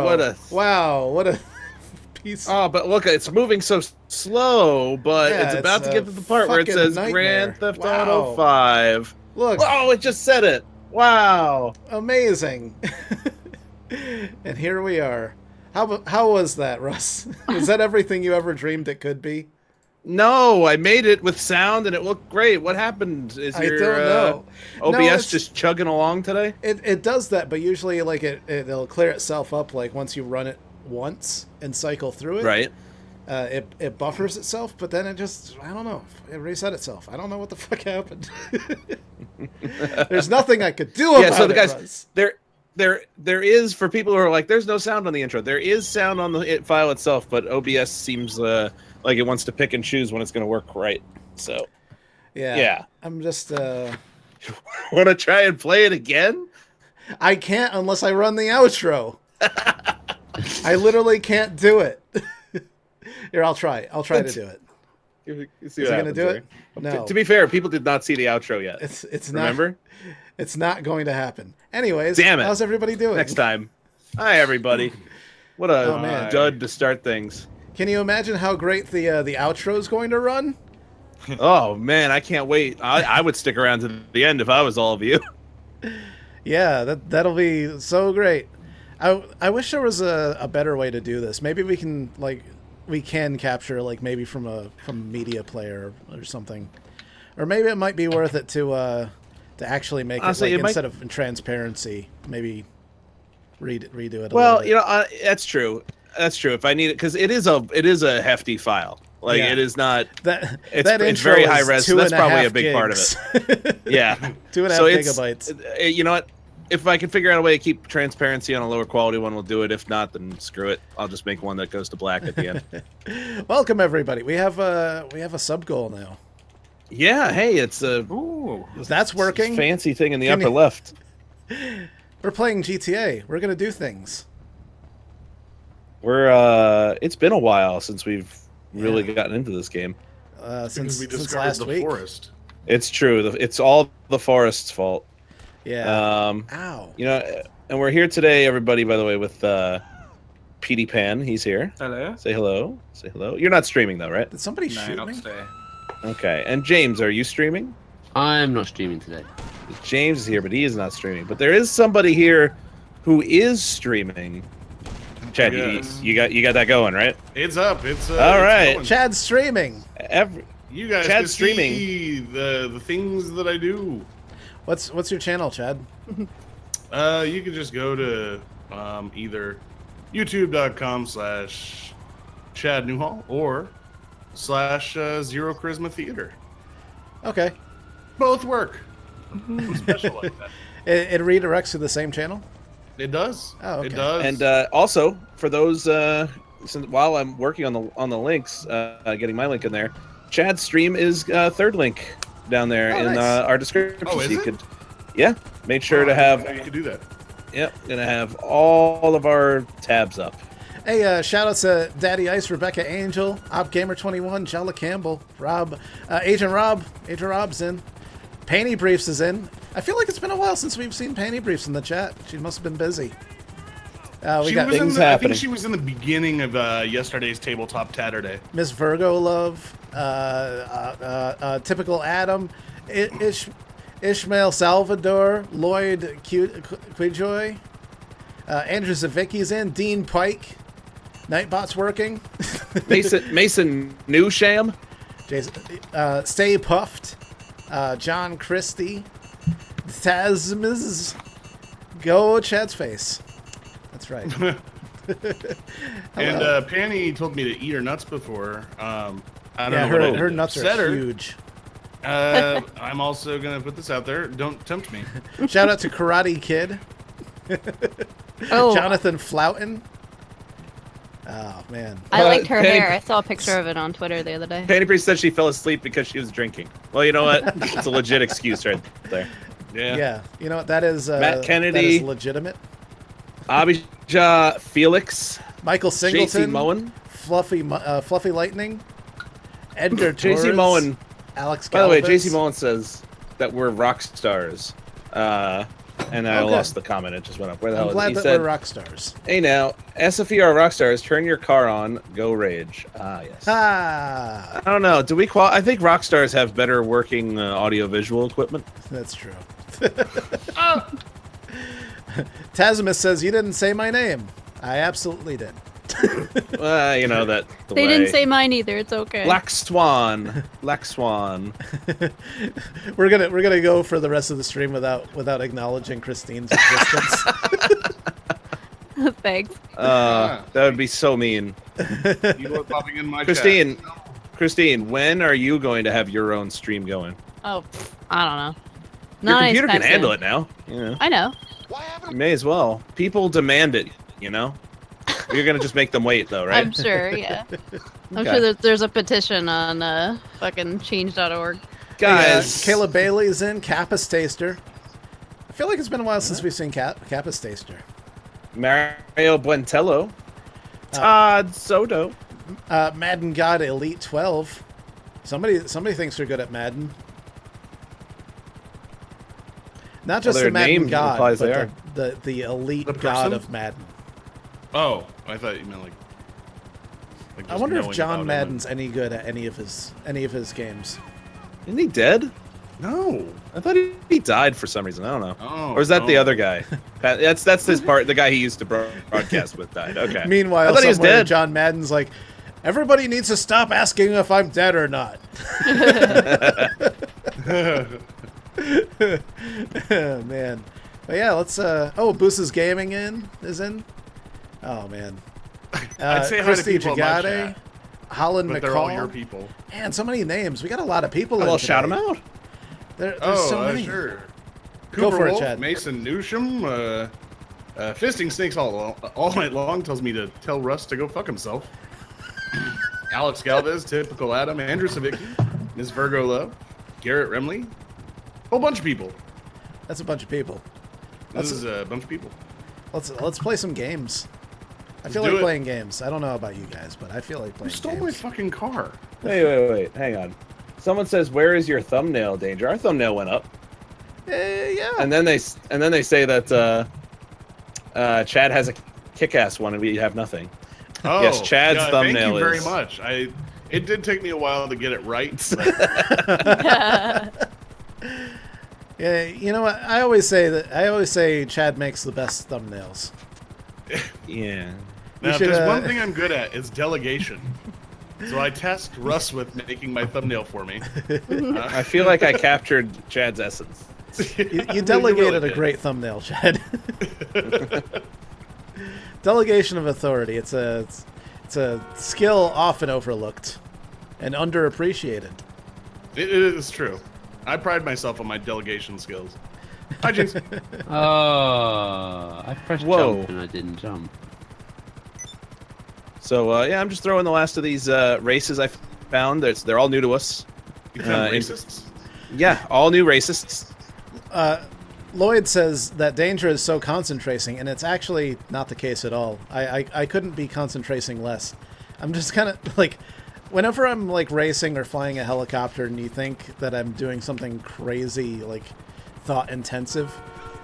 What a what a piece. Oh, but look, it's moving so slow, but Yeah, it's about it's to a get to the part where it fucking says nightmare. Grand Theft Wow. Auto 5. Look, Oh, it just said it. Wow. amazing. And here we are. How was that, Russ? Is that everything you ever dreamed it could be? No, I made it with sound and it looked great. What happened? Is I your don't know. OBS just chugging along today? It does that, but usually like it'll clear itself up like once you run it once and cycle through it. Right. It buffers itself, but then it just, I don't know, it reset itself. I don't know what the fuck happened. There's nothing I could do about Yeah, so the it, guys, Russ. there is, for people who are like, there's no sound on the intro. There is sound on the file itself, but OBS seems like it wants to pick and choose when it's going to work right. So, yeah. I'm just, want to try and play it again? I can't unless I run the outro. I literally can't do it. Here, I'll try. I'll try to do it. Is he going to do it? No. To be fair, people did not see the outro yet. It's Remember? It's not going to happen. Anyways, Damn it. How's everybody doing? Next time. Hi, everybody. What a man. dud to start things. Can you imagine how great the outro is going to run? Oh, man, I can't wait. I would stick around to the end if I was all of you. Yeah, that'll be so great. I wish there was a better way to do this. Maybe we can capture like maybe from a media player or something, or maybe it might be worth it to actually make Honestly, it like, might... instead of in transparency, maybe redo it. Well, you know, that's true. That's true. If I need it, because it is a hefty file. Like it is not. It's very high res. So that's probably a big part of it. Yeah, 2.5 gigabytes. You know what? If I can figure out a way to keep transparency on a lower quality one, we'll do it. If not, then screw it. I'll just make one that goes to black at the end. Welcome everybody. We have a sub goal now. Yeah. Hey, it's a that's working. Fancy thing in the upper left. We're playing GTA. We're gonna do things. It's been a while since we've really gotten into this game. Since last week. Forest. It's true. It's all the forest's fault. Yeah. Ow. You know, and we're here today, everybody, by the way, with Petey Pan. He's here. Hello. Say hello. Say hello. You're not streaming, though, right? Did somebody shoot me? Stay. Okay. And James, are you streaming? I'm not streaming today. James is here, but he is not streaming. But there is somebody here who is streaming. Chad, you got that going, right? It's up. It's all right. Going. Chad's streaming. You guys Chad's can streaming. See the things that I do. What's your channel, Chad? You can just go to either youtube.com/Chad Newhall or /Zero Charisma Theater. Okay. Both work. I'm special like that. It redirects to the same channel? It does. Oh, okay. It does. And also for those, while I'm working on the links, getting my link in there, Chad's stream is third link down there in nice. our description. Oh, is it? Make sure to have. You can do that. Yep, gonna have all of our tabs up. Hey, shout out to Daddy Ice, Rebecca Angel, OpGamer21, Jella Campbell, Rob, Agent Rob's in. Panty Briefs is in. I feel like it's been a while since we've seen Panty Briefs in the chat. She must have been busy. We got things I happening. think she was in the beginning of yesterday's Tabletop Tatterday. Miss Virgo Love, Typical Adam, Ishmael Salvador, Lloyd Quijoy, Andrew Zavicki's in, Dean Pike, Nightbot's working, Mason Newsham, Jason, Stay Puffed, John Christie, Tazmiz, Go Chad's Face. That's right. And Panny told me to eat her nuts before. I don't know her nuts are huge. I'm also gonna put this out there. Don't tempt me. Shout out to Karate Kid. Jonathan Floughton. Oh man. I liked her hair. I saw a picture of it on Twitter the other day. Panty Priest said she fell asleep because she was drinking. Well, you know what? It's a legit excuse right there. Yeah. You know what? That is Matt Kennedy. That is legitimate. Abijah Felix. Michael Singleton. JC Moen. Fluffy Lightning. Edgar Torres. JC Moen. Alex Galvez. By the way, JC Moen says that we're rock stars. And I lost the comment. It just went up. Where the hell I'm glad he that said, we're rock stars. "Hey now, SFER Rockstars, turn your car on, go rage." Ah, yes. Ah, I don't know. Do we I think Rockstars have better working audio-visual equipment. that's true. Tazimus says, you didn't say my name. I absolutely did. You know that. They didn't say mine either. It's okay. Black Swan. Black Swan. We're gonna go for the rest of the stream without acknowledging Christine's existence. Thanks. That would be so mean. You are popping in my Christine, chat. Christine, when are you going to have your own stream going? Oh, I don't know. Your Not computer can anytime handle soon. it now. Yeah. I know. You may as well. People demand it, you know? You're going to just make them wait, though, right? I'm sure, yeah. I'm Okay. sure there's a petition on fucking change.org. Guys. Caleb Bailey's in. Kappa's Taster. I feel like it's been a while since we've seen Kappa's Taster. Mario Buentello. Todd Soto. Madden God Elite 12. Somebody thinks they're good at Madden. Not just Well, their the Madden name God, implies they but are. the elite The God person? of Madden. Oh, I thought you meant like I just wonder if knowing John about him. Madden's any good at any of his games. Isn't he dead? No. I thought he died for some reason. I don't know. Oh, Or is that the no. other guy? That's his part. The guy he used to broadcast with died. Okay. Meanwhile, I thought he was somewhere dead. John Madden's like, everybody needs to stop asking if I'm dead or not. Man. But yeah, let's Boos's Gaming is in. Oh man. I'd say hi to Christy people in my Jagade, chat, Holland but they're all your McCall. people. Man, so many names. We got a lot of people. Well, in shout today. him out. There's so many. Sure. Go Cooper for it, Wolf, Chad. Mason Newsham, Fisting Snakes all night long tells me to tell Russ to go fuck himself. Alex Galvez, Typical Adam, Andrew Savicki, Ms. Virgo Love, Garrett Remley, whole bunch of people. That's a bunch of people. This is a bunch of people. Let's play some games. I feel do like it. playing games. I don't know about you guys, but I feel like Who playing stole my games. fucking car? Wait. Hang on. Someone says, "Where is your thumbnail, Danger?" Our thumbnail went up, Yeah. and then they say that Chad has a kick-ass one, and we have nothing. Oh, Yes, Chad's thumbnail Thank you very is- much. It did take me a while to get it right. But Yeah, you know what? I always say Chad makes the best thumbnails. Yeah. now, if should, there's one thing I'm good at, it's delegation. So I tasked Russ with making my thumbnail for me. I feel like I captured Chad's essence. You delegated really a did. great thumbnail, Chad. Delegation of authority. It's a skill often overlooked and underappreciated. It is true. I pride myself on my delegation skills. Hi, James. Oh, I pressed Whoa. jump and I didn't jump. So yeah, I'm just throwing the last of these races I found. They're all new to us. You found in- racists? Yeah, all new racists. Lloyd says that Danger is so concentrating, and it's actually not the case at all. I couldn't be concentrating less. I'm just kind of like, whenever I'm like racing or flying a helicopter and you think that I'm doing something crazy, like thought intensive,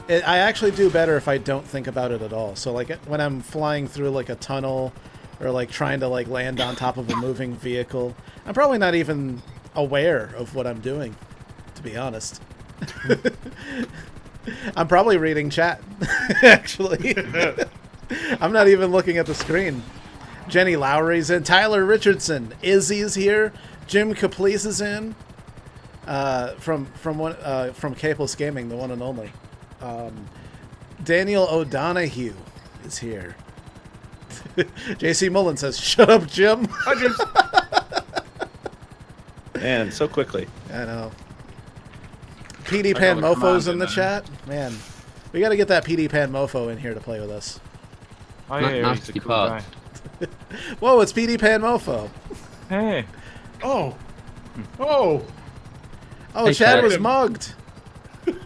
I actually do better if I don't think about it at all. So like when I'm flying through like a tunnel or like trying to like land on top of a moving vehicle, I'm probably not even aware of what I'm doing, to be honest. I'm probably reading chat, actually. I'm not even looking at the screen. Jenny Lowry's in. Tyler Richardson. Izzy's here. Jim Caplice is in. From Capeless Gaming, the one and only. Daniel O'Donohue is here. JC Mullen says, "Shut up, Jim." Hi, James. Man, so quickly. I know. PD Pan got the Mofo's command in the in chat. Man, we got to get that PD Pan Mofo in here to play with us. Oh Not yeah, he's a nasty cool part. guy. Whoa, it's PD Pan Mofo. Hey. Oh. Oh, Hey, Chad Chad. was mugged.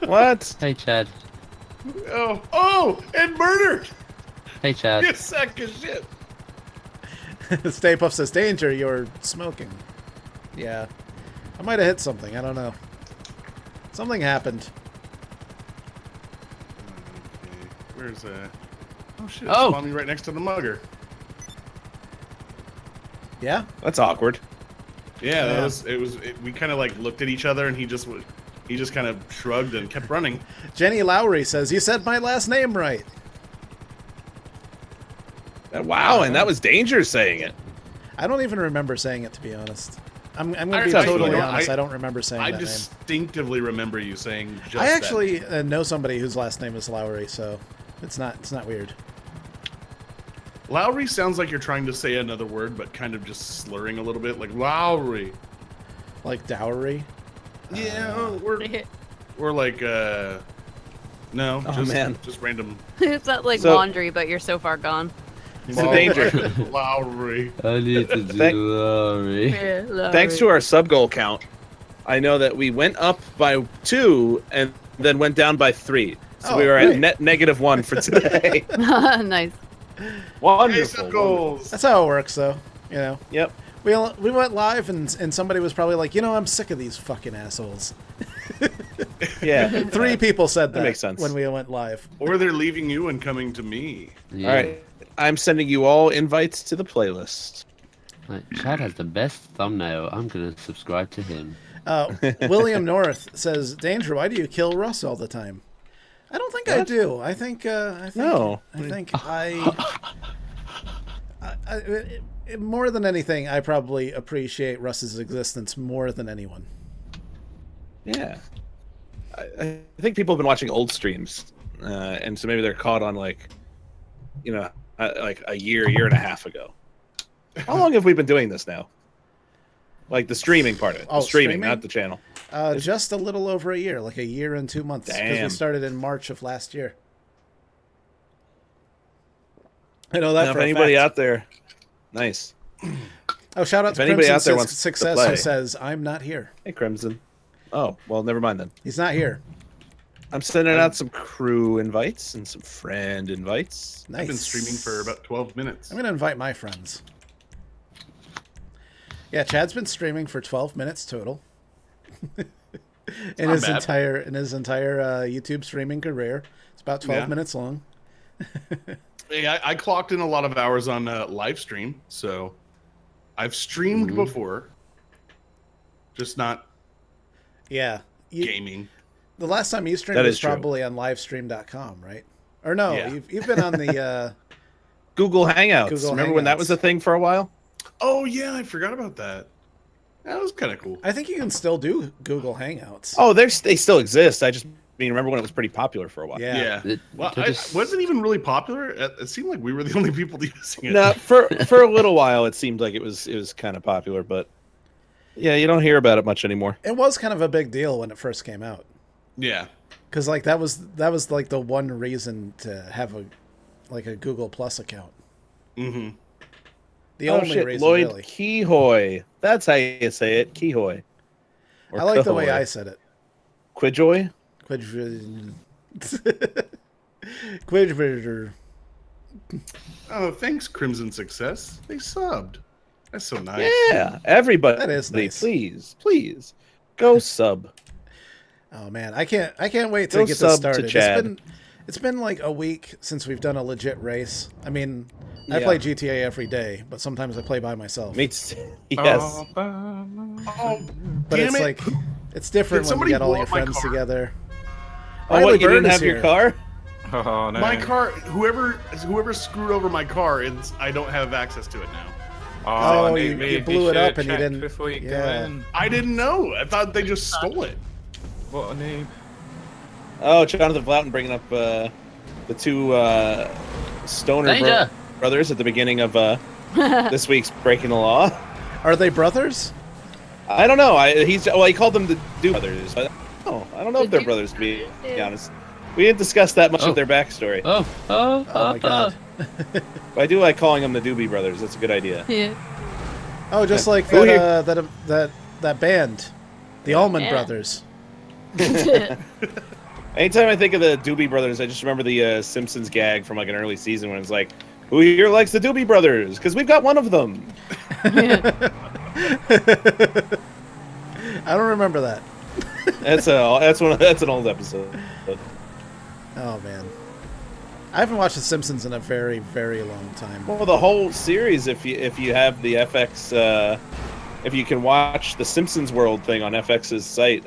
What? Hey, Chad. Oh. Oh, and murdered. Hey, Chad. You sack of shit. Stay Puff says, "Danger, you're smoking." Yeah. I might have hit something. I don't know. Something happened. Where's Oh shit! It Oh. spawned me right next to the mugger. Yeah. That's awkward. Yeah, Yeah. that was. We kind of like looked at each other, and he just kind of shrugged and kept running. Jenny Lowry says, "You said my last name right." Wow, and that was Danger saying it. I don't even remember saying it, to be honest. I'm going to be I- totally I- honest. I don't remember saying I that name. distinctively remember you saying. Just I that. actually know somebody whose last name is Lowry, so it's not weird. Lowry sounds like you're trying to say another word, but kind of just slurring a little bit, like Lowry. Like dowry. Yeah, we're like no, Oh, just, man. just random. It's not like So- laundry, but you're so far gone. So Danger. Lowry. I need to do Thank- Lowry. Yeah, Thanks to our sub goal count, I know that we went up by 2 and then went down by 3. So Oh, we were great. at net -1 for today. Nice. Wonderful. Hey, goals. That's how it works, though. You know, Yep. we went live, and somebody was probably like, I'm sick of these fucking assholes. Yeah. 3 people said that, That makes sense. when we went live. Or they're leaving you and coming to me. Yeah. All right. I'm sending you all invites to the playlist. Like, Chad has the best thumbnail. I'm gonna subscribe to him. William North says, "Danger, why do you kill Russ all the time?" I don't think I do. I think No. I think more than anything, I probably appreciate Russ's existence more than anyone. Yeah. I think people have been watching old streams, and so maybe they're caught on like a year and a half ago. How long have we been doing this now? Like the streaming part of it. Oh, The streaming, streaming? not the channel. Just a little over a year, like a year and 2 months, because we Damn. started in March of last year. I know that Now, for if a anybody fact. out there, nice. Oh, shout out if to anybody Crimson out there wants to Success, play. who says, "I'm not here." Hey, Crimson. Oh, well, never mind then. He's not here. I'm sending out some crew invites and some friend invites. Nice. I've been streaming for about 12 minutes. I'm gonna invite my friends. Yeah, Chad's been streaming for 12 minutes total. in not his bad. entire YouTube streaming career. It's about 12 Yeah. minutes long. Hey, I clocked in a lot of hours on live stream, so I've streamed before, just not Yeah. gaming. The last time you streamed That was is true. probably on livestream.com, right? Or no, Yeah. you've been on the Google Hangouts. Google Remember when that Hangouts. was a thing for a while? Oh yeah, I forgot about that. That was kind of cool. I think you can still do Google Hangouts. Oh, they still exist. I just remember when it was pretty popular for a while. Yeah. Yeah. It- Well, they're I just- wasn't even really popular. It seemed like we were the only people using it. No, for a little while it seemed like it was kind of popular, but yeah, you don't hear about it much anymore. It was kind of a big deal when it first came out. Yeah. Because like that was like the one reason to have a Google Plus account. Mm-hmm. The Oh only shit, reason, Lloyd really. Kehoy. That's how you say it, Kehoy. Or I like the way Kehoy. I said it. Quidjoy. Quidver. Oh, thanks, Crimson Success. They subbed. That's so nice. Yeah, everybody. That is nice. Please, go sub. Oh man, I can't wait to Go get this sub to started. Chad. It's been like a week since we've done a legit race. I mean, I Yeah. play GTA every day, but sometimes I play by myself. Me too. Yes. Oh, But damn it's it. like it's different when you somebody get all blow your up my friends car? together. Oh, Riley what, you Bird didn't is have your here. car? Oh no. My car, whoever screwed over my car, I don't have access to it now. Oh, maybe you blew it should up and you check didn't- Before you yeah. go in. I didn't know. I thought they just stole it. What a noob. Oh, Jonathan Bloughton bringing up the two stoner Danger! brothers at the beginning of this week's Breaking the Law. Are they brothers? I don't know. He called them the Do Brothers. I don't know if they're Do brothers, to be Brothers. honest. We didn't discuss that much Oh. of their backstory. Oh, Oh my god. But I do like calling them the Doobie Brothers. That's a good idea. Yeah. Oh, just like Who that band, the Allman Yeah. Brothers. Anytime I think of the Doobie Brothers, I just remember the Simpsons gag from like an early season when it's like, "Who here likes the Doobie Brothers? Because we've got one of them." I don't remember that. That's an old episode. Oh man. I haven't watched The Simpsons in a very, very long time. Well, the whole series, if you have the FX, if you can watch the Simpsons World thing on FX's site,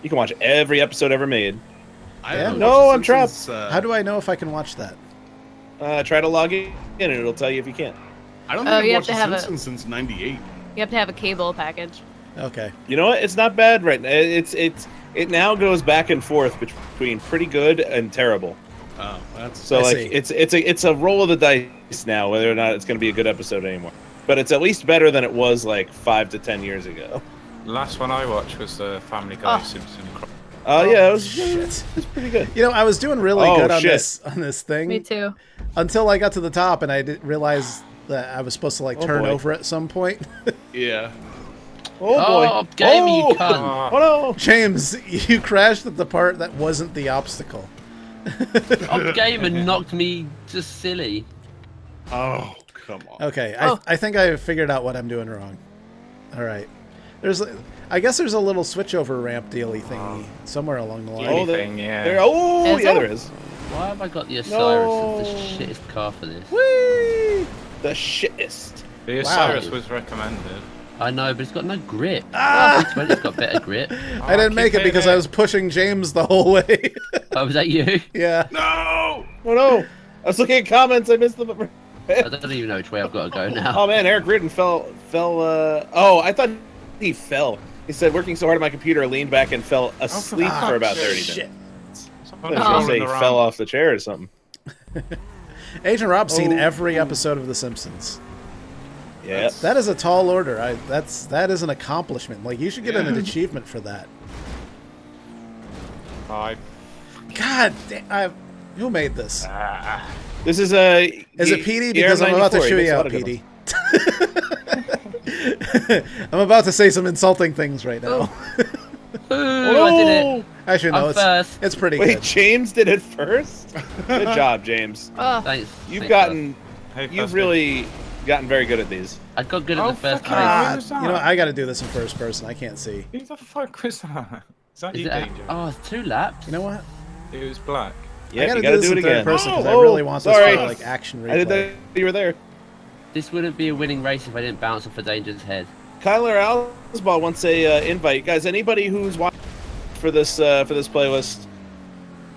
you can watch every episode ever made. I'm trapped. How do I know if I can watch that? Try to log in, and it'll tell you if you can't. I don't think I've watched The Simpsons since '98. You have to have a cable package. Okay. You know what? It's not bad right now. It now goes back and forth between pretty good and terrible. Oh, that's So like it's a roll of the dice now whether or not it's going to be a good episode anymore. But it's at least better than it was like 5 to 10 years ago. Last one I watched was the Family Guy Simpson. Oh yeah, it was pretty good. You know, I was doing really good on this thing. Me too. Until I got to the top and I didn't realize that I was supposed to like turn over at some point. yeah. Oh boy! Oh, game you cunt! Oh no! James, you crashed at the part that wasn't the obstacle. Up game and knocked me just silly. Oh, come on. Okay, I think I figured out what I'm doing wrong. All right. I guess there's a little switchover ramp dealy thingy somewhere along the line. Anything, yeah. There is. Why have I got the Osiris as the shittest car for this? Whee! The shittest. The Osiris was recommended. I know, but it's got no grip. It's got better grip. I didn't make it because I was pushing James the whole way. Oh, was that you? Yeah. No! Oh no! I was looking at comments. I missed them. I don't even know which way I've got to go now. Oh man, Eric Reardon fell. Oh, I thought he fell. He said, "Working so hard on my computer, I leaned back and fell asleep for about 30 minutes." I was gonna say he fell off the chair or something. Agent Rob's seen every episode of The Simpsons. Yeah, that is a tall order. That is an accomplishment. Like you should get an achievement for that. God, who made this? This is Is it Petey? Because I'm about to shoot you out, Petey. I'm about to say some insulting things right now. Ooh, I did it. Actually, no, it's pretty good. Wait, James did it first? Good job, James. Thanks. You've really gotten very good at these. I got good at the first race. You know, I got to do this in first person. I can't see. Who the fuck was that? Is that you, Danger? Oh, it's 2 laps. You know what? It was black. Yeah, I got to do this in it third again. person because I really want this for like action replay. I didn't know you were there. This wouldn't be a winning race if I didn't bounce off a Danger's head. Kyler Alsbaugh wants a invite. Guys, anybody who's watching for this playlist,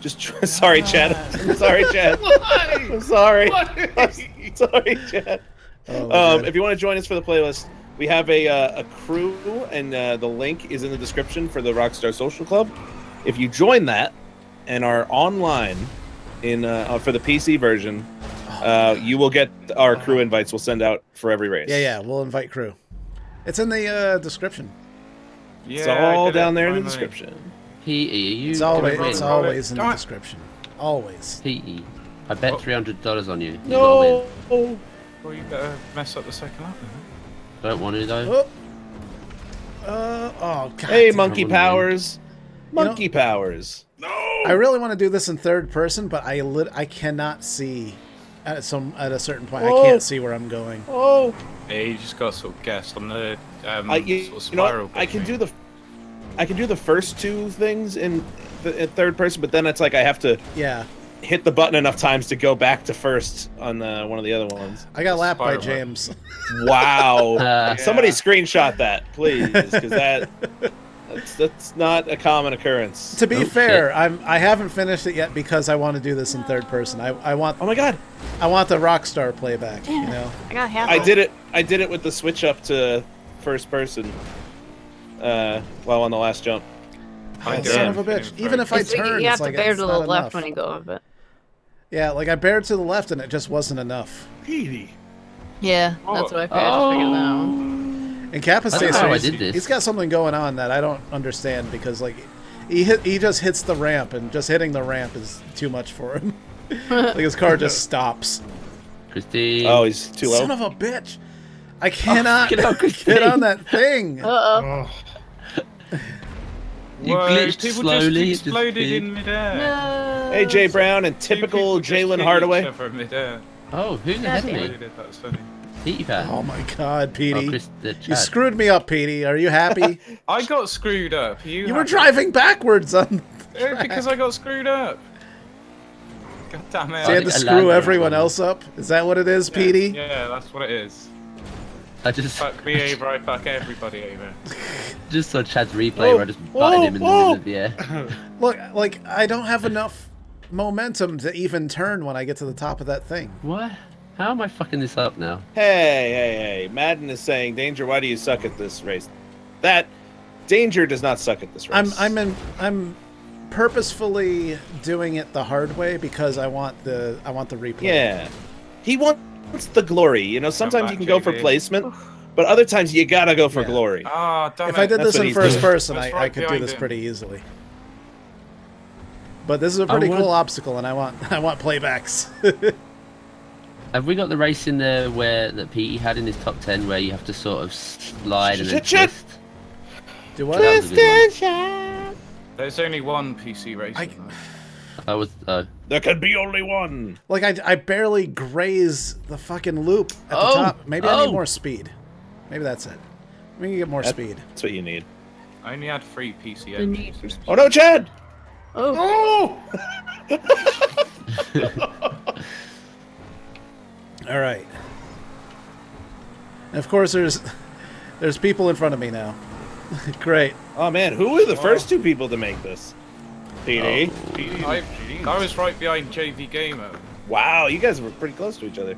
just sorry, Chad. I'm sorry, Chad. I'm sorry. I'm sorry, Chad. If you want to join us for the playlist, we have a crew, and the link is in the description for the Rockstar Social Club. If you join that and are online in for the PC version, you will get our crew invites. We'll send out for every race. Yeah, we'll invite crew. It's in the description. Yeah, it's all down there in the description. It's always in the description. Always. P.E. I bet $300 on you. No. Well, you better mess up the second lap then. Don't want to though. God. Hey, Monkey Powers. Monkey Powers. No. I really want to do this in third person, but I cannot see at a certain point. I can't see where I'm going. Oh. Yeah, you just got to sort of guess on the sort of spiral. I can do the first 2 things in third person, but then it's like I have to hit the button enough times to go back to first on one of the other ones. I got lapped by James. Wow. Somebody screenshot that, please, because that's not a common occurrence. To be fair, I haven't finished it yet because I want to do this in third person. I want. Oh my god! I want the Rockstar playback. Damn you know. I got half. I did it with the switch up to first person. While on the last jump. Son of a bitch! Even if I turn, you have it's like to bear it's to the not left enough. when you go up it. Yeah, like I bared to the left and it just wasn't enough. Petey. Yeah, that's what I figured. I just figured that out. And Kappa I don't know how I Stacer, did this. he's got something going on that I don't understand because like he just hits the ramp and just hitting the ramp is too much for him. Like his car just stops. Christine. Oh, he's too low. Son of a bitch! I cannot get on that thing. Oh. You glitched people slowly. just exploded in midair. No. Hey, Jay Brown and typical Jalen Hardaway. Oh, who's ahead of me? That's funny. Petey Pan. Oh my God, Petey! You Chad. screwed me up, Petey. Are you happy? I got screwed up. You were driving backwards on. Because I got screwed up. God damn it. So you had to screw everyone else up? Is that what it is, Petey? Yeah, that's what it is. I just Fuck me over, I fuck everybody over. just saw Chad's replay where I just butted him in the middle of the air. Look, like, I don't have enough momentum to even turn when I get to the top of that thing. What? How am I fucking this up now? Hey. Madden is saying, Danger, why do you suck at this race? That Danger does not suck at this race. I'm purposefully doing it the hard way because I want the replay. Yeah. He wants the glory. You know, sometimes back, you can go for JV. placement, but other times you gotta go for Yeah. glory. Ah, damn If it. I did That's this what in he's first doing. person, That's I right could do behind this him. pretty easily. But this is a pretty want- cool obstacle, and I want playbacks. Have we got the race in there that Petey had in his top 10 where you have to sort of slide and then Shit. twist? Do what? That was a good one. There's only one PC race. I- I was There can be only one. Like, I barely graze the fucking loop at the Oh! top. Maybe I need Oh! more speed. Maybe that's it. We can get more speed. That's what you need. I only had 3 PC The need engines. Oh no, Chad! Oh, All right. And of course, there's people in front of me now. Great. Oh man, who were the first two people to make this? PD. I was right behind JV Gamer. Wow, you guys were pretty close to each other.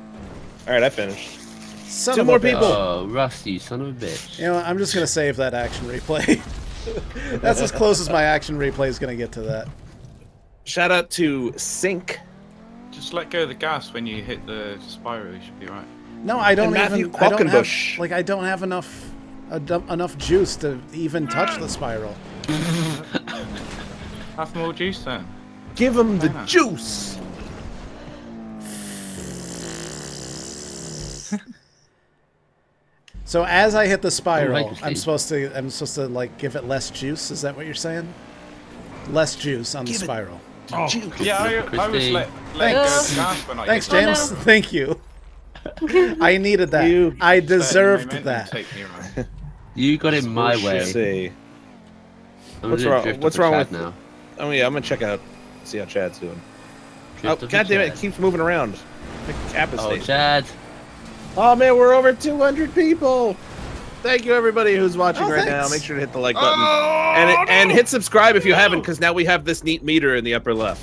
All right, I finished. Son Two of a more bitch. people. oh, Russ, you son of a bitch. You know, I'm just gonna save that action replay. That's as close as my action replay is gonna get to that. Shout out to Sync. Just let go of the gas when you hit the spiral, you should be right. No, I don't And Matthew even. I don't have, Qualkenbush. like, I don't have enough juice to even touch the spiral. Have more juice then. Give him the Yeah. juice. So as I hit the spiral, interesting. I'm supposed to like give it less juice. Is that what you're saying? Less juice on the Give it- spiral. Yeah, I was Christy. letting go of Thanks. the gas when I Thanks, hit James. no. Thank you. I needed that. You- I the deserved momentum that. Take me around. You got it my way. Let's see. I'm What's gonna wrong- drift what's off of wrong Chad with- now? Oh yeah, I'm gonna check out, see how Chad's doing. Drift Oh off of god damn it, it Chad. keeps moving around. The cap is Oh, staying. Chad. Oh man, we're over 200 people. Thank you everybody who's watching Oh, right thanks. now. Make sure to hit the like button and hit subscribe if you haven't, because now we have this neat meter in the upper left,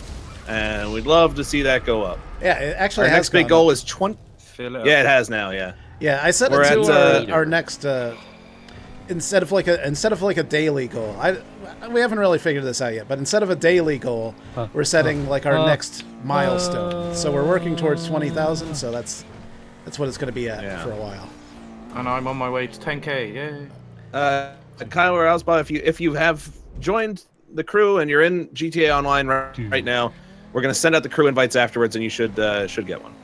and we'd love to see that go up. Yeah, it actually Our has next big gone goal up. is 20. Fill it Yeah, up. it has now. Yeah. Yeah, I set We're it to at, our next instead of like a daily goal. We haven't really figured this out yet, but instead of a daily goal, we're setting like our next milestone. So we're working towards 20,000. So that's what it's going to be at Yeah. for a while. And I'm on my way to 10k, yay. Kyle or Elspa, if you have joined the crew and you're in GTA Online right now, we're gonna send out the crew invites afterwards, and you should get one.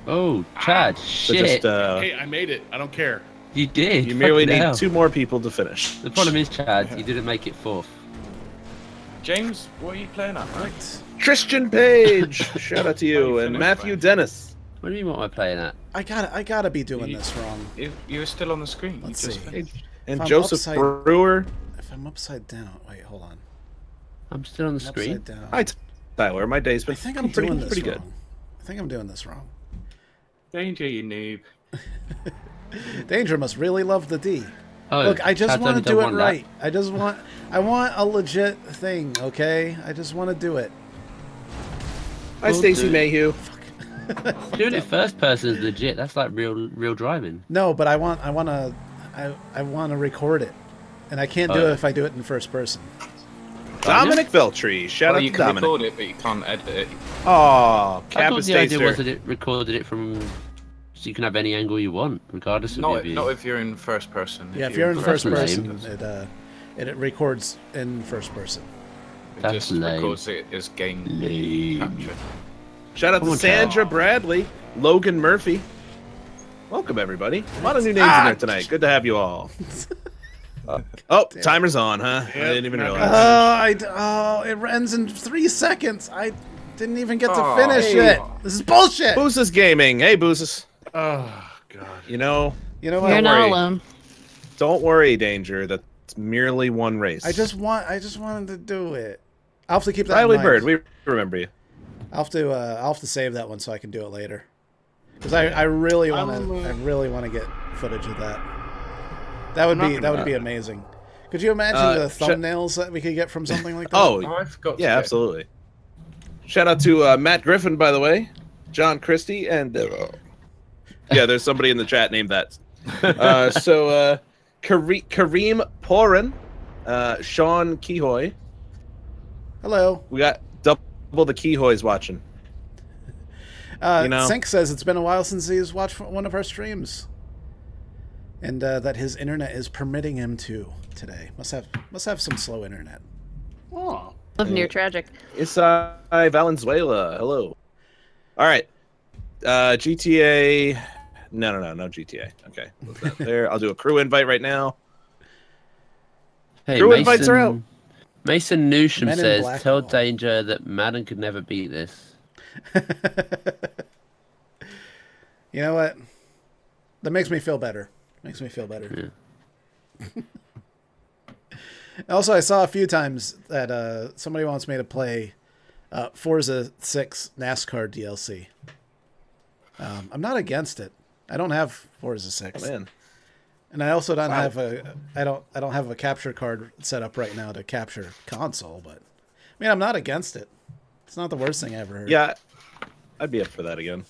Oh, Chad. So Shit. just Hey, I made it. I don't care. You did. you merely fucking need hell. 2 more people to finish. The problem is, Chad, you didn't make it fourth. James, what are you playing at, right? Christian Page, shout out to Oh, you, you and finished, Matthew right? Dennis. What do you mean, what am I playing at? I gotta be doing You- this wrong. You were still on the screen. Let's you just see. finished. And I'm Joseph upside- Brewer. If I'm upside down, wait, hold on. I'm still on the I'm screen. upside down. Hi, Tyler. My day's I been think I'm pretty doing this pretty wrong. good. I think I'm doing this wrong. Danger, you noob. Danger must really love the D. Oh, Look, I just Chad's want only to do done it one lap. right. I want a legit thing, okay? I just want to do it. Hi, Well, Stacey dude. Mayhew. Doing it first person is legit. That's like real driving. No, but I want to record it, and I can't do Oh. it if I do it in first person. Dominic Veltri. Shout Well, out you to can Dominic. record it, but you can't edit it. Oh, I Cap thought is the idea was taster. that it recorded it from, so you can have any angle you want, regardless of your Not, view. not if you're in first person. Yeah, if you're in first That's person, lame. it records in first person. It That's just lame. records it as game Lame. capture. Shout out Come to on, Sandra Chad. Bradley, Logan Murphy. Welcome everybody. A lot of new names in there tonight. Good to have you all. Timer's on, huh? I didn't even realize. It ends in 3 seconds. I didn't even get to Oh, finish hey. it. This is bullshit. Boozes Gaming. Hey, Boozes. Oh God. You know, You know you're what? not worry. alone. don't worry, Danger. That's merely one race. I just wanted to do it. I'll have to keep that in Riley mind. Bird, we remember you. I'll have to save that one so I can do it later. Because I really want to get footage of that. That would be amazing. Could you imagine the thumbnails that we could get from something like that? Oh, I forgot. yeah, absolutely. Shout out to Matt Griffin, by the way, John Christie, and yeah, there's somebody in the chat named that. So Kareem Porin, Sean Kehoy. Hello. We got double the Kehoys watching. Sink says it's been a while since he's watched one of our streams, and that his internet is permitting him to today. Must have some slow internet. Oh. Live near tragic. Isai Valenzuela. Hello. All right. GTA. No GTA. Okay. There. I'll do a crew invite right now. Hey, Crew invites are out. Mason Newsham Men in says, Black "Tell Hole." Danger that Madden could never beat this." You know what? That makes me feel better. Yeah. Also, I saw a few times that somebody wants me to play Forza 6 NASCAR DLC. I'm not against it. I don't have Forza 6. Oh, man. And I also don't have I don't have a capture card set up right now to capture console, but I mean, I'm not against it. It's not the worst thing I ever heard. Yeah, I'd be up for that again.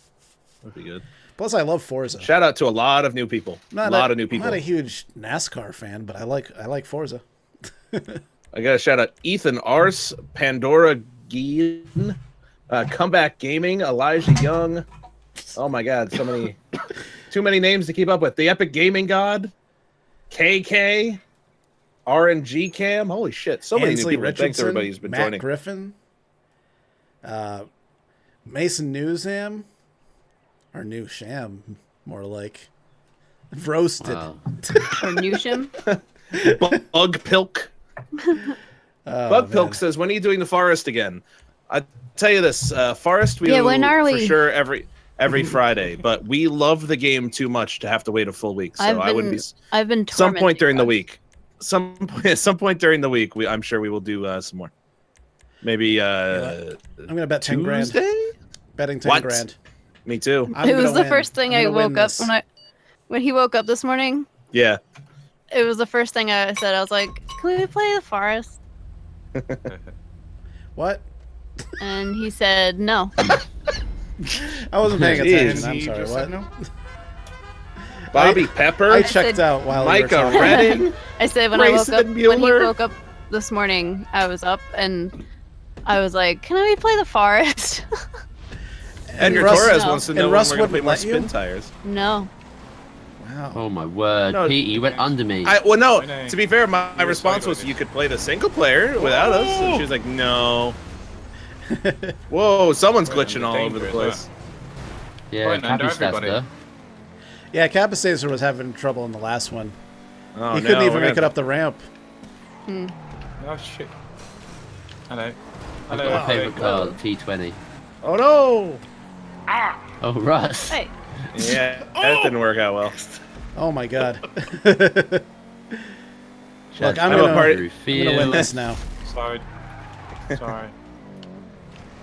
That'd be good. Plus, I love Forza. Shout out to a lot of new people. I'm not a huge NASCAR fan, but I like Forza. I got to shout out Ethan Ars, Pandora Geen, Comeback Gaming, Elijah Young. Oh my God, so many, too many names to keep up with. The Epic Gaming God, KK, RNG Cam. Holy shit, so many Ainsley new people. Thanks everybody who's been Matt joining. Griffin, Mason Newsham, or New Sham, more like roasted. Wow. Or Newsham. Bug Pilk. Bug Pilk says, "When are you doing the Forest again?" I tell you this, Forest. We when are for we? sure every Friday, but we love the game too much to have to wait a full week. So I wouldn't be. I've been Some point tormented during the by- week. Some point during the week. I'm sure we will do some more. Maybe I'm gonna bet 10 grand. Tuesday. Betting 10 What? grand. Me too. I'm It was gonna the win. first thing I'm I gonna win woke up this. when he woke up this morning. Yeah. It was the first thing I said. I was like, "Can we play the Forest?" What? And he said, "No." I wasn't paying Jeez. attention. I'm He sorry. just What? said no? Bobby Pepper. I I checked said- out while we were Micah talking. Redding. I said when Grayson when he Mueller. woke up this morning, I was up and I was like, "Can we play the Forest?" Edgar Russ- Torres no. wants to And know when Russ we're gonna play wouldn't more let you? spin tires. No. Wow. Oh my word, No. Pete, you went under me. Well, no. I know. To be fair, my You're response was sideways. you could play the single player without us. And she was like, "No." Whoa, someone's Right, glitching and the all over the danger as place. Yeah, Right, Cappy under stats everybody. though. Yeah, Capacaster was having trouble in the last one. Oh, He couldn't no, even we're make it gonna- up the ramp. Oh shit. Hello. I've Hello. got my favourite car, the T20. Oh no! Oh, Russ. Hey. Yeah, that didn't work out well. Oh my god. Look, I'm gonna- I'm gonna win this now. Sorry. Sorry.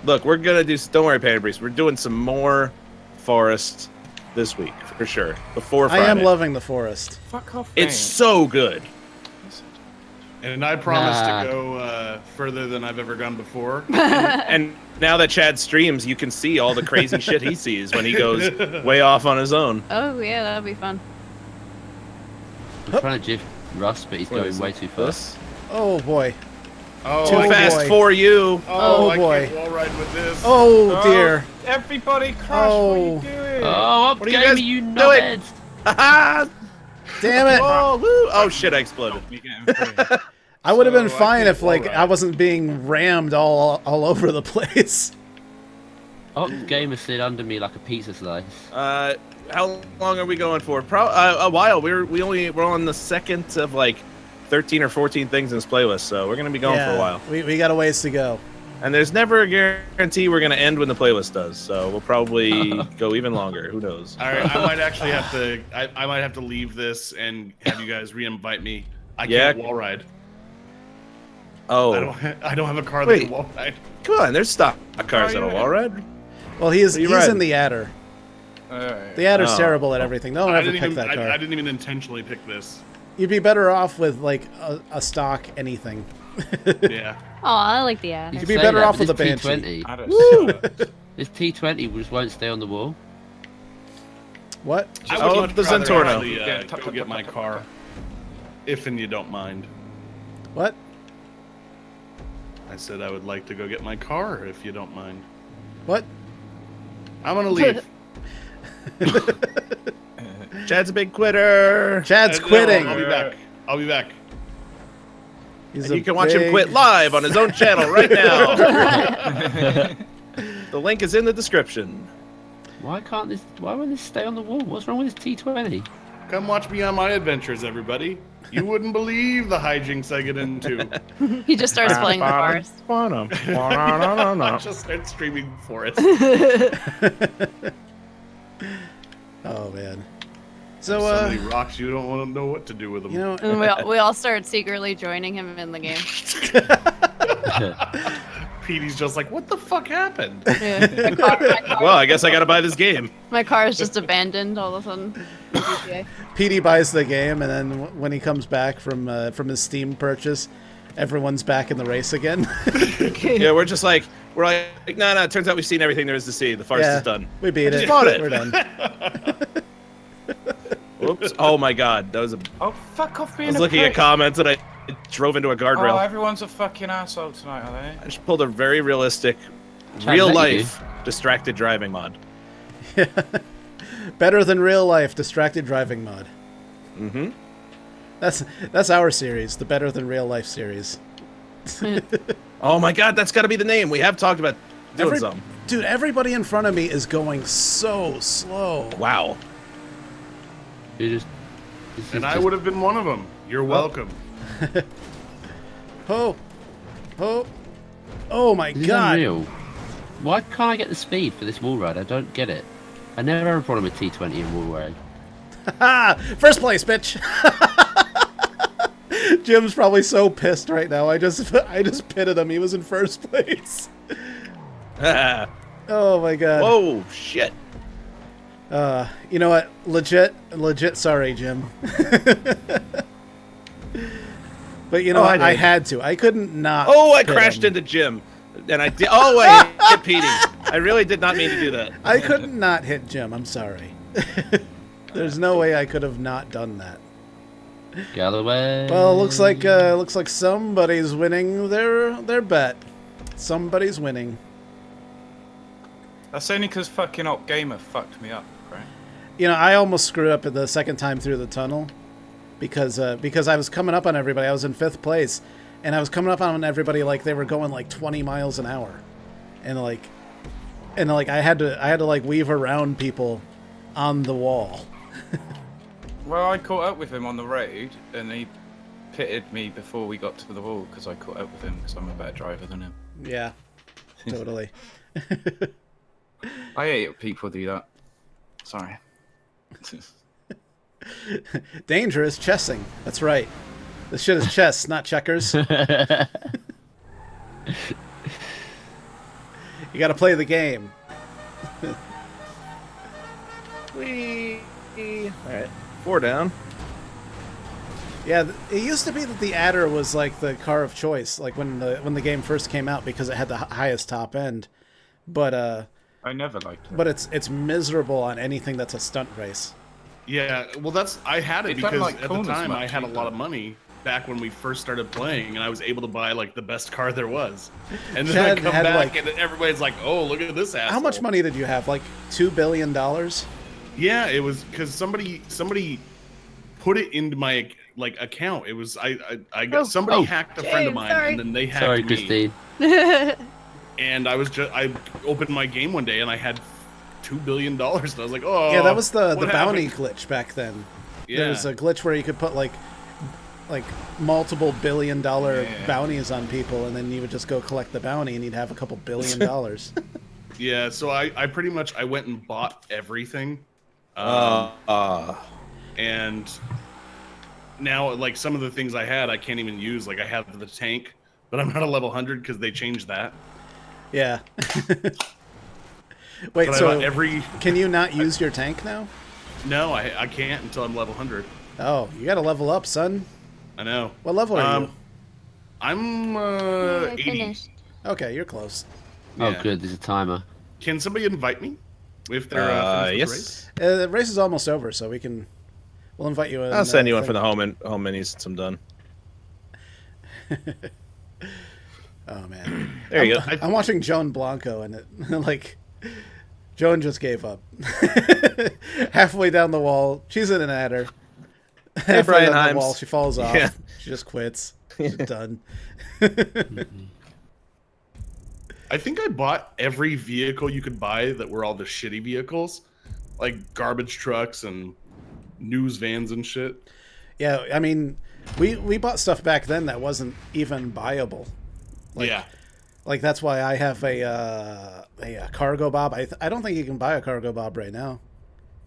Look, we're gonna do. Don't worry, Panda Breeze. We're doing some more Forest this week for sure. Before I Friday. am loving the forest. Fuck off. It's so good. And I promise Nah. to go further than I've ever gone before. And now that Chad streams, you can see all the crazy shit he sees when he goes way off on his own. Oh yeah, that'd be fun. I'm trying to jiff Russ, but he's What going is way too fast. This? Oh boy. Oh, Too Oh, fast boy. for you. Oh, I boy. can't wall ride with this. Oh dear. Everybody crash. Oh. What are you doing? Oh, up What are you game guys you doing? knobheads! Ha Damn it. Oh, woo. Oh shit! I exploded. You getting free. I would have been So I fine can't if like wall ride. I wasn't being rammed all over the place. Up gamer slid under me like a pizza slice. How long are we going for? A while. We're on the second of like 13 or 14 things in this playlist, so we're gonna be going for a while. We got a ways to go. And there's never a guarantee we're gonna end when the playlist does, so we'll probably go even longer. Who knows? All right, I might actually have to. I might have to leave this and have you guys re-invite me. I Yeah. can't wall ride. Oh, I don't have a car that Wait. can wall ride. come on. There's stock cars Oh, that'll yeah. wall ride. Well, he's you in riding? the Adder. Alright. The Adder's Oh. terrible at everything. They'll I never didn't pick even. that car. I didn't even intentionally pick this. You'd be better off with like a stock anything. Yeah. Oh, I like the ad. You could be better off with a Banshee. T20. I don't This T20 just won't stay on the wall. What? I Oh, would much the rather Zentorno. actually, Yeah, go get my car, if and you don't mind. What? I said I would like to go get my car, if you don't mind. What? I'm gonna leave. Chad's a big quitter. Chad's No, quitting. I'll be back. I'll be back. He's And a you can watch him big- quit live on his own channel right now. The link is in the description. Why won't this stay on the wall? What's wrong with this T20? Come watch me on my adventures, everybody. You wouldn't believe the hijinks I get into. He just starts playing the cars. I just start streaming for it. Oh man. So So many rocks, you don't want to know what to do with them. you know, And we all start secretly joining him in the game. Petey's just like, what the fuck happened? Yeah. Well, I guess I gotta buy this game. My car is just abandoned all of a sudden. GTA. Petey buys the game, and then when he comes back from his Steam purchase, everyone's back in the race again. Yeah, we're like, no, turns out we've seen everything there is to see. The farce Yeah, is done. we beat just it. bought it. We're done. Whoops. Oh my god. That was Oh, fuck off I being was a looking at prick. comments and I drove into a Oh, guardrail. everyone's a fucking asshole tonight, are they? I just pulled a very realistic, Chad, real let you life distracted driving mod. Better than real life distracted driving mod. Mm-hmm. That's our series, the Better Than Real Life series. Oh my god, that's gotta be the name. We have talked about doing some. Dude, everybody in front of me is going so slow. Wow. this And is I just- would have been one of them. You're welcome. Oh, oh my This is god! unreal. Why can't I get the speed for this wall ride? I don't get it. I never have a problem with T20 and wall ride. Ha! First place, bitch. Jim's probably so pissed right now. I just pitted him. He was in first place. Oh my god. Whoa, shit. You know what? Legit. Sorry, Jim. But you know Oh, what? I I did. had to. I couldn't not. Oh, I pit crashed him. into Jim. And I did. Oh, I hit Petey. I really did not mean to do that. I couldn't not hit Jim. I'm sorry. There's no way I could have not done that. Galloway. Well, looks like somebody's winning their bet. Somebody's winning. That's only because fucking Op Gamer fucked me up, right? You know, I almost screwed up the second time through the tunnel because I was coming up on everybody. I was in 5th place, and I was coming up on everybody like they were going like 20 miles an hour, and I had to like weave around people on the wall. Well, I caught up with him on the road, and he pitted me before we got to the wall because I caught up with him because I'm a better driver than him. Yeah, totally. I hate it people do that. Sorry. Dangerous chessing. That's right. This shit is chess, not checkers. You got to play the game. Whee. All right, 4 down. Yeah, it used to be that the Adder was like the car of choice, like when the game first came out because it had the highest top end. But I never liked it. but it's miserable on anything that's a stunt race. Yeah, well, I had it It doesn't because like at the corners time I much had a either. lot of money back when we first started playing, and I was able to buy like the best car there was. And then Chad I come had, back, like- and everybody's like, "Oh, look at this asshole!" How much money did you have? Like $2 billion? Yeah, it was because somebody put it into my like account. It was I got somebody hacked a friend of James, mine, sorry. and then they hacked Sorry, me. Christine. And I opened my game one day, and I had $2 billion, and I was like, "Oh, Yeah, that was the what bounty happened?" glitch back then. Yeah. There was a glitch where you could put like multiple $1 billion Yeah. bounties on people, and then you would just go collect the bounty, and you'd have a couple $1 billion. Yeah, so I pretty much I went and bought everything, and now like some of the things I had I can't even use. Like I have the tank, but I'm not a level 100 because they changed that. Yeah. Wait, But I so bought every. can you not use your tank now? No, I can't until I'm level 100. Oh, you got to level up, son. I know. What level are you? I'm I 80. finished. Okay, you're close. Oh, Yeah. good. There's a timer. Can somebody invite me if they're finished with the race? Yes. The race is almost over, so we'll invite you in. I'll send you one thing. for the home minis since I'm done. Oh man, There you go. I'm watching Joan Blanco, and it like Joan just gave up. Halfway down the wall, she's in an adder. Halfway Brian down Himes. the wall, she falls off. Yeah. She just quits. She's done. I think I bought every vehicle you could buy that were all the shitty vehicles, like garbage trucks and news vans and shit. Yeah, I mean, we bought stuff back then that wasn't even buyable. Yeah. Like that's why I have a cargo bob. I don't think you can buy a cargo bob right now,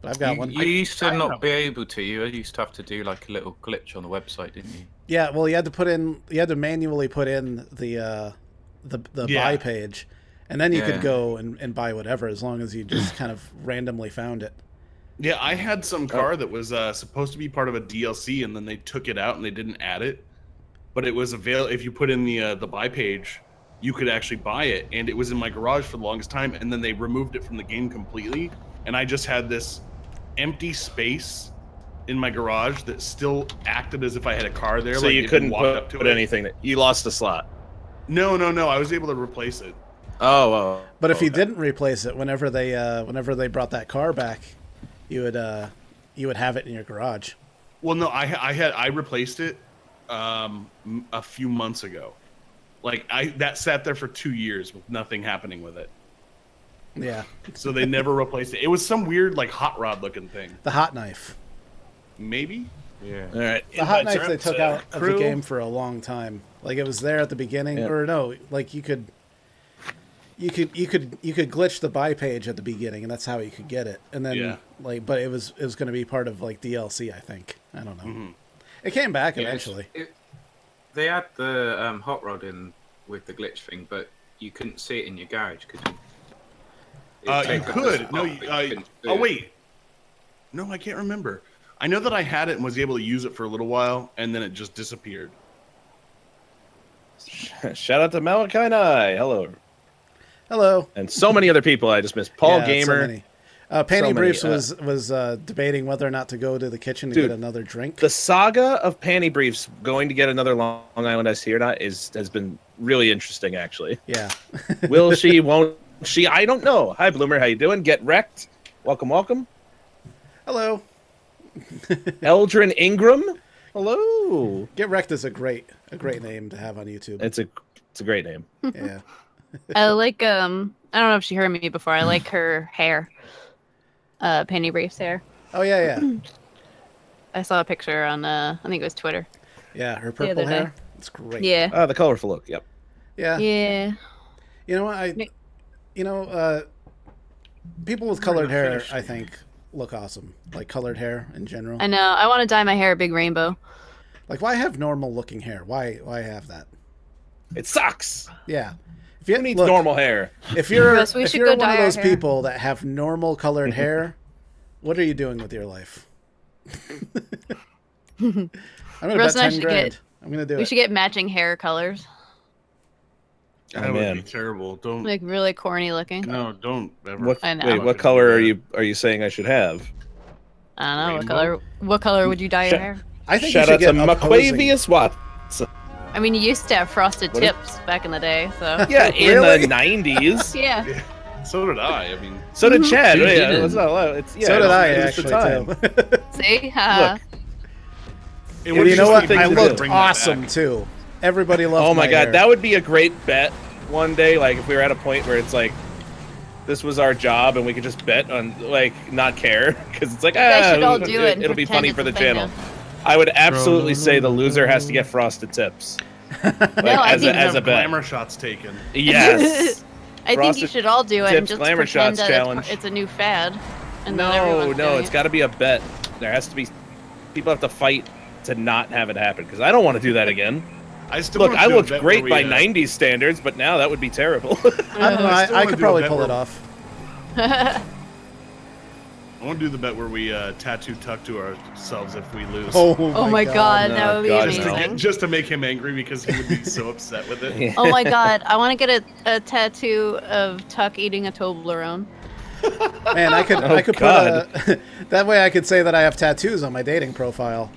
but I've got You, one. you used to not be able to. You used to have to do like a little glitch on the website, didn't you? Yeah, well, you had to manually put in the Yeah. buy page, and then you could Yeah. go and buy whatever as long as you just kind of randomly found it. Yeah, I had some car that was supposed to be part of a DLC, and then they took it out and they didn't add it. But it was available if you put in the buy page, you could actually buy it, and it was in my garage for the longest time. And then they removed it from the game completely, and I just had this empty space in my garage that still acted as if I had a car there. So like you it couldn't walk up to put it. anything. You lost a slot. No, I was able to replace it. Oh. But if you okay. didn't replace it, whenever they brought that car back, you would have it in your garage. Well, no, I replaced it a few months ago. Like that sat there for 2 years with nothing happening with it. Yeah, So they never replaced it. It was some weird like hot rod looking thing. the hot knife. Maybe. Yeah. All right. The hot Invites knife are they up took to out of the crew. game for a long time. Like it was there at the beginning, Yeah. or no, like you could glitch the buy page at the beginning, and that's how you could get it. And then Yeah. but it was going to be part of like DLC, I think. I don't know. It came back eventually. They had the hot rod in with the glitch thing, but you couldn't see it in your garage because You could. No. Oh wait. No, I can't remember. I know that I had it and was able to use it for a little while, and then it just disappeared. Shout out to Malachi Nye. Hello. Hello. And so many other people I just missed. Paul Yeah, so Gamer. many. Panty So many, Briefs was debating whether or not to go to the kitchen to Dude, get another drink. The saga of Panty Briefs going to get another Long Island iced tea or not has been really interesting, actually. Yeah. Will she, won't she? I don't know. Hi, Bloomer. How you doing? Get wrecked. Welcome. Hello. Eldrin Ingram. Hello. Get Wrecked is a great name to have on YouTube. It's a great name. Yeah. I like I don't know if she heard me before. I like her hair. Penny Brief's hair. Oh yeah. I saw a picture on I think it was Twitter. Yeah, her other purple day. hair. It's great. Yeah. The colorful look. Yep. Yeah. Yeah. You know what? People with colored hair, I think, look awesome. Like colored hair in general. I know. I want to dye my hair a big rainbow. Like, why have normal looking hair? Why have that? It sucks. Yeah. If you Who needs look, normal hair? If you're Russ, we if should you're go one of dye our those hair. people that have normal colored hair, what are you doing with your life? I'm gonna Russ bet and I 10 should grand. get- I'm gonna do We it. should get matching hair colors. Oh, That would man. be terrible. Don't. Like really corny looking. No, don't ever. What, I know. wait, what color are you saying I should have? I don't know Rainbow? what color would you dye your hair? I think Shout you out should to get opposing. McQuavius Watson. I mean, you used to have frosted What is- tips back in the day, so Yeah, in Really? the 90s. yeah. So did I. I mean, So did Chad. Who Yeah, didn't? it's not allowed. It's, yeah, So did I it's the actually time. too. See? Look, it And would you know just what? be thing I to do. looked Bring that awesome back. too. Everybody loved. Oh my god, hair. that would be a great bet one day. Like if we were at a point where it's like, this was our job and we could just bet on like not care because it's like guys should all do it and it'll be pretend funny it's for a the thing channel. now. I would absolutely say the loser has to get frosted tips. Like, I as think- a bet. glamour shots taken. Yes. I think you Frosted should all do it and tips just glamour pretend shots that challenge. it's a new fad. And then No, everyone's doing it's it. got to be a bet. There has to be people have to fight to not have it happen because I don't want to do that again. I still Look, wanna I do a looked bet great where by we, 90s standards, but now that would be terrible. I don't know. I still I wanna could do a probably bet pull where- it off. I want to do the bet where we tattoo Tuck to ourselves if we lose. Oh my god, that No, would be God, Just to, amazing. just to make him angry because he would be so upset with it. Oh my god, I want to get a tattoo of Tuck eating a Toblerone. Man, I could Oh, put God. a that way I could say that I have tattoos on my dating profile.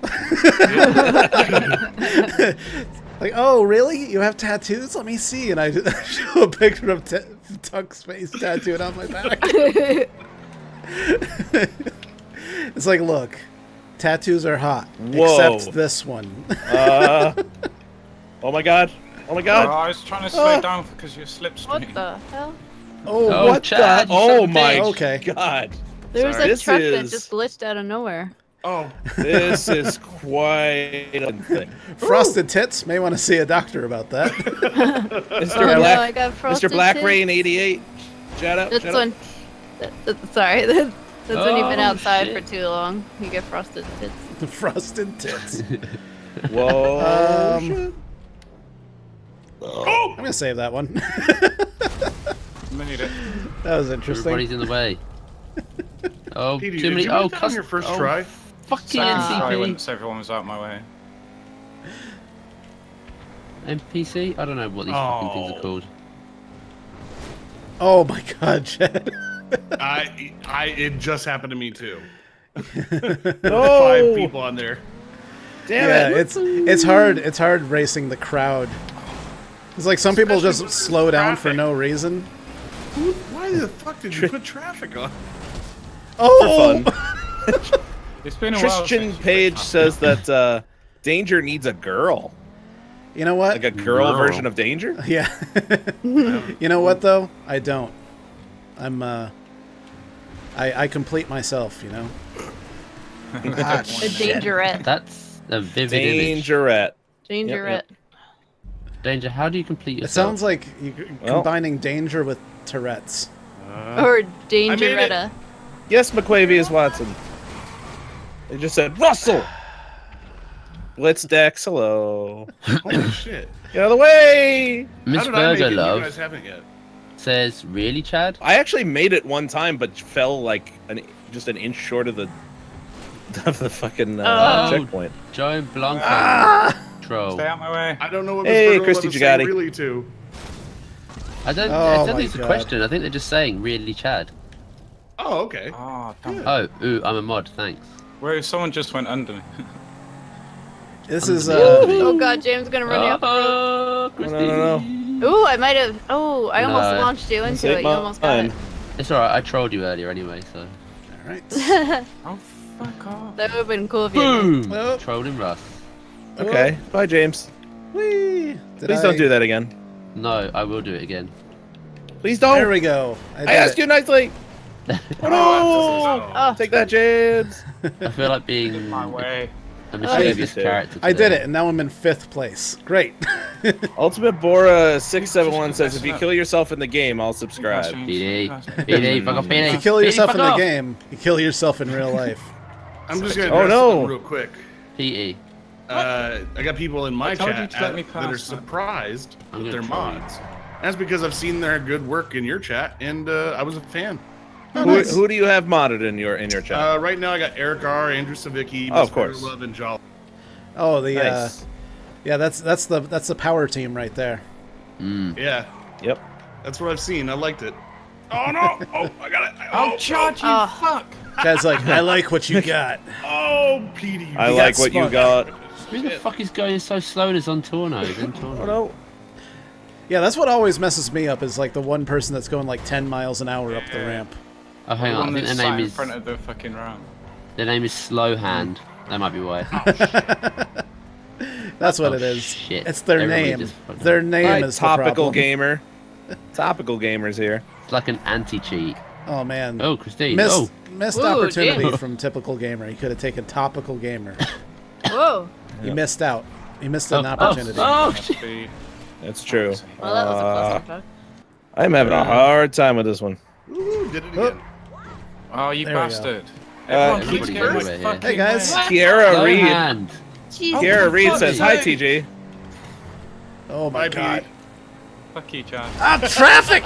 Like, oh, really? You have tattoos? Let me see. And I show a picture of Tuck's face tattooed on my back. It's like, look, tattoos are hot, Whoa. except this one. Oh my god. Oh my Oh, god. I was trying to slow down because you're slipstream. What the hell? Oh, Oh, What Chad, the? you son Oh of a my bitch. Okay. god. There was Sorry. a This truck that is- just glitched out of nowhere. Oh, This is quite a thing. frosted tits. May want to see a doctor about that. Mr. Oh no, I Black, got frosted Mr. Black tits. Rain 88. Shout out. This shout one. Sorry, that's when you've been Oh, outside shit. for too long. You get frosted tits. Frosted tits. Out. Whoa. Um, Oh. I'm gonna save that one. Made it. That was interesting. Everybody's in the way. Oh, Petey, too did many. you Oh, get that on your first oh, try? Fucking Second try NCP. once everyone was out my way. NPC? I don't know what these fucking things are called. Oh my god, Chad. It just happened to me too. No. 5 people on there. Damn Yeah, it. it's hard. It's hard racing the crowd. It's like some people Especially just with slow down for traffic. no reason. Why the fuck did you put traffic on? Oh, Fun. It's been a while. Christian since you Page played says that Danger needs a girl. you know what? Like a girl Girl. version of Danger? Yeah. You know what though? I don't. I'm I complete myself, you know. Ah, A shit. dangerette. That's a vivid image. Dangerette. Dangerette. Danger, how do you complete It yourself? sounds like you Well. combining danger with Tourette's. Or it. dangeretta. Yes, McQuavius Watson. They just said, Russell! Blitz Dex, hello. Holy shit. Get out of the way! How Miss did I make Burger it? You Love guys haven't yet. says, really, Chad? I actually made it one time, but fell like just an inch short of the fucking Oh. checkpoint. Joe Blanco. Troll. Stay out my way. I don't know what Hey, Miss Burger Christy Love is Giugotti. saying really to. I don't Oh think my it's a God. question. I think they're just saying, really, Chad? Oh, okay. Oh, damn. Oh, ooh, I'm a mod, thanks. Where someone just went under me. This is Oh god, James gonna run you off the road. Oh, No, no, no. Ooh, I might have. Oh, I almost No. launched you into Save it. You almost got it. mine. It's alright, I trolled you earlier anyway, so. all right. Oh, fuck off. That would have been cool if you had. Boom! Oh. Trolling Russ. Okay, bye, James. Whee! Please don't do that again. No, I will do it again. Please don't. There we go. I did asked it. you nicely. Oh, no! Oh. Take that, James. I feel like being My way. a mischievous Oh. character. I did today. it, and now I'm in 5th place. Great. Ultimate Bora 671 says, if you kill yourself in the game, I'll subscribe. PD. PD, fuck off, PD. If you kill yourself in fuck the off. game, you kill yourself in real life. I'm just gonna Oh, address no. them real quick. PE. I got people in my I told you chat to let me that are pass, man. surprised I'm with gonna their try. mods. That's because I've seen their good work in your chat, and I was a fan. Who do you have modded in your chat? Right now, I got Eric R, Andrew Savicki, Oh, Miss of course. Love, and Jolly. Oh, the Nice. yeah, that's the power team right there. Yeah, Yep. that's what I've seen. I liked it. Oh no! Oh, I got it! Oh, charge you, Oh. fuck! Guy's like, I like what you got. Oh, Petey! I You like got what you spun. got. Who the fuck is going so slow as on Torno? Oh, no. Yeah, that's what always messes me up. Is like the one person that's going like 10 miles an hour up the ramp. Oh, hang on. I think their name in is front of the fucking round. Slow Hand. That might be why. That's what Oh, it is. shit. It's their Everybody name. just fucking- Their name Hi, is the topical problem. gamer. Topical gamers here. It's like an anti-cheat. Oh man. Oh, Christine. Missed, Oh, missed Ooh, opportunity damn. from typical gamer. He could have taken topical gamer. Whoa. He missed out. He missed an oh, opportunity. oh, Must shit. be- That's true. Well, that was a clusterfuck. I'm having a hard time with this one. Ooh, did it again. Oh, you There we go. bastard. Everyone keeps everybody's getting over this here. fucking Hey, guys. way. Kiara Slow Reed. Hand. Jesus. Kiara Reed fuck's says, hi, sake. TJ. Oh my Bye, god. Pete. Fuck you, John. Ah, traffic!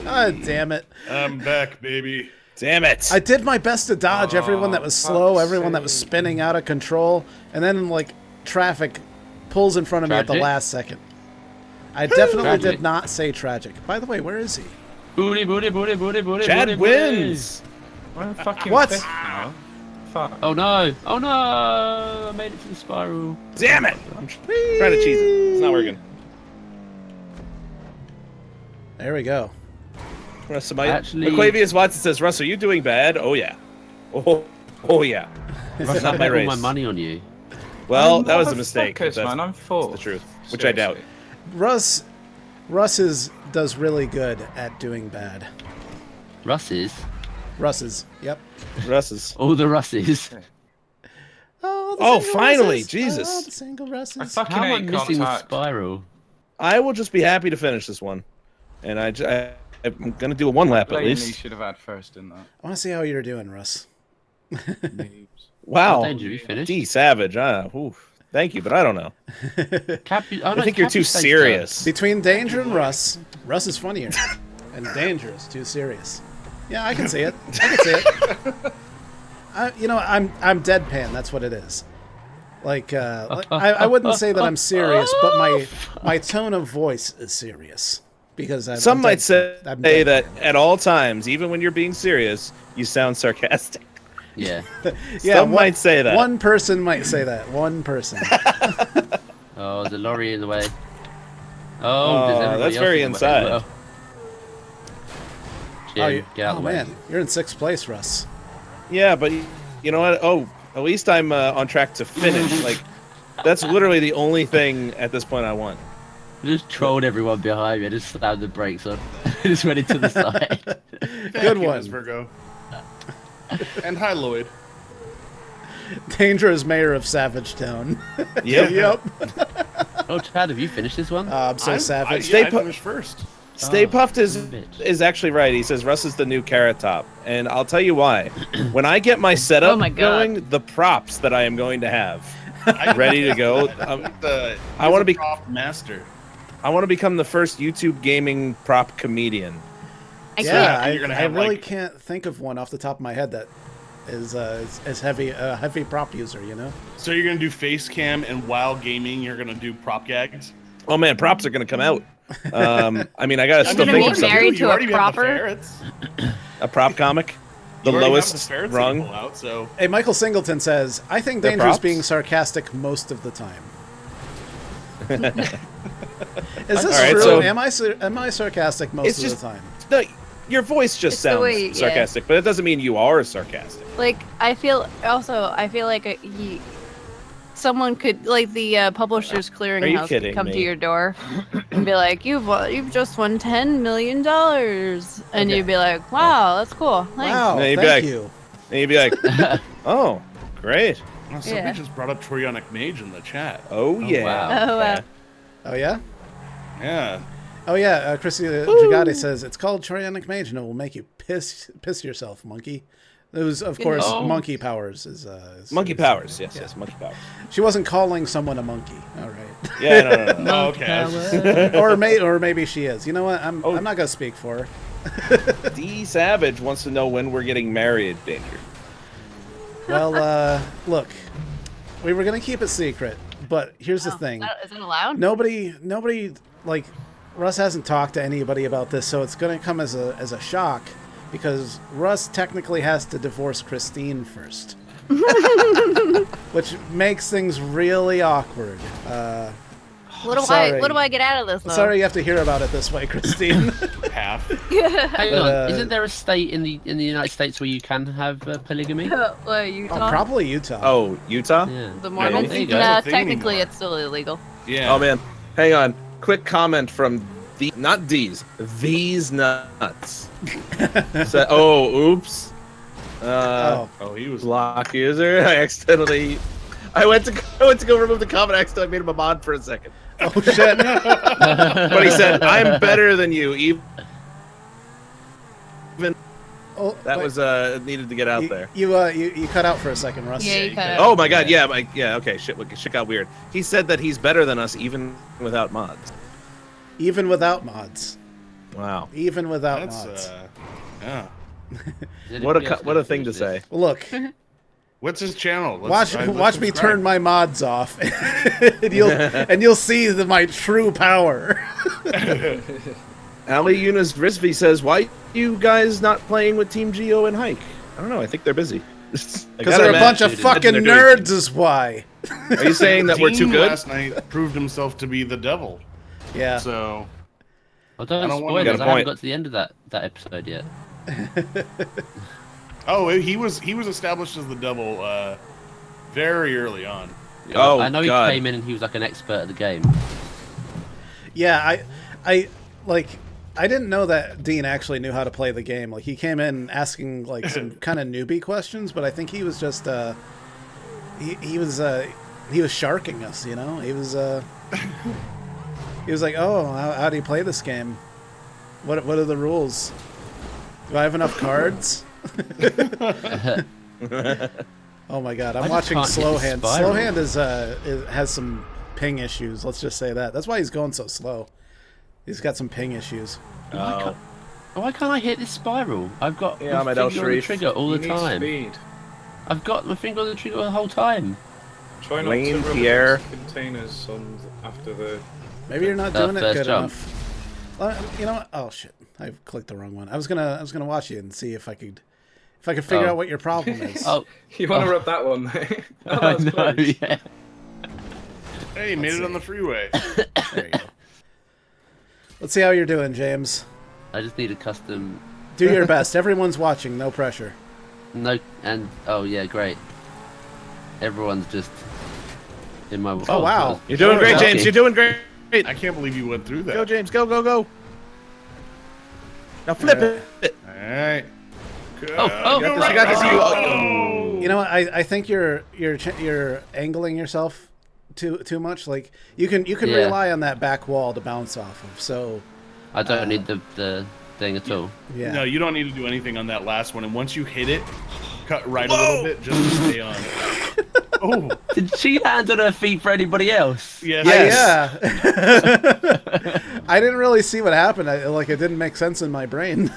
God damn it. I'm back, baby. Damn it! I did my best to dodge everyone that was slow, fuck's everyone that was sake. spinning out of control, and then, like, traffic pulls in front of me at the Tragic? last second. I definitely Tragic. did not say tragic. By the way, where is he? Booty, booty, booty, booty, booty. Chad booty, wins. We're in fucking What? fifth now. Fuck. Oh no! Oh no! I made it to the spiral. Damn it! I'm trying to cheese it. It's not working. There we go. Somebody, Actually- McQuavius Watson says, Russ, are you doing bad? Oh, yeah. Oh yeah. Russ, not I my bet all race. my money on you. Well, I'm that was a mistake. motherfuckers, That's man. I'm full. the truth, which I doubt. Seriously. Russ does really good at doing bad. Russes. Russ's. Yep. Russ's. All the Russes. Oh, Oh, single finally, Russes. Jesus. Oh, the single I Russes. fucking How am I hate missing the contact. spiral? I will just be happy to finish this one. And I'm going to do a one lap at Plainly least. should have had first in that. I want to see how you're doing, Russ. Wow. What danger, you finished? D Savage. Oof. Thank you, but I don't know. I I think you're too serious. Between Danger and Russ, Russ is funnier, and Danger is too serious. Yeah, I can see it. I can see it. I'm deadpan. That's what it is. Like, I wouldn't say that I'm serious, but my tone of voice is serious because Some might say I'm deadpan. that at all times, even when you're being serious, you sound sarcastic. Yeah. Yeah, Some might say that. One person might say that. One person. Oh, there's a lorry in the way. Oh, there's everybody that's else very in the way inside. as well. Jim, get out oh the way. man, you're in 6th place, Russ. Yeah, but you know what? Oh, at least I'm on track to finish. Like, that's literally the only thing at this point I want. I just trolled everyone behind me. I just slammed the brakes on. I just went into the side. Good you, one. Miss Virgo. And hi, Lloyd. Danger is mayor of Savage Town. Yep. Yep. Oh, Chad, have you finished this one? I'm so savage. Stay I put- finished first. Stay Oh, Puffed bitch. is actually right. He says Russ is the new Carrot Top, and I'll tell you why. When I get my setup Oh my God. going, the props that I am going to have ready to go, I wanna be- prop master. I want to become the first YouTube gaming prop comedian. I Yeah, can't. You're gonna I have, really like- can't think of one off the top of my head that is heavy a heavy prop user. You know. So you're gonna do face cam, and while gaming, you're gonna do prop gags. Oh man, props are going to come out. I mean, I got to I'm still gonna think be of something. married to a already have the proper? ferrets. A prop comic, the You already have lowest the ferrets that you rung. pull out, so Hey, Michael Singleton says, "I think They're Danger's props? being sarcastic most of the time." Is this All right, true? so- Am I sarcastic most It's of just- the time? No, your voice just It's the sounds way- yeah. sarcastic, but it doesn't mean you are sarcastic. Like I feel like someone could like the Publishers Clearinghouse kidding could come me? to your door and be like, you've just won $10 million, and Okay. you'd be like, wow, that's cool. Thanks. Wow, No, you'd be thank like- you. And you'd be like, oh, great. Well, somebody Yeah. just brought up Torionic Mage in the chat. Oh, yeah. wow. Oh, wow. Oh yeah. Yeah. Oh yeah. Chrissy Gigotti says it's called Chorionic Mage, and it will make you piss yourself, monkey. It was, of course, Oh. Monkey Powers. Is Monkey is- powers. Yes, yeah. yes, monkey powers. She wasn't calling someone a monkey. All right. Yeah, no. Oh, okay. I was just- or maybe she is. You know what? I'm not gonna speak for her. D Savage wants to know when we're getting married, Danger. Well, look, we were gonna keep it secret, but here's the thing: Is it allowed? nobody, like Russ hasn't talked to anybody about this, so it's gonna come as a shock because Russ technically has to divorce Christine first, which makes things really awkward. What do sorry. I get out of this? Though? Sorry, you have to hear about it this way, Christine. half. Hang on, uh, isn't there a state in the United States where you can have polygamy? Well, Utah. Probably Utah. Oh, Utah? Yeah. The Mormons. there you go. Nah, That's a thing technically, anymore. it's still illegal. Yeah. Oh, man. Hang on. Quick comment from not D's, these nuts. Oops. Oh. Oh, he was. Block user. I accidentally. I went to go remove the comment. I accidentally made him a mod for a second. Oh shit! But he said, "I'm better than you." Even Oh, That wait, was needed to get out there. You cut out for a second, Russ. Yeah, you cut out. Oh my god, yeah, okay, shit got weird. He said that he's better than us even without mods. Even without mods. Wow. Even without That's mods. yeah. What a thing to say. Well, look, What's his channel? watch let's me subscribe. turn my mods off, and you'll see my true power. Ali Yunus Risby says, "Why you guys not playing with Team Geo and Hike?" I don't know. I think they're busy. Because they're a bunch of fucking they're doing nerds, is why. Are you saying that we're too Dean good? last night proved himself to be the devil. Yeah. So Well, don't I don't spoil wanna us. get a I haven't point. got to the end of that episode yet. he was established as the devil very early on. Oh, I know he God. came in and he was like an expert at the game. Yeah, I didn't know that Dean actually knew how to play the game. Like, he came in asking like some kind of newbie questions, but I think he was just he was sharking us, you know. He was like, "Oh, how do you play this game? What are the rules? Do I have enough cards?" Oh my god, I'm I just watching can't get Slow the Hand. spiral. Slow Hand has some ping issues. Let's just say that. That's why he's going so slow. He's got some ping issues. Oh. Why can't I hit this spiral? I've got Yeah, my Ahmed El finger on the Sharif. trigger all You the need time. Speed. I've got my finger on the trigger the whole time. Try not Wayne, to rub Pierre. those containers on after the. Maybe you're not The doing it first good jump. enough. You know what? Oh shit! I clicked the wrong one. I was gonna watch you and see if I could figure Oh. out what your problem is. Oh, You want to Oh. rub that one? Oh, I that's know, close. yeah. Hey, he made it on the freeway. There you go. Let's see how you're doing, James. I just need a custom. Do your best. Everyone's watching. No pressure. No, and oh yeah, great. Everyone's just in my. Oh, wow. You're doing great, Okay. James. You're doing great. I can't believe you went through that. Go, James. Go, go, go. Now flip Alright. it. All right. Oh, You got this. Oh. You know what? I think you're angling yourself too much. Like, you can Yeah. rely on that back wall to bounce off of. So I don't need the thing at all. yeah. No, you don't need to do anything on that last one. And once you hit it, cut right a little bit just to stay on. Oh, Did she hand on her feet for anybody else? yes. Yes. Yeah. I didn't really see what happened. It didn't make sense in my brain.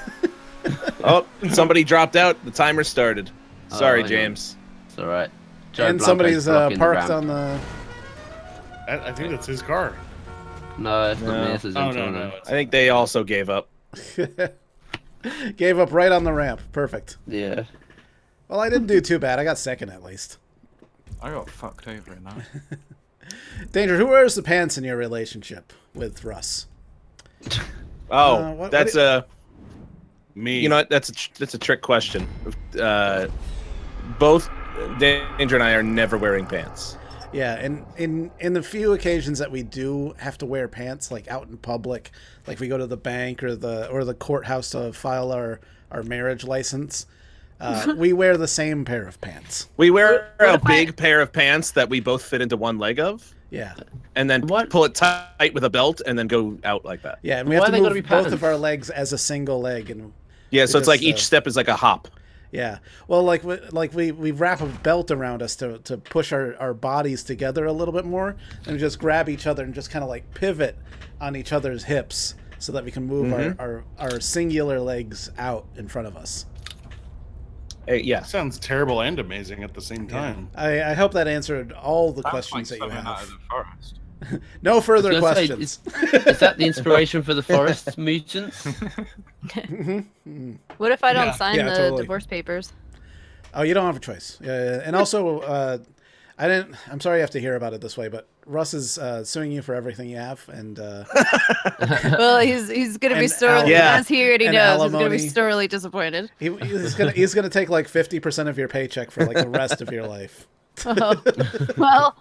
Oh, somebody dropped out. The timer started. Sorry, hang on. James. It's all right. Joe And Blanco's somebody's blocking the parked ramp. on the. I think that's his car. No, it's not No. me. It's Oh, no, Antonio. no. I think they also gave up. Gave up right on the ramp. Perfect. Yeah. Well, I didn't do too bad. I got second at least. I got fucked over it now. Danger, who wears the pants in your relationship with Russ? Oh, what that's do Me. you know what? That's a trick question. Both Danger and I are never wearing pants. Yeah, and in the few occasions that we do have to wear pants, like out in public, like we go to the bank or the courthouse to file our marriage license, we wear the same pair of pants. We wear What a if big pair of pants that we both fit into one leg of, Yeah, and then What? pull it tight with a belt, and then go out like that. yeah, and we Why have are to they gotta move be both patterns? of our legs as a single leg, and Yeah, so it's like just, each step is like a hop. yeah. Well, we wrap a belt around us to push our bodies together a little bit more, and we just grab each other and just kind of like pivot on each other's hips so that we can move our singular legs out in front of us. Hey, yeah. Sounds terrible and amazing at the same time. I hope that answered all the Sounds questions like that you something out have. of the forest. No further I was gonna say, questions. Is that the inspiration for the forest mutants? What if I don't Yeah. sign Yeah, the totally. divorce papers? Oh, you don't have a choice. Yeah, and also, I'm sorry you have to hear about it this way, but Russ is suing you for everything you have, and Well, he's gonna be And sorely, Yeah. as he already and knows, he's gonna be alimony. sorely disappointed. he's gonna take like 50% of your paycheck for like the rest of your life. Oh. Well,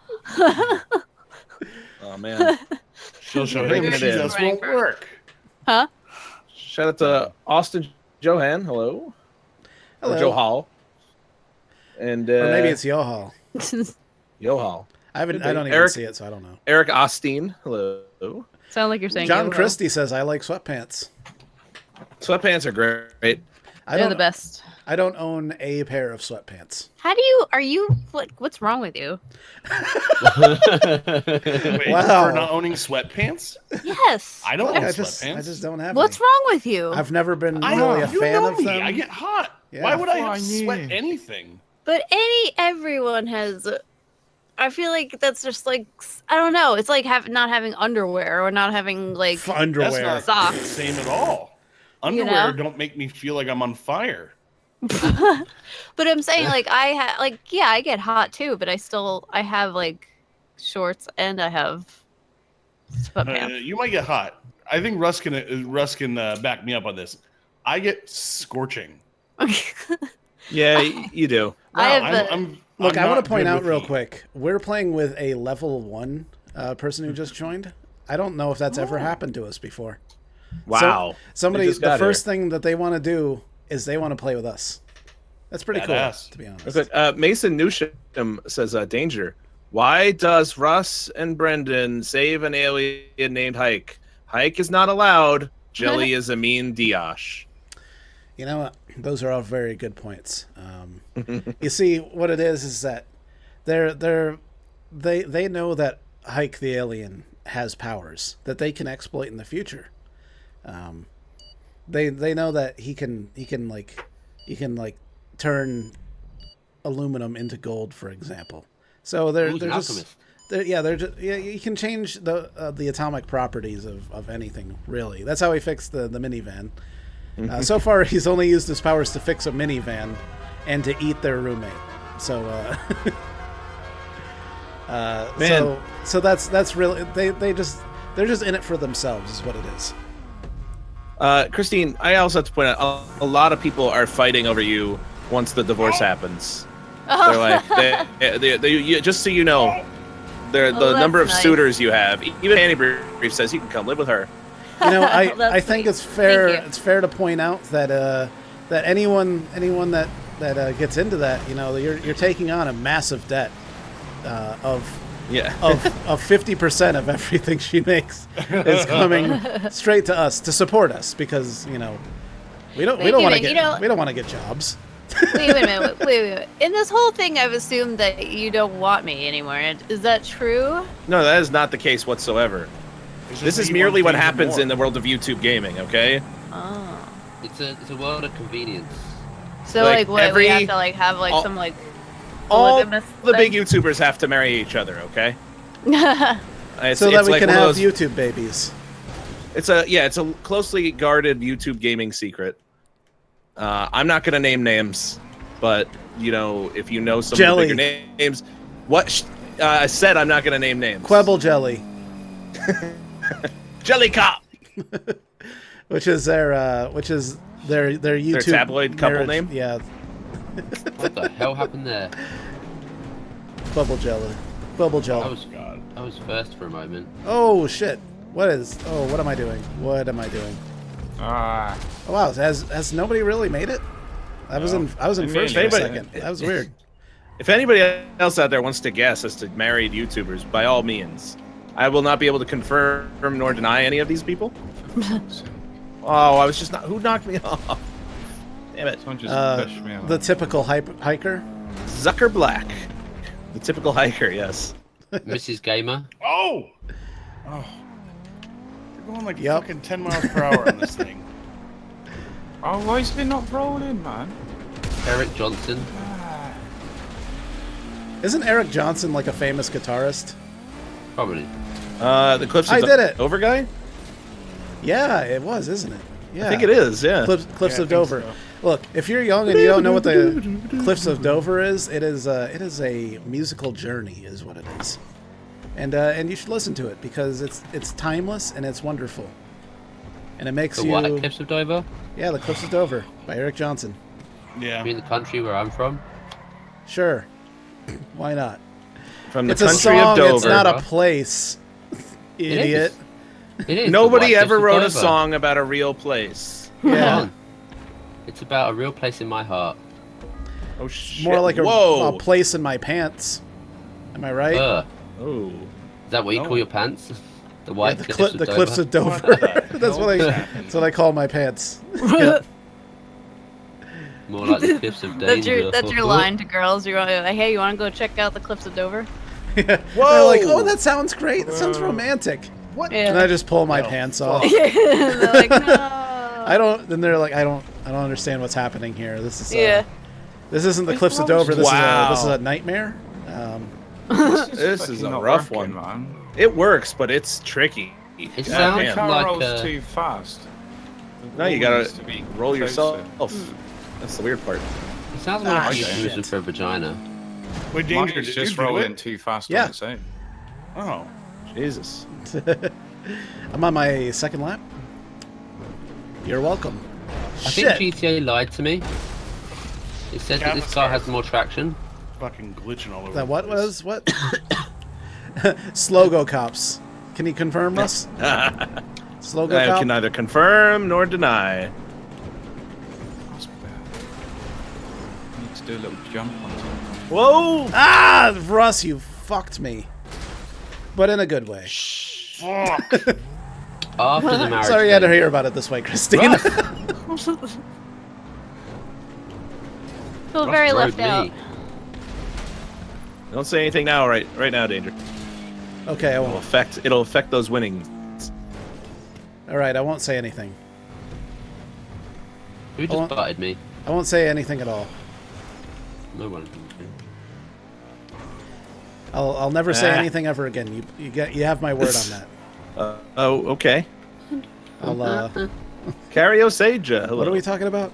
Oh man. She'll show Bring him it she in. just won't work. huh? Shout out to Austin Johan. Hello. Hello. Or Joe Hall. And Or maybe it's Yohal. Johal. I don't even Eric- see it, so I don't know. Eric Osteen. Hello. Sound like you're saying John yo-ho. Christie says I like sweatpants. Sweatpants are great. They're the best. I don't own a pair of sweatpants. What's wrong with you? Wait, Wow. for not owning sweatpants? Yes. I don't I own just sweatpants. don't have What's any. wrong with you? I've never been I really a you fan know of me. them. I get hot. Yeah. Why would I Why sweat you? anything? But everyone has. I feel like that's just like I don't know. It's like not having underwear or not having like. For underwear. That's not Socks. the same at all. You Underwear know? don't make me feel like I'm on fire. But I'm saying like I get hot too, but I have like shorts and I have sweatpants. You might get hot. I think Russ can back me up on this. I get scorching. Yeah, you do. I have Look, I'm I want not to point good out with real heat. quick. We're playing with a level 1 person who just joined. I don't know if that's ever happened to us before. Wow. Somebody, They just the got first thing that they want to do is they want to play with us. That's pretty Badass. cool, to be honest. Okay, Mason Newsham says, danger. Why does Russ and Brendan save an alien named Hike? Hike is not allowed. Jelly is a mean Diosh. You know what? Those are all very good points. You see, what it is that they know that Hike the alien has powers that they can exploit in the future. They know that he can turn aluminum into gold, for example. So they're He's an just alchemist. you can change the atomic properties of anything, really. That's how he fixed the minivan. So far, he's only used his powers to fix a minivan and to eat their roommate. So, Man. so that's really they're just in it for themselves, is what it is. Christine, I also have to point out a lot of people are fighting over you once the divorce happens. They're like, just so you know, the that's number of nice. suitors you have. Even Annie Brief says you can come live with her. You know, That's I think sweet. it's fair. Thank you. It's fair to point out that that anyone that gets into that, you know, you're taking on a massive debt of Yeah. of 50% of everything she makes is coming straight to us to support us, because you know we don't Wait a want to minute, get we don't want to get jobs. Wait a minute. Wait. In this whole thing, I've assumed that you don't want me anymore. Is that true? No, that is not the case whatsoever. It's just This that is you merely want what things happens more. in the world of YouTube gaming, okay? Oh. It's a world of convenience. So Like, like, what every- we have to like have like all- some like All polygamous the big thing? YouTubers have to marry each other, okay? It's, So that it's we like can one of have those- YouTube babies. It's a closely guarded YouTube gaming secret. I'm not gonna name names, but you know, if you know some Jelly. of the bigger names, I said I'm not gonna name names. Quebble Jelly, Jelly Cop. which is their YouTube tabloid couple marriage- name? Yeah, What the hell happened there? Quebble Jelly, Quebble I Jelly. was first for a moment. Oh shit! What am I doing? What am I doing? Ah, Oh wow, has nobody really made it? I was in Didn't first mean for a to. second. That was weird. If anybody else out there wants to guess as to married YouTubers, by all means, I will not be able to confirm nor deny any of these people. Oh, I was just not. Who knocked me off? Damn it. someone just pushed me off. The typical hiker. Zucker Black, the typical hiker. Yes. Mrs. Gamer. Oh! You're going like Yep. fucking 10 miles per hour on this thing. Oh, why is it not rolling, man? Eric Johnson. Isn't Eric Johnson like a famous guitarist? Probably. The Cliffs I of did it. Dover guy. Yeah, it was, isn't it? Yeah, I think it is. Yeah. Cliffs Yeah, I of think Dover. so. Look, if you're young and you don't know what the Cliffs of Dover is, it is a musical journey, is what it is, and you should listen to it because it's timeless and it's wonderful, and it makes The you. what? Cliffs of Dover? Yeah, the Cliffs of Dover by Eric Johnson. Yeah. In the country where I'm from. Sure, why not? From the It's a country song. of Dover. It's not a bro. place. Idiot. It is. Nobody The White ever Cliffs of wrote a Dover. song about a real place. Come Yeah. on. It's about a real place in my heart. Oh shit! More like a Whoa. place in my pants. Am I right? Oh. Is that what you No. call your pants? The Yeah, white the Cliffs of the Dover? Cliffs of Dover. What the that's hell what is I happening? that's what I call my pants. Yeah. More like the Cliffs of Danger. That's your line to girls. You're like, hey, you want to go check out the Cliffs of Dover? Yeah. Whoa! They're like, oh, that sounds great. That sounds romantic. What? Yeah. And I just pull my pants off. They're like, no. I don't. Then they're like, I don't understand what's happening here. This is Yeah. This isn't the Cliffs of Dover. This Wow. is a nightmare. This is fucking a not rough working, one. man. It works, but it's tricky. It God sounds The damn. car like rolls too fast. No, you It gotta needs to be roll closer. yourself. That's the weird part. It sounds more like shit. you're using for a vagina. Wait, Danger, Mine's did just you do rolling it? too fast Yeah. on its own. Oh. Jesus. I'm on my second lap. You're welcome. I Shit. think GTA lied to me. It says that this car has more traction. Fucking glitching all over. That the what place. was what? Slogo cops. Can you confirm, Russ? Slogo I cop. can neither confirm nor deny. That's bad. Need to do a little jump on something. Whoa! Ah, Russ, you fucked me. But in a good way. Fuck. After the marriage. Sorry you had to thing. hear about it this way, Christine. Feel very Road left me. out. Don't say anything now. Right now, Danger. Okay, I It'll won't. affect those winning. All right, I won't say anything. Who I want- just butted me? I won't say anything at all. No one. I'll never say Ah. anything ever again. You have my word on that. Oh, okay. I'll Cario Saja. Hello. what are we talking about?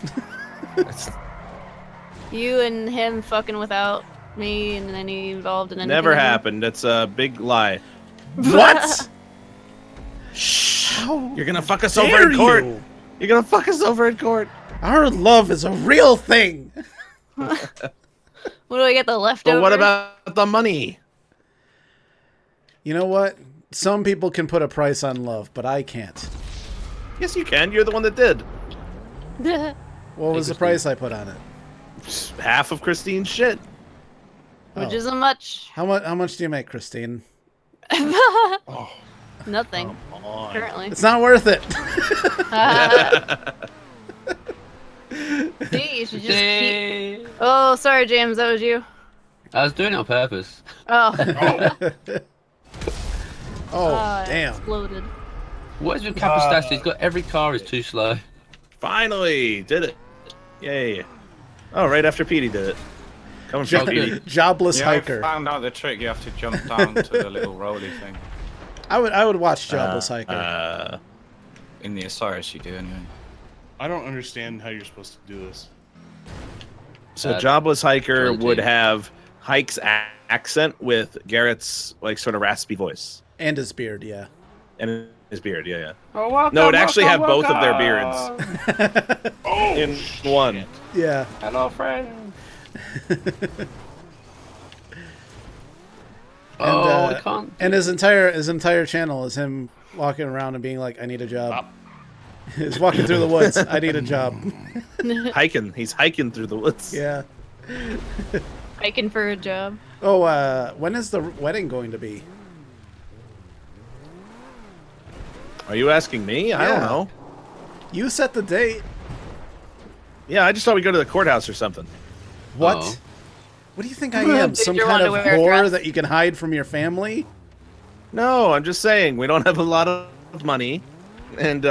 You and him fucking without me and any involved in anything. Never ever? happened. That's a big lie. What? You're gonna fuck us Dare over in court. you? You're gonna fuck us over in court. Our love is a real thing. What do I get the leftovers? But what about the money? You know what? Some people can put a price on love, but I can't. Yes, you can. You're the one that did. What was the price I put on it? Half of Christine's shit. Which Oh. isn't much. How much do you make, Christine? Nothing. Come on. Currently. It's not worth it. See, you should just keep... Yay. Oh, sorry, James. That was you. I was doing it on purpose. Oh. Oh, Ah, it damn. Exploded. What is with Capistache? He's got every car is too slow. Finally, did it. Yay. Oh, right after Petey did it. Coming from Oh, good. Petey. Jobless Yeah, I hiker. found out the trick. You have to jump down to the little rolly thing. I would watch Jobless hiker. In the Osiris, you do anyway. I don't understand how you're supposed to do this. So Jobless Hiker 22. would have Hike's accent with Garrett's like sort of raspy voice And his beard, yeah. and his beard. Yeah, yeah. Oh, welcome, No, it'd actually have both of their welcome. beards in one. Yeah. Hello, friend. Oh, uh, I can't. And his entire channel is him walking around and being like, I need a job. He's walking through the woods. I need a job. Hiking. He's hiking through the woods. Yeah. Hiking for a job. Oh, when is the wedding going to be? Are you asking me? I don't Yeah. know. You set the date. Yeah, I just thought we'd go to the courthouse or something. What? Uh-oh. What do you think I am? Did Some you kind want of to wear a whore dress? that you can hide from your family? No, I'm just saying we don't have a lot of money, and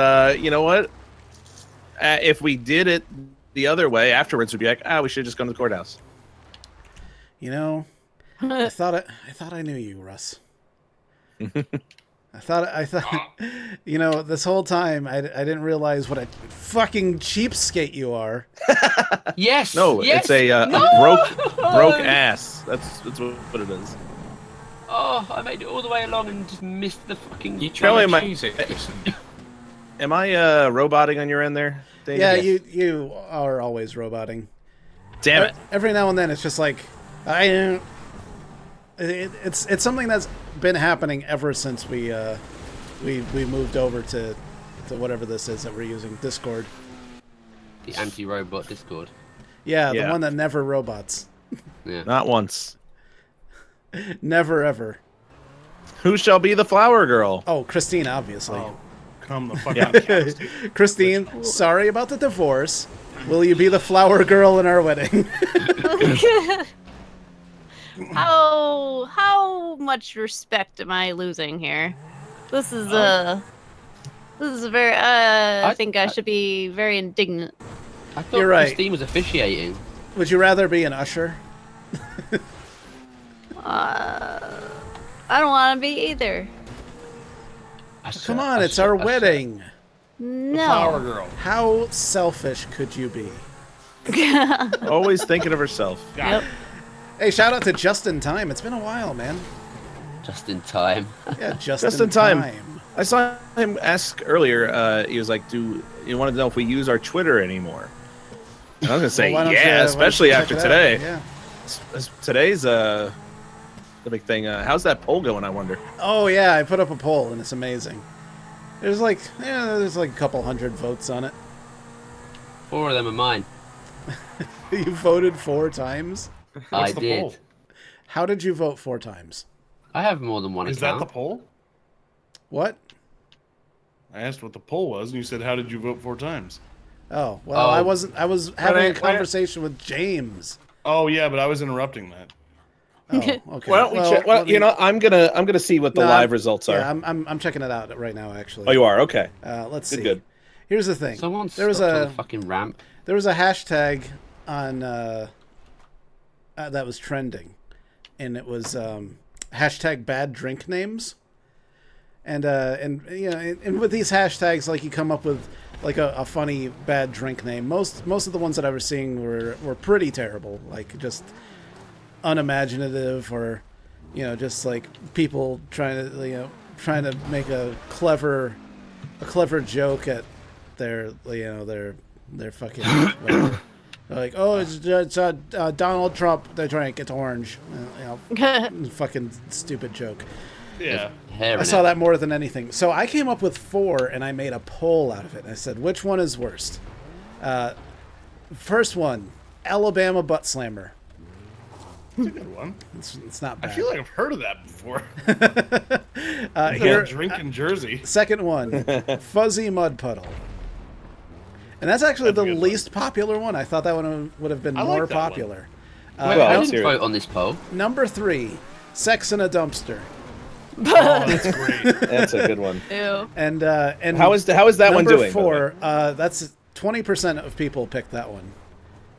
you know what? If we did it the other way afterwards, we'd be like, we should have just gone to the courthouse. You know, I thought I knew you, Russ. I thought, you know, this whole time I didn't realize what a fucking cheapskate you are. Yes. No, yes. it's a broke ass. That's what it is. Oh, I made it all the way along and just missed the fucking. You Kelly, trying my- to choose it, Jason? Am I roboting on your end there, Dave? Yeah, you are always roboting. Damn it. Every now and then it's just like it's something that's been happening ever since we moved over to whatever this is that we're using, Discord. The anti-robot Discord. Yeah, the Yeah. one that never robots. Yeah. Not once. Never ever. Who shall be the flower girl? Oh, Christine, obviously. Oh, become the fucking cast. Christine, sorry about the divorce. Will you be the flower girl in our wedding? How much respect am I losing here? This is a very. I think I should be very indignant. I thought You're right. Christine was officiating. Would you rather be an usher? I don't want to be either. Come on, it's our wedding. Flower No. girl. How selfish could you be? Always thinking of herself. Yep. Hey, shout out to Just in Time. It's been a while, man. Just in time. Yeah, Just in time. I saw him ask earlier. He was like, "Do you want to know if we use our Twitter anymore?" And I was gonna say, Well, why don't yeah, you- why don't especially you check after it out? today. Yeah. Today's the big thing. How's that poll going? I wonder. Oh yeah, I put up a poll and it's amazing. There's like a couple hundred votes on it. 4 of them are mine. You voted 4 times. What's I the did. poll? How did you vote 4 times? I have more than one Is that account. the poll? What? I asked what the poll was, and you said, "How did you vote 4 times?" Oh well, Oh. I wasn't. I was having a why- conversation with James. Oh yeah, but I was interrupting that. Oh, okay. Why don't we check? Well, you know, I'm gonna see what the No, live results are. Yeah, I'm checking it out right now. Actually. Oh, you are? Okay. Let's Good, see. good. Here's the thing. Someone there was stopped on a the fucking ramp. there was a hashtag on that was trending, and it was hashtag bad drink names. And you know, and with these hashtags, like you come up with like a funny bad drink name. Most of the ones that I was seeing were pretty terrible, like just unimaginative, or you know, just like people trying to make a clever joke at their their fucking whatever. Like, oh, it's Donald Trump. They drank. It's orange. Fucking stupid joke. Yeah. Hair I in saw it. that more than anything. So I came up with 4, and I made a poll out of it. I said, which one is worst? First one, Alabama butt slammer. That's a good one. It's not I bad. feel like I've heard of that before. Here, Drinking Jersey. second one, fuzzy mud puddle. And that's actually That's a the good least popular one. I thought that one would have been I like more that one. popular. Wait, well, I let's didn't hear it. vote on this poll. Number 3, sex in a dumpster. Oh, that's great. That's a good one. Ew. And How is that one number doing? by the way? 4, that's 20% of people picked that one.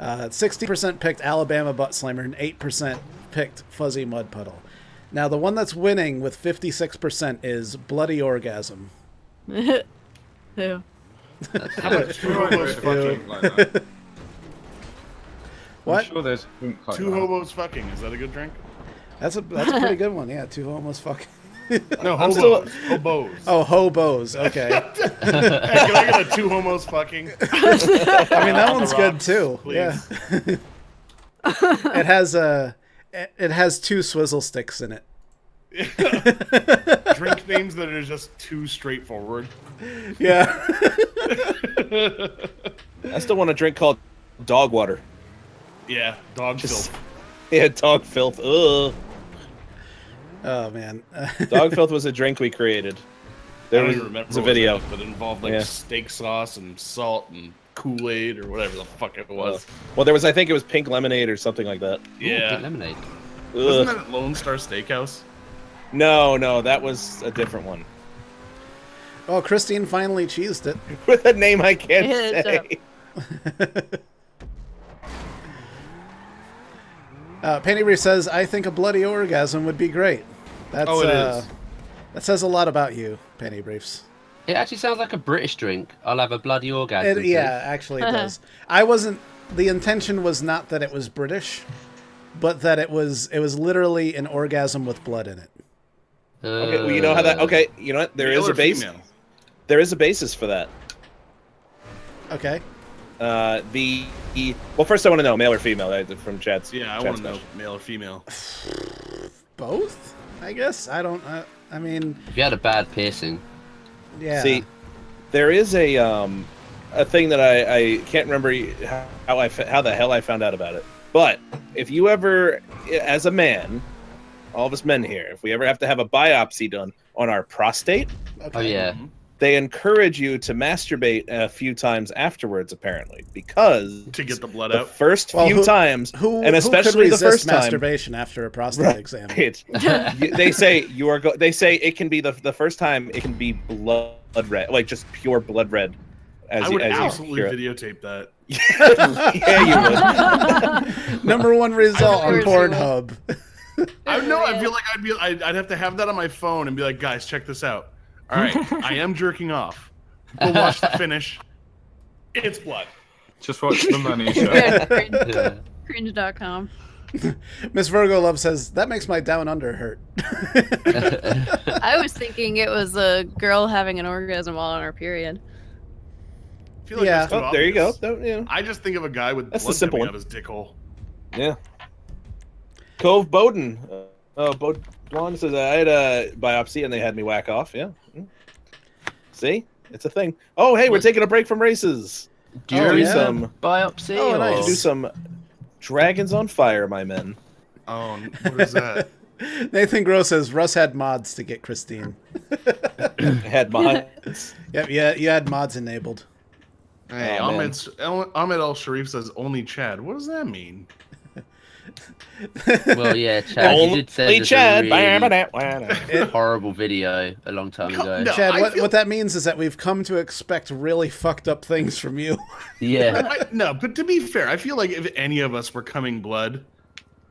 60% picked Alabama butt slammer, and 8% picked fuzzy mud puddle. Now the one that's winning with 56% is bloody orgasm. Ew. How about 2 hobos fucking? What? I'm sure there's a drink like 2 that. hobos fucking. Is that a good drink? That's a pretty good one. Yeah, 2 homos fucking. No, I'm hobos. Hobos. Oh, hobos. Okay. Hey, can I get a 2 homos fucking? I mean that On the one's good rocks, too. please. Yeah. It has 2 swizzle sticks in it. Drink names that are just too straightforward. Yeah. I still want a drink called dog water. Yeah, dog Just- filth. Yeah, dog filth. Ugh. Oh man. Dog filth was a drink we created. I There don't was even remember a what was video. in it, but it involved like Yeah. steak sauce and salt and Kool-Aid or whatever the fuck it was. Well, there was, I think it was pink lemonade or something like that. Ooh, Yeah. pink lemonade. Wasn't Ugh. that at Lone Star Steakhouse? No, that was a different one. Oh, Christine finally cheesed it. With a name I can't Yeah, say. Penny Reese says, "I think a bloody orgasm would be great." That's Oh, it is. That says a lot about you, Penny Briefs. It actually sounds like a British drink. I'll have a bloody orgasm. It, yeah, actually it does. I wasn't. The intention was not that it was British, but that it was literally an orgasm with blood in it. Okay, well, you know how that. Okay, you know what? There is Male a or base. female? There is a basis for that. Okay. Well, first I want to know male or female from Chad's. Yeah, I Chad's want to know question. male or female. Both, I guess. I don't. I mean, If you had a bad piercing, yeah. See, there is a thing that I can't remember how the hell I found out about it. But if you ever, as a man, all of us men here, if we ever have to have a biopsy done on our prostate, Okay. oh yeah, they encourage you to masturbate a few times afterwards, apparently, because To get the blood the out. first Well, few times, Who and especially could the resist first time, masturbation after a prostate exam? right, they say they say it can be the first time it can be blood red, like just pure blood red. I would as absolutely hear it. videotape that. Yeah, you would. Number one result on would. Pornhub. I know. I feel like I'd have to have that on my phone and be like, guys, check this out. All right, I am jerking off. Go watch the finish. It's blood. Just watch the money show. Yeah. Cringe.com. Miss Virgo Love says that makes my down under hurt. I was thinking it was a girl having an orgasm while on her period. I feel like Yeah. that's too Oh, there you go. obvious. Yeah. I just think of a guy with That's the blood simple coming one. out his dick hole. Yeah. Cove Bowden. Blonde says I had a biopsy and they had me whack off. Yeah. See, it's a thing. Oh, hey, we're taking a break from races. Do you Oh, do yeah. some biopsy? Oh, or- nice. Do some Dragons on Fire, my men. Oh, what is that? Nathan Gross says Russ had mods to get Christine. Had mods. Yep, yeah, you had mods enabled. Hey, Oh, man. Ahmed Al Sharif says only Chad. What does that mean? Well, yeah, Chad, you did say Only there's Chad. a really horrible video a long time ago. No. Chad, I what, feel- what that means is that we've come to expect really fucked up things from you. Yeah. No, but to be fair, I feel like if any of us were coming blood,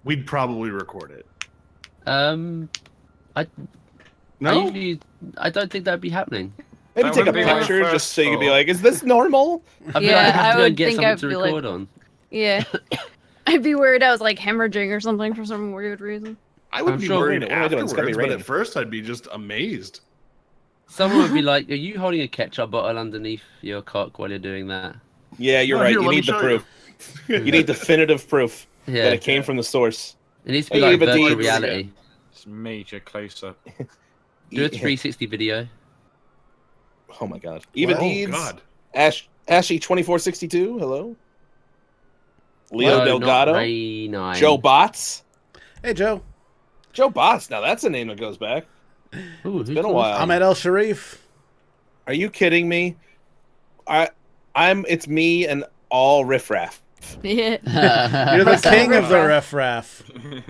we'd probably record it. I No? I don't think that'd be happening. Maybe That take a wouldn't be my picture first just so you can be thought. like, is this normal? I'd be Yeah, like, I have I to go would and get think something I'd to be like- record on. Yeah. I'd be worried I was like hemorrhaging or something for some weird reason. I would I'm be sure worried we're doing- it's afterwards, gonna be but raining. at first I'd be just amazed. Someone would be like, "Are you holding a ketchup bottle underneath your cock while you're doing that?" Yeah, you're No, right. here, You let me need the show proof. You need definitive proof Yeah. that it came from the source. It needs to be Hey, like but virtual these- reality. It's major close up. Do a 360 video. Oh my god. Eva Oh, Deeds. God. Ashy2462. Hello. Leo No, not Delgado. Ray 9. Joe Botts. Hey, Joe. Joe Botts. Now that's a name that goes back. Ooh, It's been a while. Ahmed El Sharif. Are you kidding me? It's me and all riffraff. Yeah. You're the Russ king of the Riff riffraff.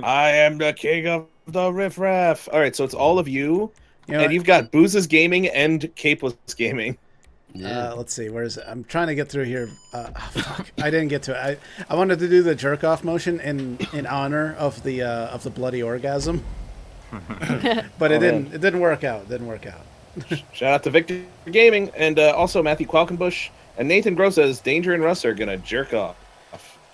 I am the king of the riffraff. All right, so it's all of you, You know, and you've got Boozes Gaming and Capeless Gaming. Yeah. let's see. Where's it? I'm trying to get through here. Fuck. I didn't get to it. I wanted to do the jerk off motion in honor of the bloody orgasm, but Oh, it didn't work out. Shout out to Victor Gaming and also Matthew Qualkenbush and Nathan Gross says Danger and Russ are gonna jerk off.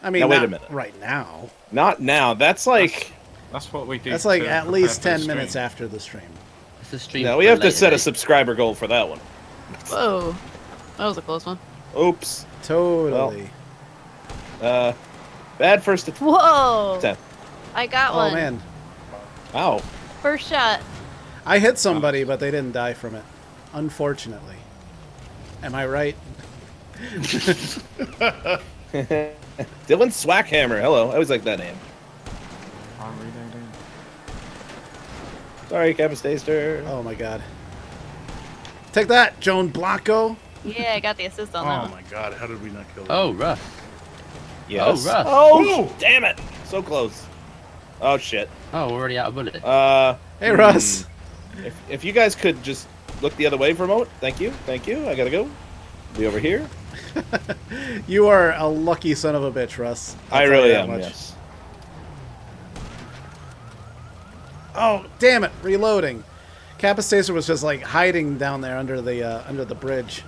I mean, Now, wait a not minute. right now. Not now. That's like That's what we do. That's like to at prepare least for the 10 stream. minutes after the stream. It's a stream. no. We for have to later set a date. subscriber goal for that one. Whoa. That was a close one. Oops. Totally. Bad first attempt. Whoa. Ten. I got Oh one. man, Wow. First shot. I hit somebody, but they didn't die from it. Unfortunately. Am I right? Dylan Swackhammer. Hello. I always like that name. I'm reloading. Sorry, Capistaster. Oh my god. Take that, Joan Blanco. Yeah, I got the assist on that Oh one. my god, how did we not kill him? Oh, Russ. Yes. Oh, Russ. Oh, damn it. So close. Oh, shit. Oh, we're already out of bullet. Hey, Russ. If you guys could just look the other way for a moment. Thank you. Thank you. I gotta go. Be over here. You are a lucky son of a bitch, Russ. I'll I tell really you that am, much. yes. Oh, damn it! Reloading. Capistacer was just like hiding down there under the bridge.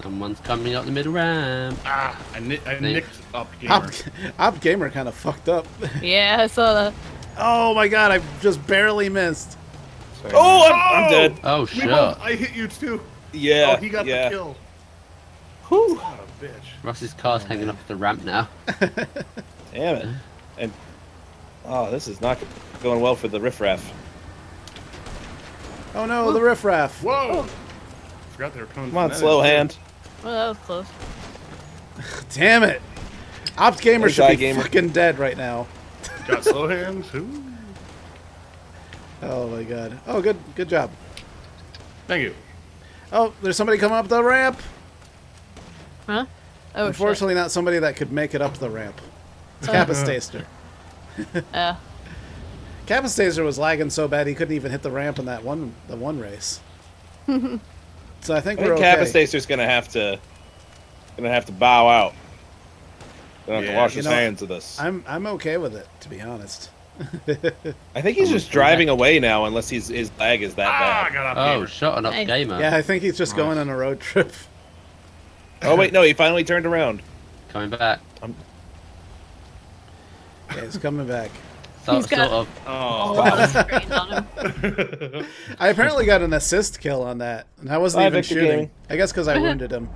Someone's coming up the middle ramp. Ah, I nicked up Op, gamer. Op Gamer kind of fucked up. Yeah, I saw that. Oh my god, I just barely missed. Oh, I'm dead. Oh, We shit. both- I hit you too. Yeah. Oh, he got yeah. the kill. Whew. What a bitch. Russ's car's hanging off the ramp now. Damn it. And oh, this is not going well for the riffraff. Oh no, the riffraff. Whoa! Forgot they were coming. Come on, from that slow end. hand. Well, that was close. Damn it. Ops Gamer Hey, should Guy be Gamer. fucking dead right now. Got slow hands. Ooh. Oh my god. Oh, good job. Thank you. Oh, there's somebody coming up the ramp. Huh? Oh, Unfortunately, not somebody that could make it up the ramp. It's Capastacer. shit. Capastacer was lagging so bad he couldn't even hit the ramp in the one race. So I think I we're think okay. Capastacer's gonna have to bow out. Gonna have to Yeah, wash you his know, hands of this. I'm okay with it, to be honest. I think he's just driving away now, unless his lag is that I bad. got off Oh, gamer. shot an up Nice. gamer. Yeah, I think he's just going on a road trip. Oh wait, no, he finally turned around. Coming back. Yeah, he's coming back. He's got- Sort of. Oh, Wow. Screen on him. I apparently got an assist kill on that, and I wasn't Bye, even Victor shooting. Gaming. I guess because I wounded him.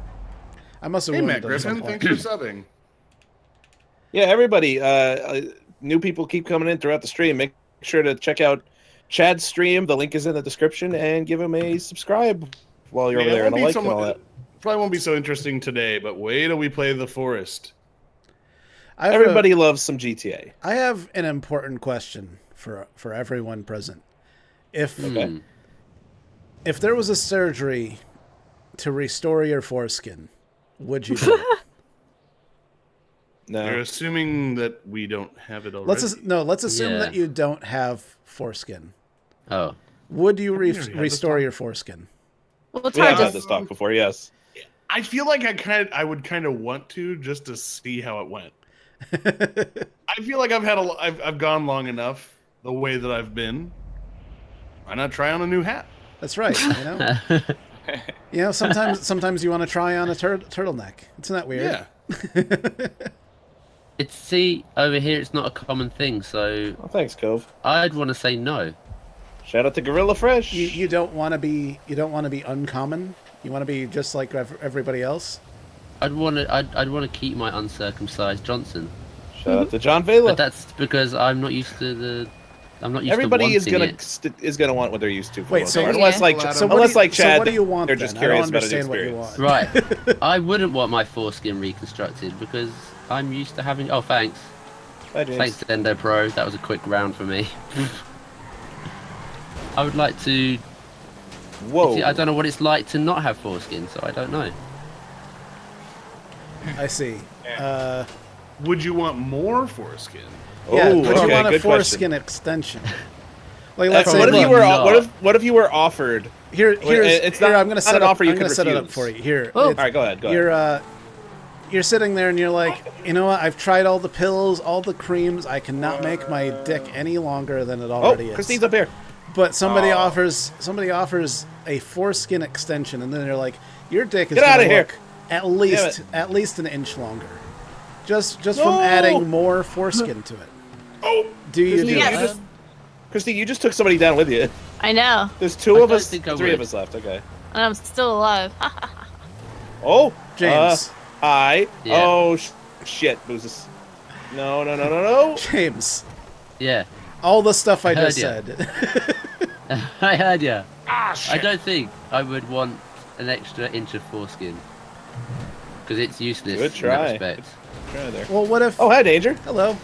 I must have hey, wounded Matt him at some Griffin, point. thanks for subbing. Yeah, everybody, new people keep coming in throughout the stream. Make sure to check out Chad's stream. The link is in the description, and give him a subscribe while you're Yeah, over there it and a won't be like and all that. Probably won't be so interesting today, but wait till we play the forest. I have Everybody loves some GTA. I have an important question for everyone present. If Okay. if there was a surgery to restore your foreskin, would you do it? No. You're assuming that we don't have it already. Let's assume Yeah. that you don't have foreskin. Oh. Would you already had this restore talk. your foreskin? Well, it's We have hard had to. this talk before, yes. I feel like I would kind of want to just to see how it went. I feel like I've gone long enough the way that I've been. Why not try on a new hat? That's right. You know, sometimes you want to try on a turtleneck. Isn't that weird? Yeah. See, over here it's not a common thing, so Well, thanks, Cove. I'd want to say no. Shout out to Gorilla Fresh. You don't want to be uncommon. You want to be just like everybody else. I'd want to keep my uncircumcised Johnson, Shout out to John Vela. but that's because I'm not used to the. I'm not used Everybody to is wanting gonna it. is gonna want what they're used to. For Wait, the most so part. yeah. unless like So unless like so Chad, what do you want? they're Then? just I curious don't about an understand what you experience. want. Right. I wouldn't want my foreskin reconstructed because I'm used to having. Oh, thanks. Bye, James. Thanks to Endo Pro. That was a quick round for me. I would like to. Whoa. See, I don't know what it's like to not have foreskin, so I don't know. I see. Would you want more foreskin? Yeah, Oh, would you okay, want a good foreskin extension? Like, let's say, What if look, you were not. what if you were offered? here, it's not- I'm gonna not set an up. offer you I'm gonna could set it up refuse. for you. Here, Oh. All right, go ahead. you're sitting there and you're like, you know what? I've tried all the pills, all the creams. I cannot make my dick any longer than it Oh, already is. Christine's up here. But somebody offers a foreskin extension, and then they're like, your dick is Get gonna outta here. look at Damn least an inch longer, just No. from adding more foreskin to it. Oh, Do you Christine, do Yes. it? Christine, you just took somebody down with you. I know, There's two I of don't us, think I three would. of us left. Okay. and I'm still alive. Oh, James. Hi. Yeah. Oh shit, Boozes. No. James, Yeah. all the stuff I Heard just ya. said. I heard ya. ah, shit. I don't think I would want an extra inch of foreskin because it's useless Good in try. that respect. Try there. Well, what if? Oh, hi, Danger. Hello,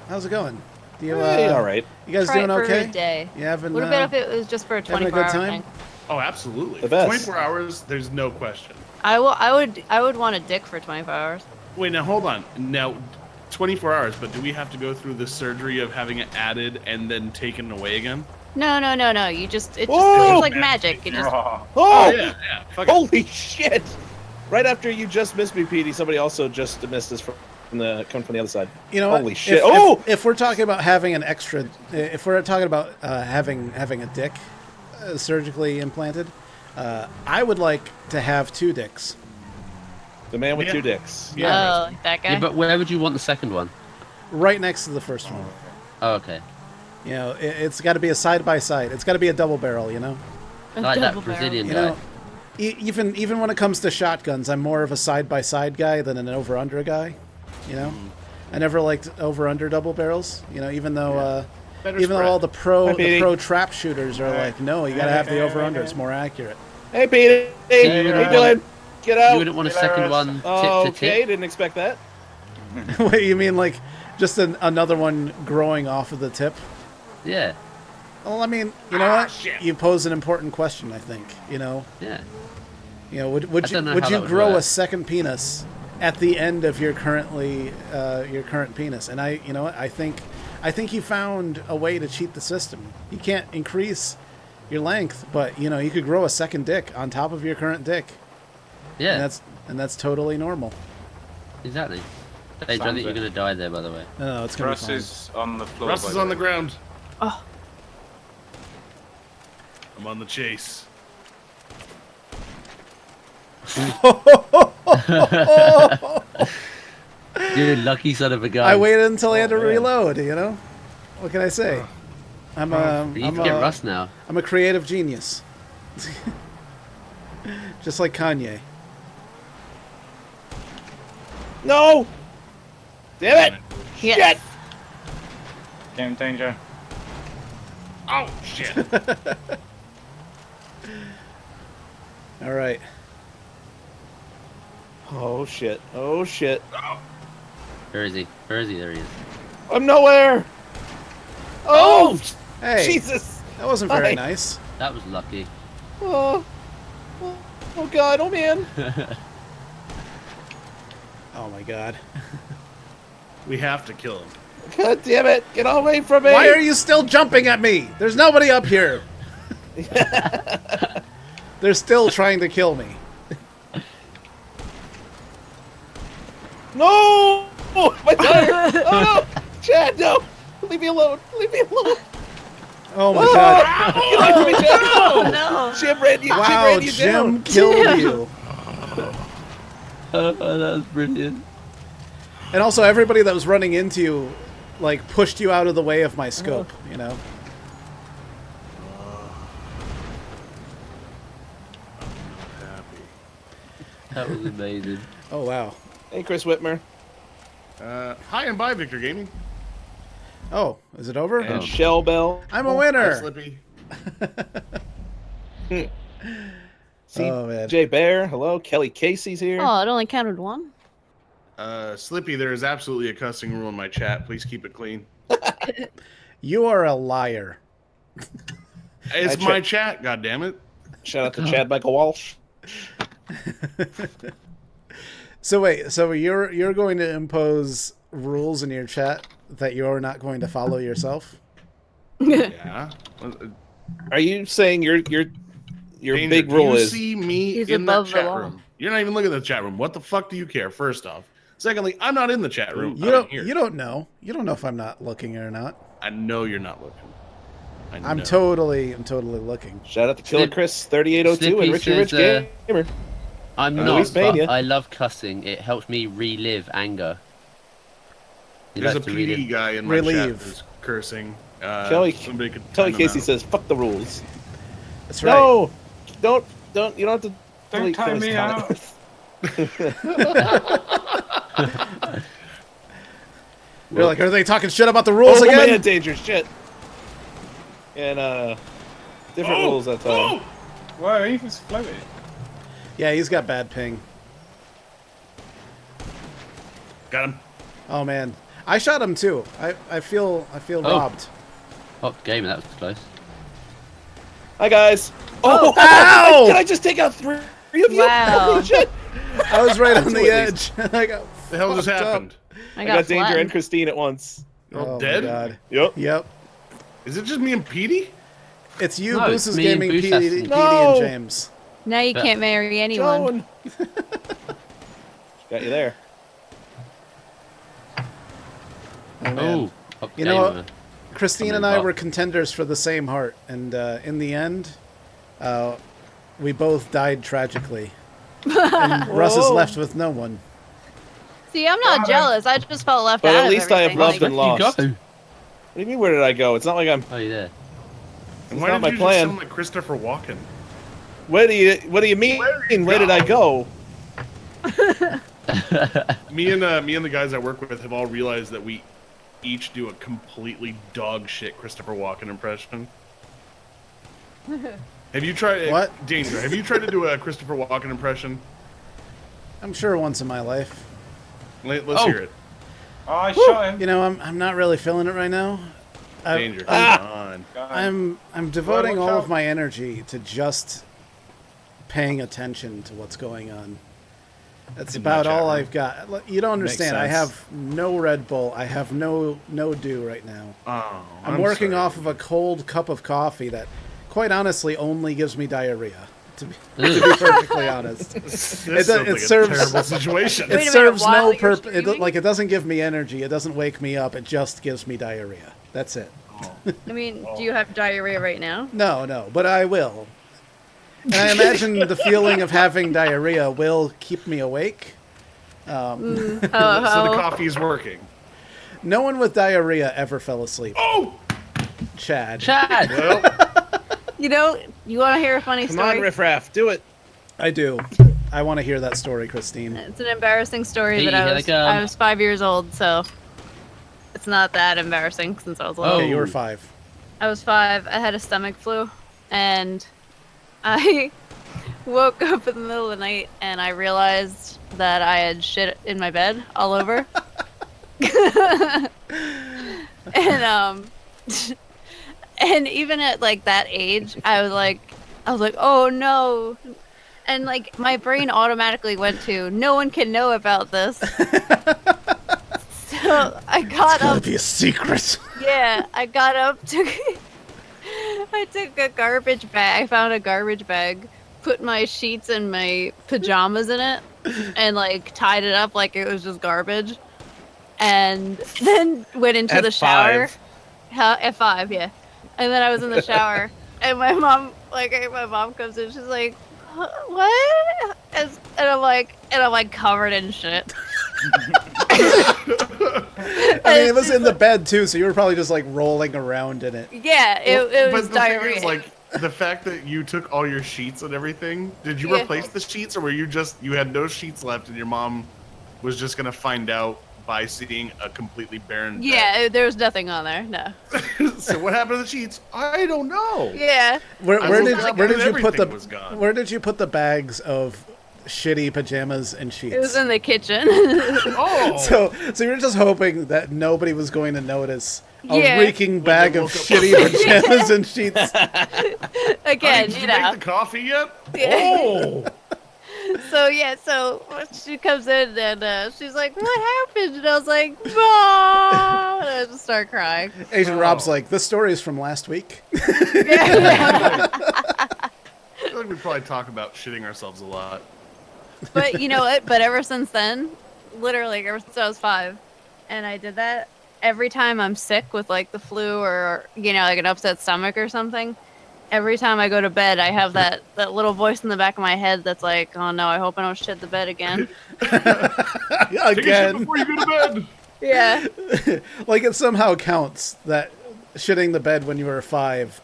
how's it going? Do you? Hey, all right. You guys Try doing it for okay? a day. You having? What about if it was just for a having a 24 good hour time? thing? Oh, absolutely. The best. 24 hours, there's no question. I would want a dick for 24 hours. Wait, now hold on. Now, 24 hours, but do we have to go through the surgery of having it added and then taken away again? No. You just Whoa! it's like magic. You just Oh, yeah. Fuck it. holy shit! Right after you just missed me, Petey, somebody also just missed us from coming from the other side. You know what? Holy shit! If we're talking about having an extra, if we're talking about having a dick surgically implanted, I would like to have two dicks. The man with Yeah. two dicks. Yeah. like that guy. Yeah, but where would you want the second one? Right next to the first one. Oh, okay. You know, it's got to be a side by side. It's got to be a double barrel. You know. A Like that double barrel. Brazilian You guy. know, even when it comes to shotguns, I'm more of a side by side guy than an over under guy. You know, I never liked over under double barrels. You know, even though Better even though spread. all the Hi, Petey. pro trap shooters are like, no, you got to have the over under. It's more accurate. Hey, Petey. Hey, you how you wouldn't doing? Get You out. wouldn't want a second one tip to Okay, tip. didn't expect that. Wait, you mean like just another one growing off of the tip? Yeah. Well, I mean, you know what? shit. You pose an important question, I think. You know, Yeah. You know, would I don't know would how you that would grow a work. second penis at the end of your current penis? And you know what, I think you found a way to cheat the system. You can't increase your length, but you know, you could grow a second dick on top of your current dick. Yeah, And that's totally normal. exactly. Hey, I think you're going to die there, by the way. No, it's gonna Russ be fine. is on the floor. Russ by is the on the way. ground. Oh. I'm on the chase. You're a lucky son of a gun. I waited until I had to man. reload. You know, what can I say? I'm You need to get Russ now. I'm a creative genius, just like Kanye. No! Damn it! Yes. Shit! Game danger. Oh shit! All right. Oh shit! Oh shit! Where is he? Where is he? There he is. I'm nowhere! Oh! Hey, Jesus! that wasn't very Hi. nice. That was lucky. Oh, oh god! Oh man! Oh my god. We have to kill him. God damn it! Get away from me! Why are you still jumping at me? There's nobody up here. They're still trying to kill me. No! Oh, my tire! Oh no! Chad, no! Leave me alone! Leave me alone! Oh my god. Get away from me, Chad! Oh no. Jim ran you, Jim Wow, ran you Jim down! killed you. Oh, that was brilliant. And also, everybody that was running into you, like, pushed you out of the way of my scope, you know? That was amazing. Oh, wow. Hey, Chris Whitmer. Hi and bye, Victor Gaming. Oh, is it over? And Shell Bell. I'm a Hi, winner. Slippy. Oh, man. Jay Bear. Hello. Kelly Casey's here. Oh, it only counted one. Slippy, there is absolutely a cussing rule in my chat. Please keep it clean. You are a liar. It's I my chat, goddammit. Shout out to Chad Michael Walsh. So wait, so you're going to impose rules in your chat that you're not going to follow yourself? Yeah. Are you saying your Danger, big rule do you is see me He's in the above the chat law. room? You're not even looking at the chat room. What the fuck do you care? First off. Secondly, I'm not in the chat room. You I'm don't. here. You don't know. You don't know if I'm not looking or not. I know you're not looking. I know. I'm totally looking. shout out to Killer Slip- Chris 3802 and Slippy Richard says, Rich Gamer. I'm Oh, not, he's paying but you. I love cussing. It helps me relive anger. You There's a like to PD relive- guy in my chat Relieve. who's cursing. Kelly Somebody could Kelly time him Casey out. says, "Fuck the rules." That's right. No, don't. You don't have to. Don't delete time those me out. comments. You're like, are they talking shit about the rules Oh again? man, danger shit. And different rules that time. Whoa, he was floated. Yeah, he's got bad ping. Got him. Oh man, I shot him too. I feel Oh. robbed. Oh, gamer, that was close. Hi guys. Oh, Ow! Did I just take out three of you? Wow. Holy shit. I was right on Two the at edge. I got The hell just fucked up. happened? I I got got Danger and flattened. Christine at once. You're all Oh dead? my god. Yep. Yep. Is it just me and Petey? It's you, No, it's Booses me and Gaming, Boos PD, Aston. No! and James. Now you Yeah. can't marry anyone. Joan. Got you there. Oh, man. Oh, up You know gamer. Christine Coming and I up. were contenders for the same heart, and in the end, we both died tragically. And Russ is Whoa. left with no one. See, I'm not jealous. I just felt left But out at of least I have everything. loved Like, and Where'd you lost. go? What do you mean? Where did I go? It's not like I'm. Oh, you're there. And It's why not did my you plan. just sound like Christopher Walken? What do you mean? Where did I go? Me and the guys I work with have all realized that we each do a completely dog shit Christopher Walken impression. Have you tried What? Danger? Have you tried to do a Christopher Walken impression? I'm sure once in my life. Let's Oh. hear it. Oh, I shot him. You know, I'm not really feeling it right now. Danger. Ah! Come on. I'm devoting watch all of out. my energy to just paying attention to what's going on. That's In about my chat all room. I've got. You don't understand. I sense. have no Red Bull. I have no dew right now. Oh, I'm working sorry. off of a cold cup of coffee that, quite honestly, only gives me diarrhea. To be perfectly honest, This it sounds like serves- a terrible situation. Wait a it minute, serves while no you're purpose. streaming? Like it doesn't give me energy. It doesn't wake me up. It just gives me diarrhea. That's it. I mean, do you have diarrhea right now? No, but I will. And I imagine the feeling of having diarrhea will keep me awake. Oh, So the oh. coffee's working. No one with diarrhea ever fell asleep. Oh! Chad. Chad! Well, You know, you want to hear a funny Come story? on, Riff Raff, do it. I do. I want to hear that story, Christine. It's an embarrassing story Hey, that here they come. I was 5 years old, so it's not that embarrassing since I was little. Okay, you were Oh. 5. I was 5. I had a stomach flu, and I woke up in the middle of the night and I realized that I had shit in my bed all over. And and even at like that age, I was like, oh no. And like my brain automatically went to no one can know about this. So I got up. be a secret. Yeah, I got up to. I took a garbage bag. I found a garbage bag, put my sheets and my pajamas in it, and like tied it up like it was just garbage. And then went into At the shower. 5. At 5, yeah. And then I was in the shower, and my mom comes in. She's like, "What?" And I'm like covered in shit. I mean, it was in the bed too, so you were probably just like rolling around in it. Yeah, it was but the thing diarrhea. is, like, the fact that you took all your sheets and everything, did you Yeah. replace the sheets, or were you had no sheets left and your mom was just gonna find out by seeing a completely barren bed? Yeah, there was nothing on there. No. So what happened to the sheets? I don't know. Yeah. Where I did woke up where and did you put the everything was gone. where did you put the bags of shitty pajamas and sheets? It was in the kitchen. Oh, So you're just hoping that nobody was going to notice a Yeah. reeking bag of woke up- shitty pajamas and sheets. Again, did you you make know. the coffee yet? Yeah. Oh, So yeah, so she comes in and she's like, "What happened?" And I was like, "Mom!" And I just start crying. Asian Rob's like, this story is from last week. Yeah. I feel like we probably talk about shitting ourselves a lot. But you know what? But ever since then, literally ever since I was 5, and I did that every time I'm sick with like the flu or like an upset stomach or something. Every time I go to bed, I have that little voice in the back of my head that's like, "Oh no, I hope I don't shit the bed again." Take a shit Again. before you go to bed. Yeah. Like it somehow counts that shitting the bed when you were 5.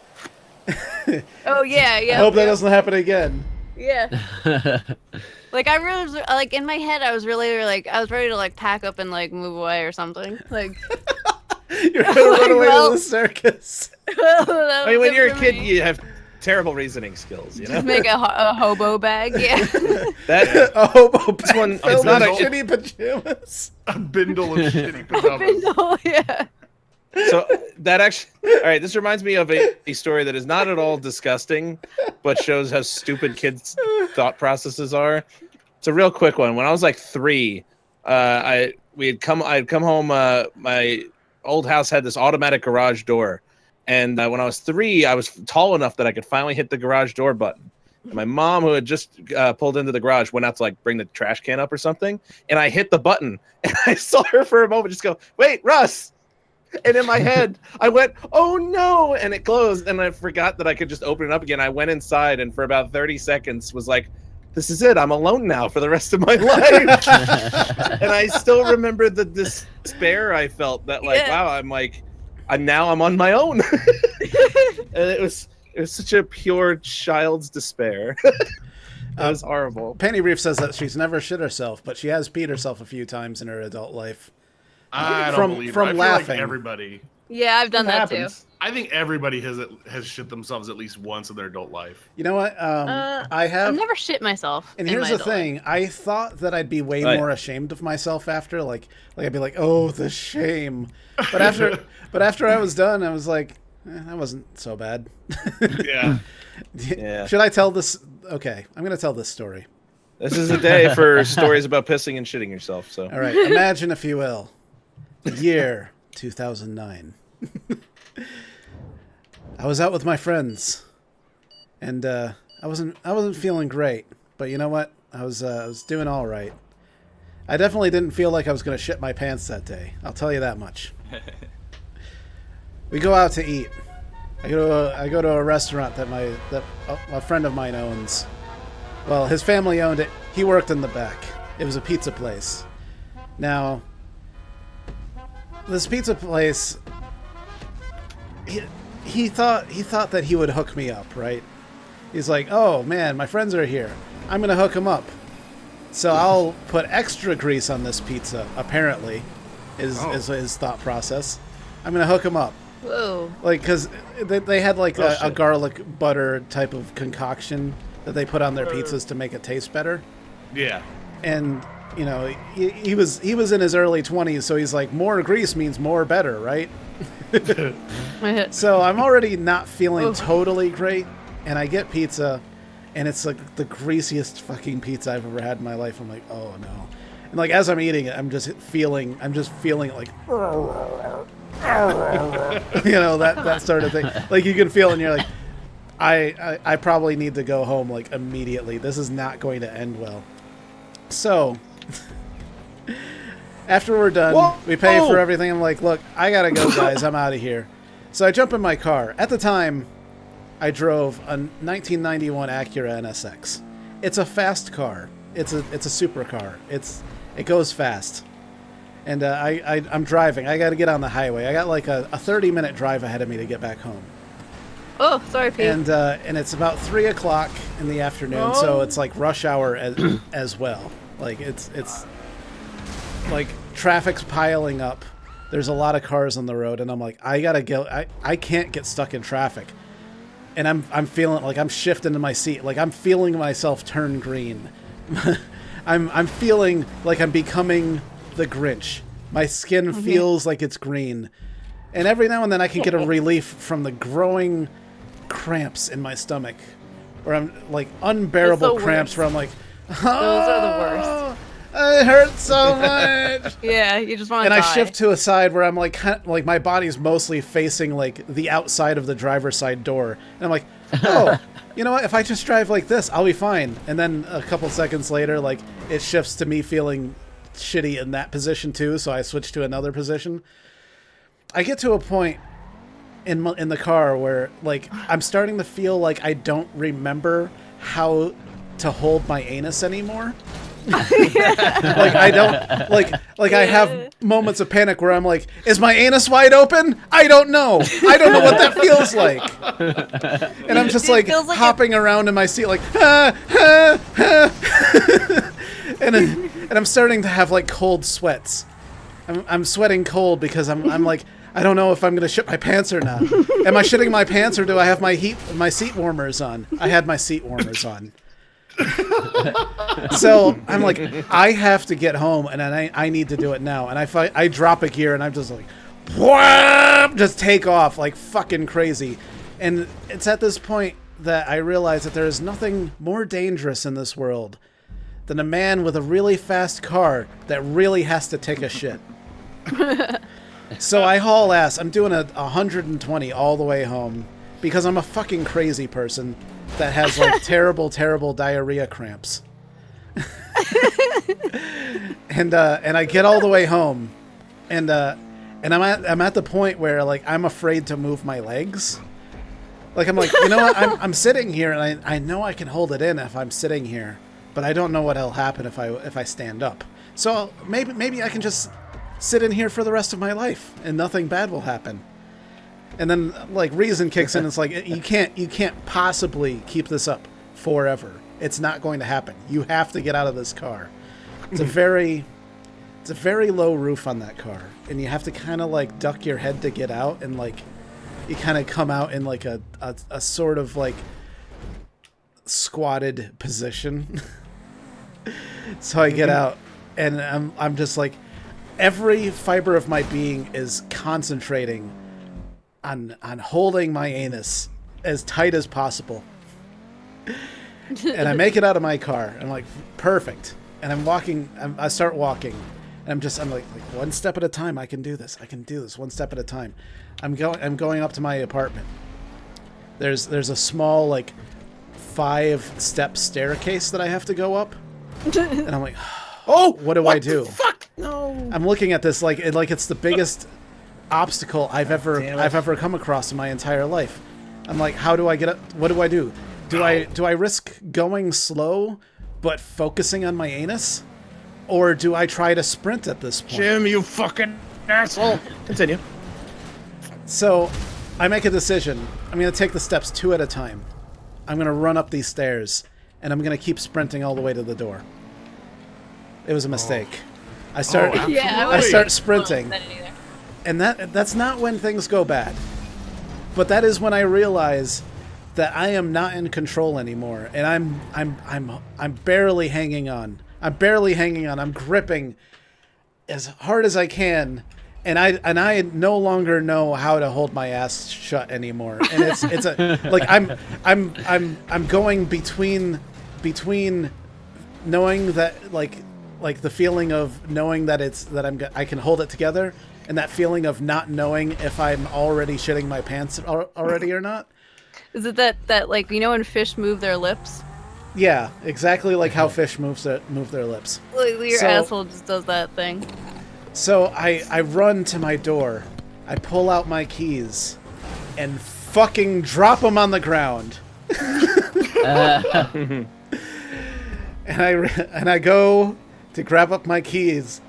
Oh yeah, yeah. I hope that yeah. doesn't happen again. Yeah. Like I really was, like in my head I was really like I was ready to like pack up and like move away or something. Like You're gonna run Like, away well- to the circus. that I mean, was when it you're a for kid, me. you have terrible reasoning skills, you know? Just make a hobo bag. Yeah. That A hobo bag one- filled it's not with a- shitty pajamas. A bindle of shitty pajamas. Bindle, yeah. so that actually all right, this reminds me of a story that is not at all disgusting, but shows how stupid kids' thought processes are. It's a real quick one. When I was like 3, I'd come home. My old house had this automatic garage door, and when I was 3, I was tall enough that I could finally hit the garage door button. And my mom, who had just pulled into the garage, went out to like bring the trash can up or something, and I hit the button, and I saw her for a moment just go, "Wait, Russ!" And in my head, I went, "Oh no!" And it closed, and I forgot that I could just open it up again. I went inside, and for about 30 seconds was like, "This is it. I'm alone now for the rest of my life." And I still remember the despair I felt that, like, Yeah. wow, I'm on my own. And it was such a pure child's despair. That was horrible. Penny Reef says that she's never shit herself, but she has peed herself a few times in her adult life. I don't From- believe from it. I feel laughing. like everybody. Yeah, I've done that too. I think everybody has shit themselves at least once in their adult life. You know what? I I've have. never shit myself. And in here's my the adult life. thing: I thought that I'd be way Right. more ashamed of myself after, like I'd be like, "Oh, the shame." But after I was done, I was like, that wasn't so bad. Yeah. Yeah. Should I tell this? Okay, I'm going to tell this story. This is a day for stories about pissing and shitting yourself. So All right, imagine, if you will, the year 2009. I was out with my friends, and I wasn't feeling great. But you know what? I was doing all right. I definitely didn't feel like I was going to shit my pants that day. I'll tell you that much. We go out to eat. I go to a restaurant that a friend of mine owns. Well, his family owned it. He worked in the back. It was a pizza place. Now, this pizza place, he thought that he would hook me up, right? He's like, "Oh man, my friends are here. I'm gonna hook them up. So I'll put extra grease on this pizza." Apparently, is his thought process. I'm gonna hook them up. Whoa. Like, because they had like a garlic butter type of concoction that they put on their pizzas to make it taste better. Yeah. And you know, he was in his early 20s, so he's like, more grease means more better, right? So I'm already not feeling totally great, and I get pizza, and it's like the greasiest fucking pizza I've ever had in my life. I'm like, oh no. And like as I'm eating it, I'm just feeling it like you know, that sort of thing. Like you can feel it and you're like, I probably need to go home like immediately. This is not going to end well. So after we're done, we pay for everything. I'm like, look, I gotta go, guys. I'm out of here. So I jump in my car. At the time, I drove a 1991 Acura NSX. It's a fast car. It's a supercar. It goes fast. And I'm driving. I got to get on the highway. I got like a 30-minute drive ahead of me to get back home. Oh, sorry, Pete. And it's about 3 o'clock in the afternoon, so it's like rush hour as well. Like it's like traffic's piling up. There's a lot of cars on the road, and I'm like, I gotta get. I can't get stuck in traffic. And I'm feeling like I'm shifting in my seat. Like I'm feeling myself turn green. I'm feeling like I'm becoming the Grinch. My skin feels like it's green. And every now and then I can get a relief from the growing cramps in my stomach. Where I'm like unbearable cramps where I'm like, those are the worst. It hurts so much. Yeah, you just want to And die. I shift to a side where I'm like my body's mostly facing like the outside of the driver's side door. And I'm like, oh, you know what? If I just drive like this, I'll be fine. And then a couple seconds later, like it shifts to me feeling shitty in that position too. So I switch to another position. I get to a point in the car where like I'm starting to feel like I don't remember how to hold my anus anymore. Like I don't like I have moments of panic where I'm like, is my anus wide open? I don't know what that feels like. And I'm just like hopping around in my seat like and I'm starting to have like cold sweats. I'm sweating cold because I'm like, I don't know if I'm gonna shit my pants or not. Am I shitting my pants or do I have my seat warmers on? I had my seat warmers on. So I'm like, I have to get home and I need to do it now. And I drop a gear and I'm just like, whoop, just take off like fucking crazy. And it's at this point that I realize that there is nothing more dangerous in this world than a man with a really fast car that really has to take a shit. So I haul ass. I'm doing 120 all the way home because I'm a fucking crazy person that has like terrible diarrhea cramps. And I get all the way home, and I'm at the point where like I'm afraid to move my legs. Like I'm like, you know what? I'm sitting here and I know I can hold it in if I'm sitting here, but I don't know what'll happen if I stand up. So maybe I can just sit in here for the rest of my life and nothing bad will happen. And then like reason kicks in. It's like you can't possibly keep this up forever. It's not going to happen. You have to get out of this car. It's a very low roof on that car, and you have to kind of like duck your head to get out, and like you kind of come out in like a sort of like squatted position. So I get out, and I'm just like, every fiber of my being is concentrating on holding my anus as tight as possible. And I make it out of my car. I'm like, perfect. And I'm walking. I start walking. And I'm like one step at a time. I can do this. One step at a time. I'm going up to my apartment. There's a small 5-step staircase that I have to go up. And I'm like, oh, what do I do? Fuck no. I'm looking at this like it's the biggest obstacle I've ever come across in my entire life. I'm like, how do I get up? What do I do? Do I risk going slow but focusing on my anus? Or do I try to sprint at this point? Jim, you fucking asshole. Continue. So I make a decision. I'm going to take the steps 2 at a time. I'm going to run up these stairs, and I'm going to keep sprinting all the way to the door. It was a mistake. I start sprinting. And that's not when things go bad. But that is when I realize that I am not in control anymore, and I'm barely hanging on. I'm gripping as hard as I can, and I no longer know how to hold my ass shut anymore. And it's I'm going between knowing that like the feeling of knowing that I can hold it together, and that feeling of not knowing if I'm already shitting my pants already or not. Is it that when fish move their lips? Yeah, exactly like how fish move their lips. Your asshole just does that thing. So I run to my door, I pull out my keys, and fucking drop them on the ground. And I go to grab up my keys.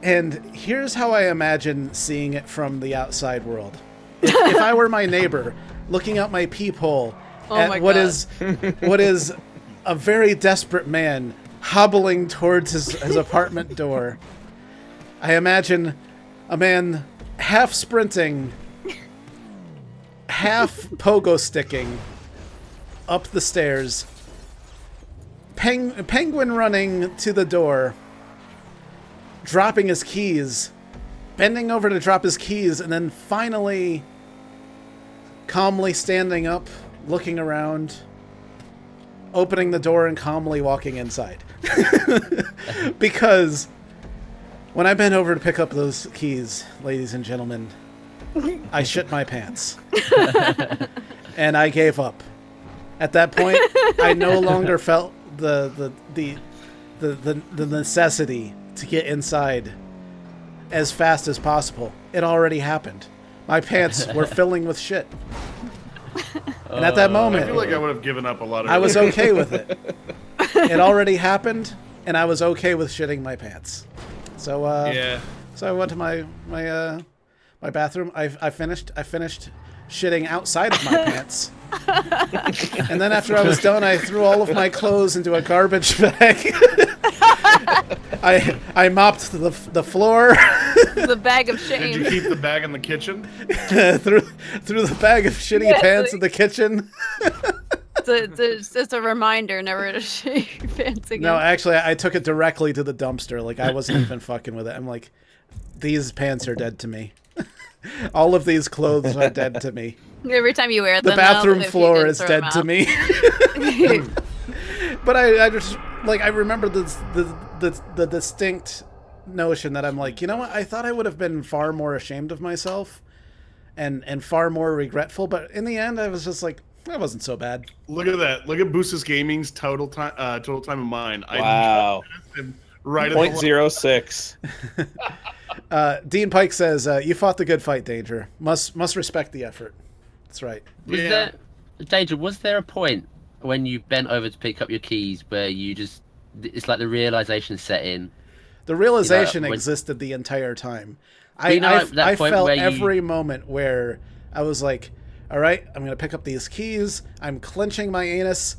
And here's how I imagine seeing it from the outside world. If I were my neighbor, looking out my peephole at what is a very desperate man hobbling towards his apartment door, I imagine a man half sprinting, half pogo sticking up the stairs, penguin running to the door, dropping his keys, bending over to drop his keys, and then finally calmly standing up, looking around, opening the door and calmly walking inside. Because when I bent over to pick up those keys, ladies and gentlemen, I shit my pants. And I gave up. At that point, I no longer felt the necessity to get inside as fast as possible. It already happened. My pants were filling with shit. And at that moment, I feel like I would have given up a lot of I was okay with it. It already happened, and I was okay with shitting my pants. So yeah. So I went to my bathroom. I finished shitting outside of my pants. And then after I was done, I threw all of my clothes into a garbage bag. I mopped the floor. The bag of shame. Did you keep the bag in the kitchen? threw the bag of shitty pants in the kitchen. It's a reminder never to shit your pants again. No, actually, I took it directly to the dumpster. Like, I wasn't even fucking with it. I'm like, these pants are dead to me. All of these clothes are dead to me. Every time you wear them, the bathroom floor is dead to me. But I just I remember the distinct notion that I'm like, you know what? I thought I would have been far more ashamed of myself and far more regretful, but in the end, I was just like, that wasn't so bad. Look at that! Look at Boos's Gaming's total time of mind. Wow. Right at 0.06. Dean Pike says, "You fought the good fight, Danger. Must respect the effort." That's right. Danger, was there a point when you bent over to pick up your keys where it's like the realization set in? The realization existed the entire time. I felt every moment where I was like, all right, I'm going to pick up these keys. I'm clenching my anus.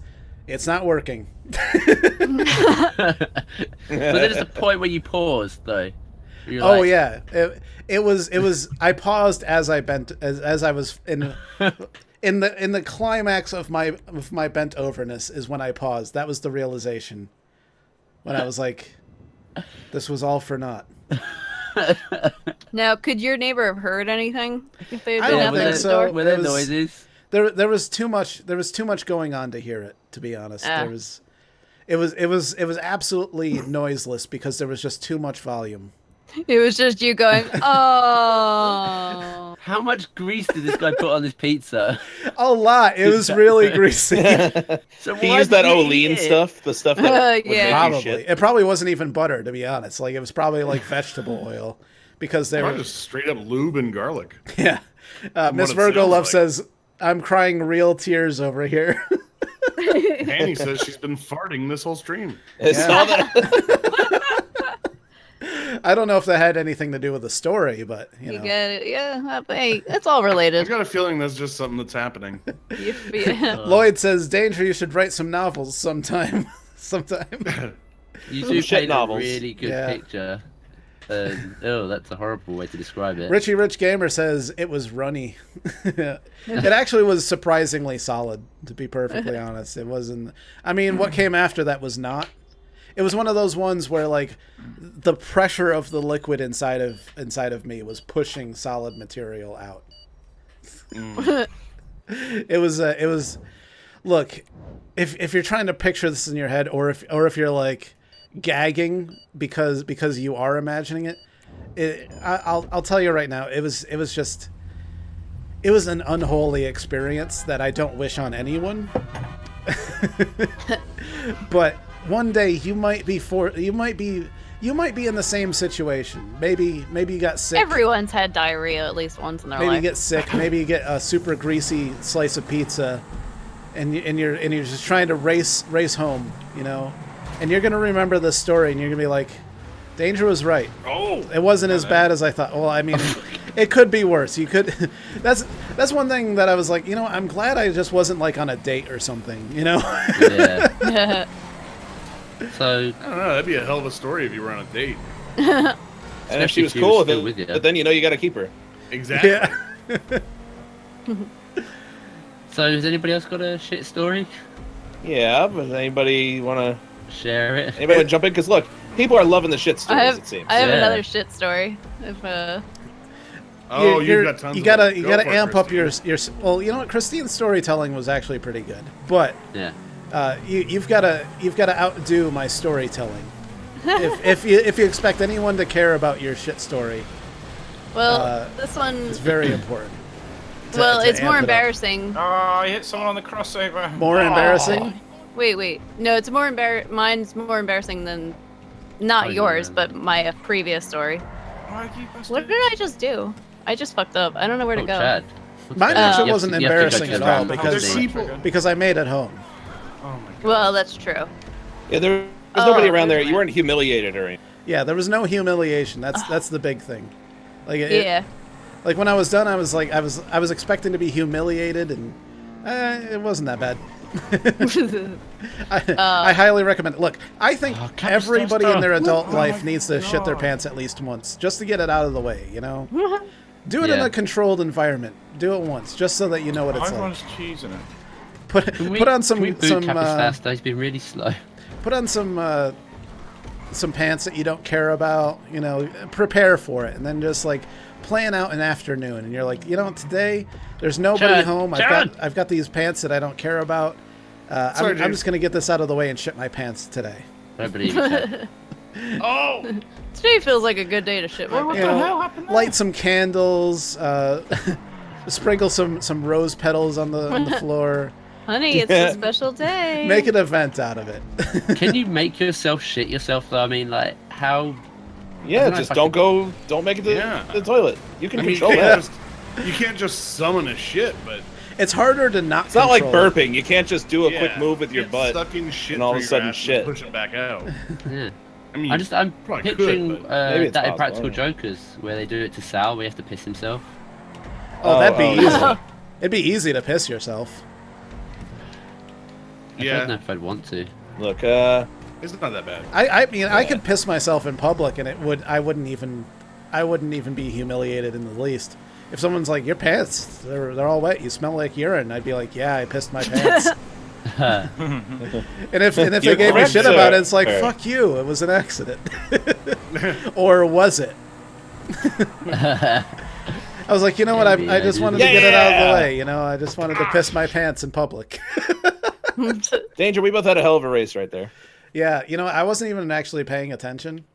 It's not working. But there's a point where you paused, though. Yeah. It was. I paused as I bent, as I was in the climax of my bent overness is when I paused. That was the realization. When I was like, this was all for naught. Now, could your neighbor have heard anything if they I had don't been out think next so. door? Were there There was- noises? There was too much going on to hear it, to be honest. Ah. It was absolutely noiseless because there was just too much volume. It was just you going, oh. How much grease did this guy put on this pizza? A lot. It was really greasy. So He why used that did he Olean eat it? stuff, the stuff that would Yeah. make you Probably. shit. It probably wasn't even butter, to be honest. Like, it was probably like vegetable oil because they Probably were. just straight up lube and garlic. Yeah. Miss what it Virgo sounds Love like. says, "I'm crying real tears over here." Annie says she's been farting this whole stream. I saw that. I don't know if that had anything to do with the story, but you You know. get it. Yeah. Hey, it's all I've related. got a feeling that's just something that's happening. Yeah. Lloyd says, "Danger, you should write some novels sometime." sometime. You Some do shit paint novels. a really good Yeah. picture. Oh, that's a horrible way to describe it. Richie Rich Gamer says it was runny. It actually was surprisingly solid, to be perfectly honest. It wasn't. I mean, what came after that was not. It was one of those ones where like the pressure of the liquid inside of me was pushing solid material out. It was. Look, if you're trying to picture this in your head, or if you're like gagging because you are imagining it, I'll tell you right now, it was an unholy experience that I don't wish on anyone. But one day you might be in the same situation. Maybe you got sick. Everyone's had diarrhea at least once in their Maybe you life. get sick. Maybe you get a super greasy slice of pizza, and you're just trying to race home, you know, and you're gonna remember this story, and you're gonna be like, Danger was right. Oh, It wasn't as bad as I thought. Well, I mean, it could be worse. You could. That's one thing that I was like, you know, I'm glad I just wasn't like on a date or something, you know. Yeah. So, I don't know. That'd be a hell of a story if you were on a date. And if she was cool with still it, with you. but then you know you got to keep her. Exactly. Yeah. so has anybody else got a shit story? Yeah, but anybody want to Share it. anybody wanna jump in? Because look, people are loving the shit stories. It seems. I have Yeah. another shit story. If Oh, You're- you've got tons. You of gotta them. you Go gotta for it, amp up Christine. your. Well, you know what? Christine's storytelling was actually pretty good, but Yeah. you've got to outdo my storytelling. if you expect anyone to care about your shit story, well, this one. it's very important. Well, to it's more amp it up. embarrassing. Oh, I hit someone on the crossover. More Oh. embarrassing. Wait. No, it's more Mine's more embarrassing than not Oh, yours, yeah. but my previous story. Why you busted? What did I just do? I just fucked up. I don't know where to Oh, go. Chad. Mine Oh. actually You have wasn't to- you have to go embarrassing to at the all round because There's people. because I made it home. Oh my god. Well, that's true. Yeah, there was nobody around there. there's You my- weren't humiliated or anything. Yeah, there was no humiliation. That's the big thing. Like Yeah. like when I was done, I was like I was expecting to be humiliated, and it wasn't that bad. I highly recommend it. Look, I think Oh, everybody in their adult Oh life my needs to shit their God. pants at least once, just to get it out of the way. You know, do it in Yeah. a controlled environment. Do it once, just so that you know what it's like. Everyone's cheesing it. Put put on some Can we boot some Cap his faster? He's been really slow. put on some pants that you don't care about. You know, prepare for it, and then just like plan out an afternoon. And you're like, you know, today there's nobody Chad, home. Chad. I've got these pants that I don't care about. Sorry, I'm James. just gonna get this out of the way and shit my pants today. I don't believe you, Chad. Oh, Today feels like a good day to shit my What You the know, hell happened there? light some candles, sprinkle some rose petals on the floor. Honey, it's a special day. Make an event out of it. Can you make yourself shit yourself though? I mean, like, how? Yeah, don't know just if I don't can- don't make it to Yeah. the toilet. You can I mean, you control can't, that. you can't just summon a shit, but It's harder to not. It's not like control it. burping. You can't just do a quick yeah, move with your get butt. stuck in shit and all of a through your sudden ass and shit. push it back out. Yeah. I mean, I'm probably picturing could, Maybe it's that in possible, Practical I don't know. Jokers where they do it to Sal, where he has to piss himself. Oh, that'd be easy. yeah. It'd be easy to piss yourself. I don't know yeah, if I'd want to. Look, it's not that bad. I mean, I Yeah. could piss myself in public, and I wouldn't even be humiliated in the least. If someone's like, your pants, they're all wet, you smell like urine, I'd be like, yeah, I pissed my pants. And if You're they gave me correct, shit sir. about it, it's like, Fair. fuck you, it was an accident. Or was it? I was like, you know what? I just wanted to get it out of the way. You know, I just wanted to piss my pants in public. Danger, we both had a hell of a race right there. Yeah, you know, I wasn't even actually paying attention.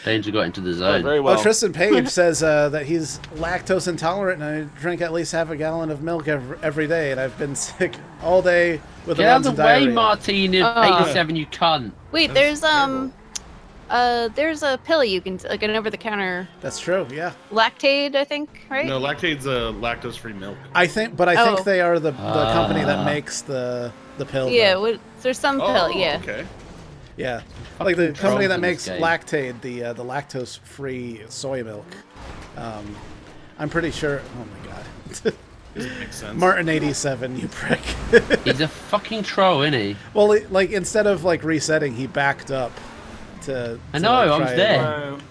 Danger got into the Oh, zone. very well. Well, Tristan Page says that he's lactose intolerant and I drink at least half a gallon of milk every day, and I've been sick all day with Get the out runs of and the way, diarrhea. Martin, Oh. 87, you cunt. Wait, there's a pill you can like an over-the-counter That's true. Yeah, Lactaid, I think, right? No, Lactaid's a lactose-free milk. I think Oh. they are the company that makes the pill. Yeah, though. there's some pill. Yeah. Okay. Yeah, like the company that trolls in makes this game. Lactaid, the lactose-free soy milk. I'm pretty sure. Oh my god, Makes sense. Martin 87, you prick. He's a fucking troll, isn't he? Well, like instead of like resetting, he backed up to. I to, know, like, I was try there. again.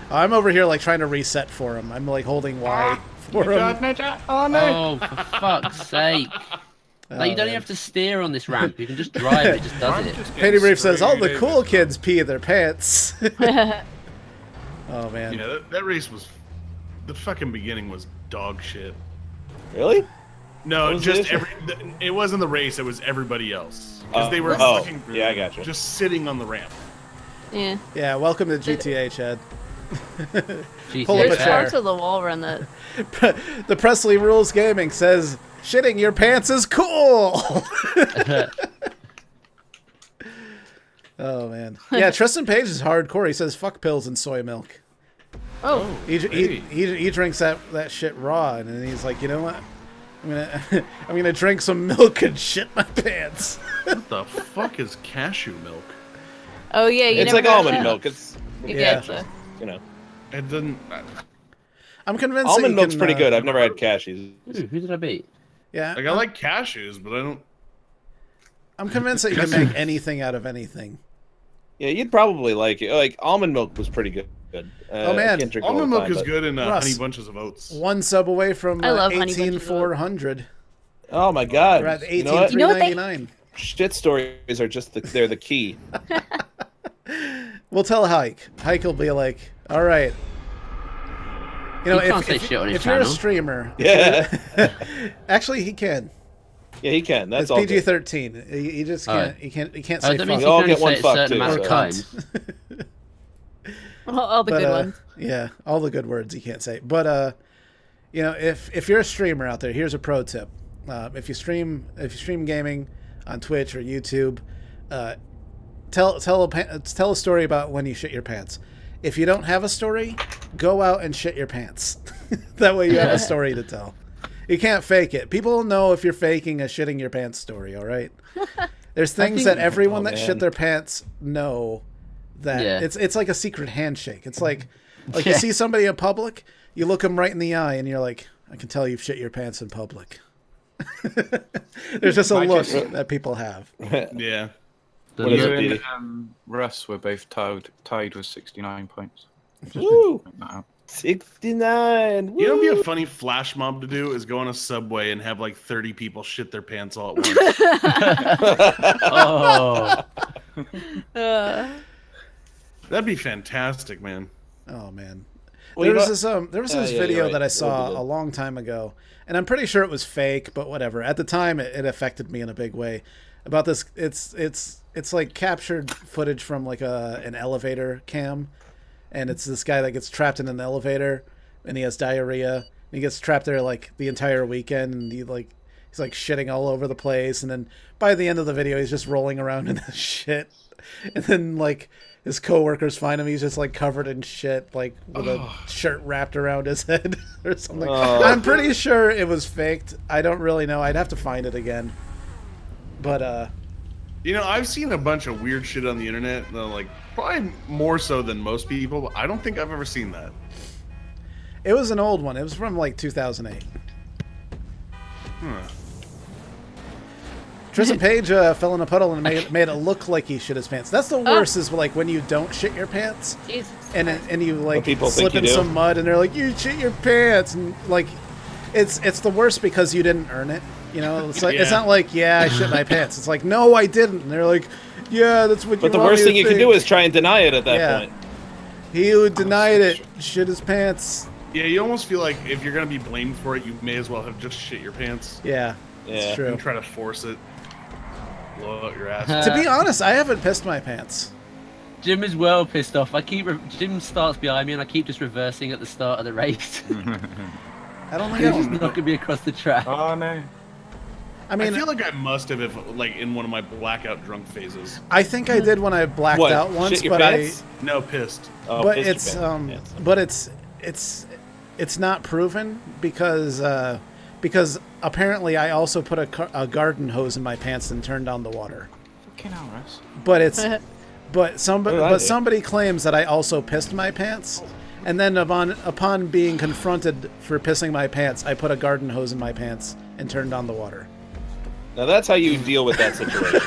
I'm over here like trying to reset for him. I'm like holding Y for him. Oh, for fuck's sake. Like, you don't even have to steer on this ramp. You can just drive it. Just does it. Petey Brief says all the cool kids pee their pants. Oh man. Yeah, that race was. The fucking beginning was dog shit. Really? No, What was just it? it wasn't the race. It was everybody else because they were fucking yeah, I got you. just sitting on the ramp. Yeah. Yeah, welcome to GTA, Chad. Jesus. Pull up a There's chair. parts of the wall run that. The Presley Rules Gaming says shitting your pants is cool. Oh man. Yeah, Tristan Page is hardcore. He says fuck pills and soy milk. Oh. He drinks that shit raw, and then he's like, you know what? I'm gonna drink some milk and shit my pants. What the fuck is cashew milk? Oh yeah. You It's never like got almond that. milk. It's Yeah. you know, It doesn't. I'm convinced that almond you milk's can, pretty good. I've never had cashews. Ooh, who did I beat? Yeah, Like I like cashews, but I don't. I'm convinced that you can make anything out of anything. Yeah, you'd probably like it. Like almond milk was pretty good. Oh, man. I can't drink it all Almond the milk time, is but- good in Russ. honey bunches of oats. One sub away from I love Honey Bunches of 18,400. Oh my god! We're at You know what? 18,399. Shit stories are just they're the key. We'll tell Hike. Hike will be like, all right. You know, He can't say shit on his if you're a channel. streamer, Yeah, actually he can. yeah, he can. That's It's all. good. PG-13. He just Oh. can't. He can't say That means We you all fuck. can get only one say a fuck, certain too, amount of or so- times. All the But, good ones. Yeah, all the good words he can't say. But you know, if you're a streamer out there, here's a pro tip. If you stream gaming on Twitch or YouTube, tell a story about when you shit your pants. If you don't have a story, go out and shit your pants. That way you have a story to tell. You can't fake it. People know if you're faking a shitting your pants story, all right? There's things that everyone that shit man. their pants know that Yeah. it's like a secret handshake. It's like you see somebody in public, you look them right in the eye and you're like, I can tell you've shit your pants in public. There's just a look that people have. Yeah. The What is look- it, You Petey? and Russ were both tied with 69 points. Woo! Point that out. 69. You know, what'd be Woo! a funny flash mob to do is go on a subway and have like 30 people shit their pants all at once. Oh. That'd be fantastic, man. Oh man. Well, There you was know- this Yeah, you're video right. that I That would saw be good. a long time ago, and I'm pretty sure it was fake, but whatever. At the time, it affected me in a big way. About this, it's like captured footage from like an elevator cam, and it's this guy that gets trapped in an elevator, and he has diarrhea. And he gets trapped there like the entire weekend, and he's like shitting all over the place, and then by the end of the video, he's just rolling around in his shit, and then like his coworkers find him. He's just like covered in shit, like with a shirt wrapped around his head or something. Oh. I'm pretty sure it was faked. I don't really know. I'd have to find it again. But You know, I've seen a bunch of weird shit on the internet, like probably more so than most people, but I don't think I've ever seen that. it was an old one. It was from like 2008. Tristan Page fell in a puddle and made it look like he shit his pants. That's the worst. Is like when you don't shit your pants. Jesus. And you like people slip think in you do. some mud and they're like, you shit your pants, and like it's the worst because you didn't earn it. You know, it's like it's Yeah. not like I shit my pants. It's like, no, I didn't. And they're like, Yeah, that's what. But the worst thing you can do is try and deny it at that point. He who denied it shit his pants. Yeah, you almost feel like if you're gonna be blamed for it, you may as well have just shit your pants. Yeah, it's true. And try to force it. Blow out your ass. To be honest, I haven't pissed my pants. Jim is well pissed off. Jim starts behind me, and I keep just reversing at the start of the race. I don't think He's just knocking me across the track. Oh no. I mean, I feel like I must have, if like in one of my blackout drunk phases. I think I did when I blacked out once, Shit your but pants? No, pissed. Oh, but pissed your pants. it's not proven because apparently I also put a garden hose in my pants and turned on the water. Fucking hell, Russ. But somebody claims that I also pissed my pants, and then upon being confronted for pissing my pants, I put a garden hose in my pants and turned on the water. Now that's how you deal with that situation.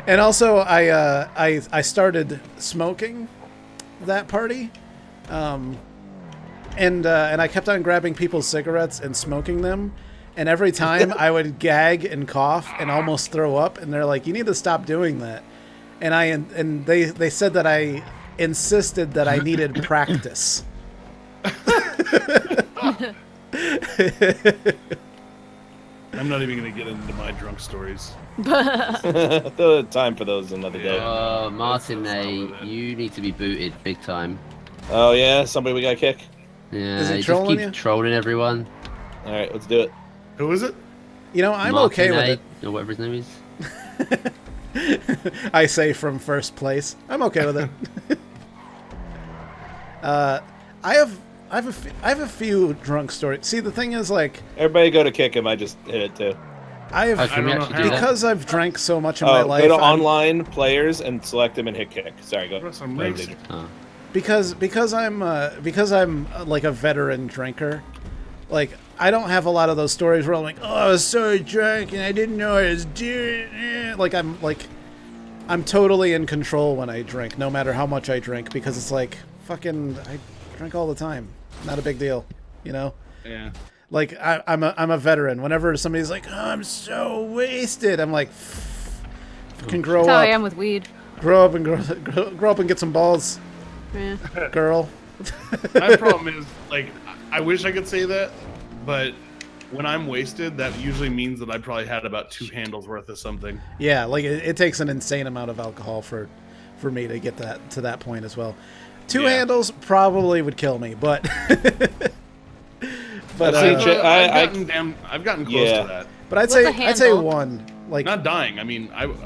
And also, I started smoking that party, and I kept on grabbing people's cigarettes and smoking them, and every time I would gag and cough and almost throw up, and they're like, "You need to stop doing that," and they said that I insisted that I needed practice. I'm not even gonna get into my drunk stories. The time for those another day. Martin, you need to be booted big time. Oh yeah, somebody we gotta kick. Yeah, Is he just trolling keep you? trolling everyone. All right, let's do it. Who is it? You know, I'm okay with it. Or whatever his name is. I say from first place. I'm okay with it. I have a few drunk stories. See, the thing is, like, Everybody go to kick him. I just hit it too. Can we actually do that? because I've drank so much in my life. Go to I'm- online players and select him and hit kick. Sorry, go. Russ, I'm Go, racing. Danger. because I'm like a veteran drinker. Like, I don't have a lot of those stories where I'm like, oh, I was so drunk and I didn't know what I was doing. Like, I'm totally in control when I drink, no matter how much I drink, because it's like, fucking, I drink all the time. Not a big deal, you know? Yeah. Like, I'm a veteran. Whenever somebody's like, oh, I'm so wasted, I'm like, fucking grow That's how I up. am with weed. Grow up and get some balls, Yeah. girl. My problem is, like, I wish I could say that, but when I'm wasted, that usually means that I probably had about 2 handles worth of something. Yeah, like it takes an insane amount of alcohol for me to get to that point as well. 2 handles probably would kill me, but I've I've gotten close to that. but I'd What's a say handle? 1. Like, Not dying. I mean, I've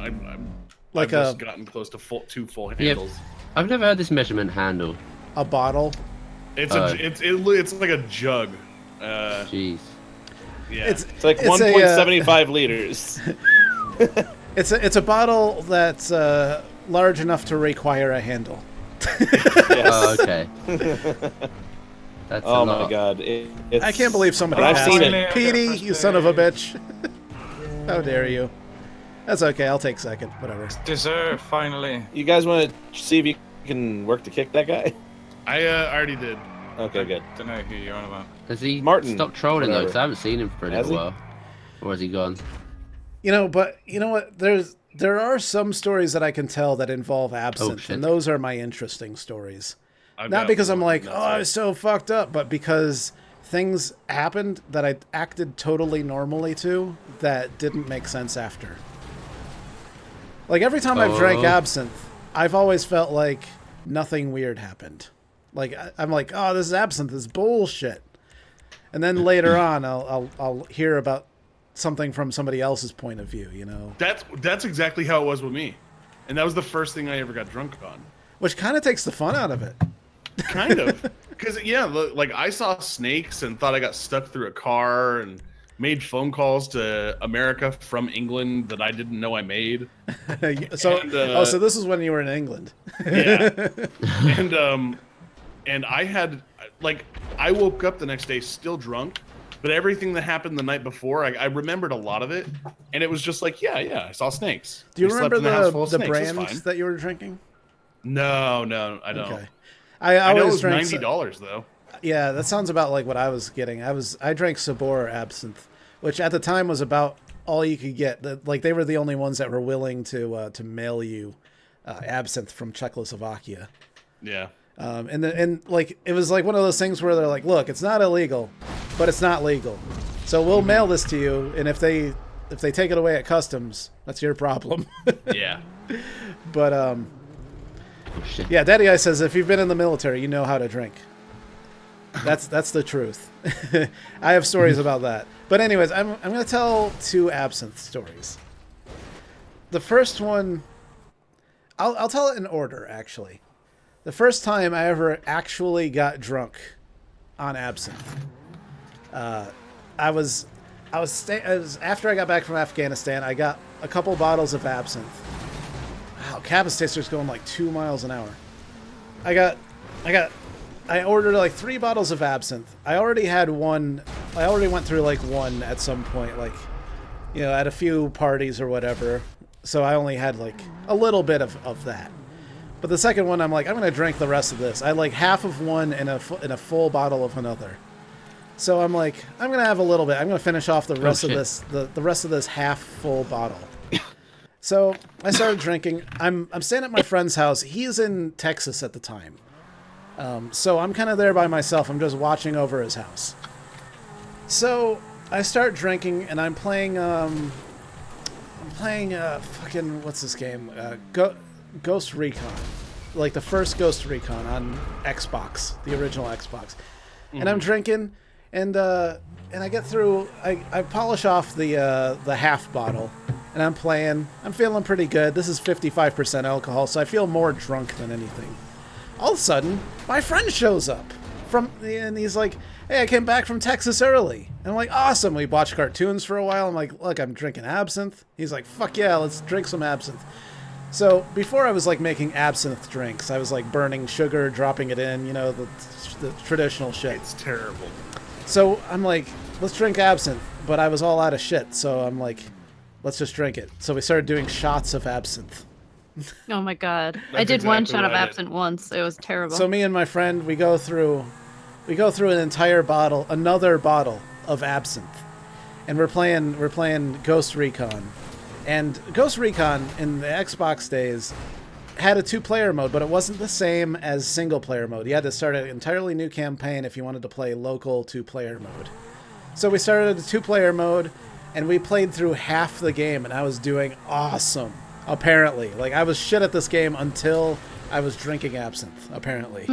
just gotten close to 2 full handles. I've never heard this measurement handle. a bottle. It's it's like a jug. Jeez. Yeah. It's like it's 1.75 liters. It's a bottle that's large enough to require a handle. Yes. Oh, okay. That's Oh a my lot. god. It's, I can't believe somebody I've asked seen me. it. Petey, you son of a bitch. How dare you? That's okay. I'll take second. Whatever. Dessert, finally. You guys want to see if you can work to kick that guy? I already did. Okay, good. Don't know who you're on about. Has he Martin, stopped trolling though? whatever. Because I haven't seen him for a Has little he? while. Or has he gone? But you know what? There are some stories that I can tell that involve absinthe, shit. and those are my interesting stories. I've Not got because I'm one like, that's oh, I it. was so fucked up, but because things happened that I acted totally normally to that didn't make sense after. Like, every time I've drank Oh. absinthe, I've always felt like nothing weird happened. Like, I'm like, oh, this absinthe is bullshit. And then later on, I'll hear about something from somebody else's point of view, you know? That's exactly how it was with me, and that was the first thing I ever got drunk on. Which kind of takes the fun out of it. Kind of, because like I saw snakes and thought I got stuck through a car and made phone calls to America from England that I didn't know I made. So, And, so this is when you were in England. Yeah, and I had I woke up the next day still drunk, but everything that happened the night before, I remembered a lot of it, and it was just like, yeah, I saw snakes. Do you We slept remember in the house full of the snakes, it's fine. brands that you were drinking? No, I don't. Okay. I know it always was drank $90 though. Yeah, that sounds about like what I was getting. I drank Sabor absinthe, which at the time was about all you could get. Like they were the only ones that were willing to mail you absinthe from Czechoslovakia. Yeah. And like it was like one of those things where they're like, look, it's not illegal, but it's not legal. So we'll mail this to you, and if they take it away at customs, that's your problem. Yeah. But yeah, Daddy Ice says if you've been in the military, you know how to drink. That's the truth. I have stories about that. But anyways, I'm going to tell 2 absinthe stories. The first one, I'll tell it in order, actually. The first time I ever actually got drunk on absinthe, I was after I got back from Afghanistan. I got a couple bottles of absinthe. Wow, Cabas Taster's going like 2 miles an hour. I ordered like 3 bottles of absinthe. I already had one. I already went through like one at some point, like, you know, at a few parties or whatever. So I only had like a little bit of that. But the second one, I'm like, I'm going to drink the rest of this. I had like half of one and a full bottle of another. So I'm like, I'm going to have a little bit. I'm going to finish off the rest of this, the rest of this half full bottle. So I started drinking. I'm staying at my friend's house. He's in Texas at the time. So I'm kind of there by myself. I'm just watching over his house. So I start drinking, and I'm playing fucking, what's this game? Ghost Recon. Like the first Ghost Recon on Xbox, the original Xbox. And I'm drinking, and I get through, I polish off the half bottle, and I'm playing. I'm feeling pretty good. This is 55% alcohol, so I feel more drunk than anything. All of a sudden, my friend shows up and he's like, hey, I came back from Texas early. And I'm like, awesome. We watched cartoons for a while. I'm like, look, I'm drinking absinthe. He's like, fuck yeah, let's drink some absinthe. So before I was like making absinthe drinks, I was like burning sugar, dropping it in, you know, the traditional shit. It's terrible. So I'm like, let's drink absinthe. But I was all out of shit. So I'm like, let's just drink it. So we started doing shots of absinthe. Oh my god. That's I did one exactly shot of what I did. absinthe once. It was terrible. So me and my friend, we go through an entire bottle, another bottle of absinthe, and we're playing Ghost Recon. And Ghost Recon in the Xbox days had a 2-player mode, but it wasn't the same as single-player mode. You had to start an entirely new campaign if you wanted to play local 2-player mode. So we started a 2-player mode, and we played through half the game, and I was doing awesome. Apparently, like I was shit at this game until I was drinking absinthe. Apparently,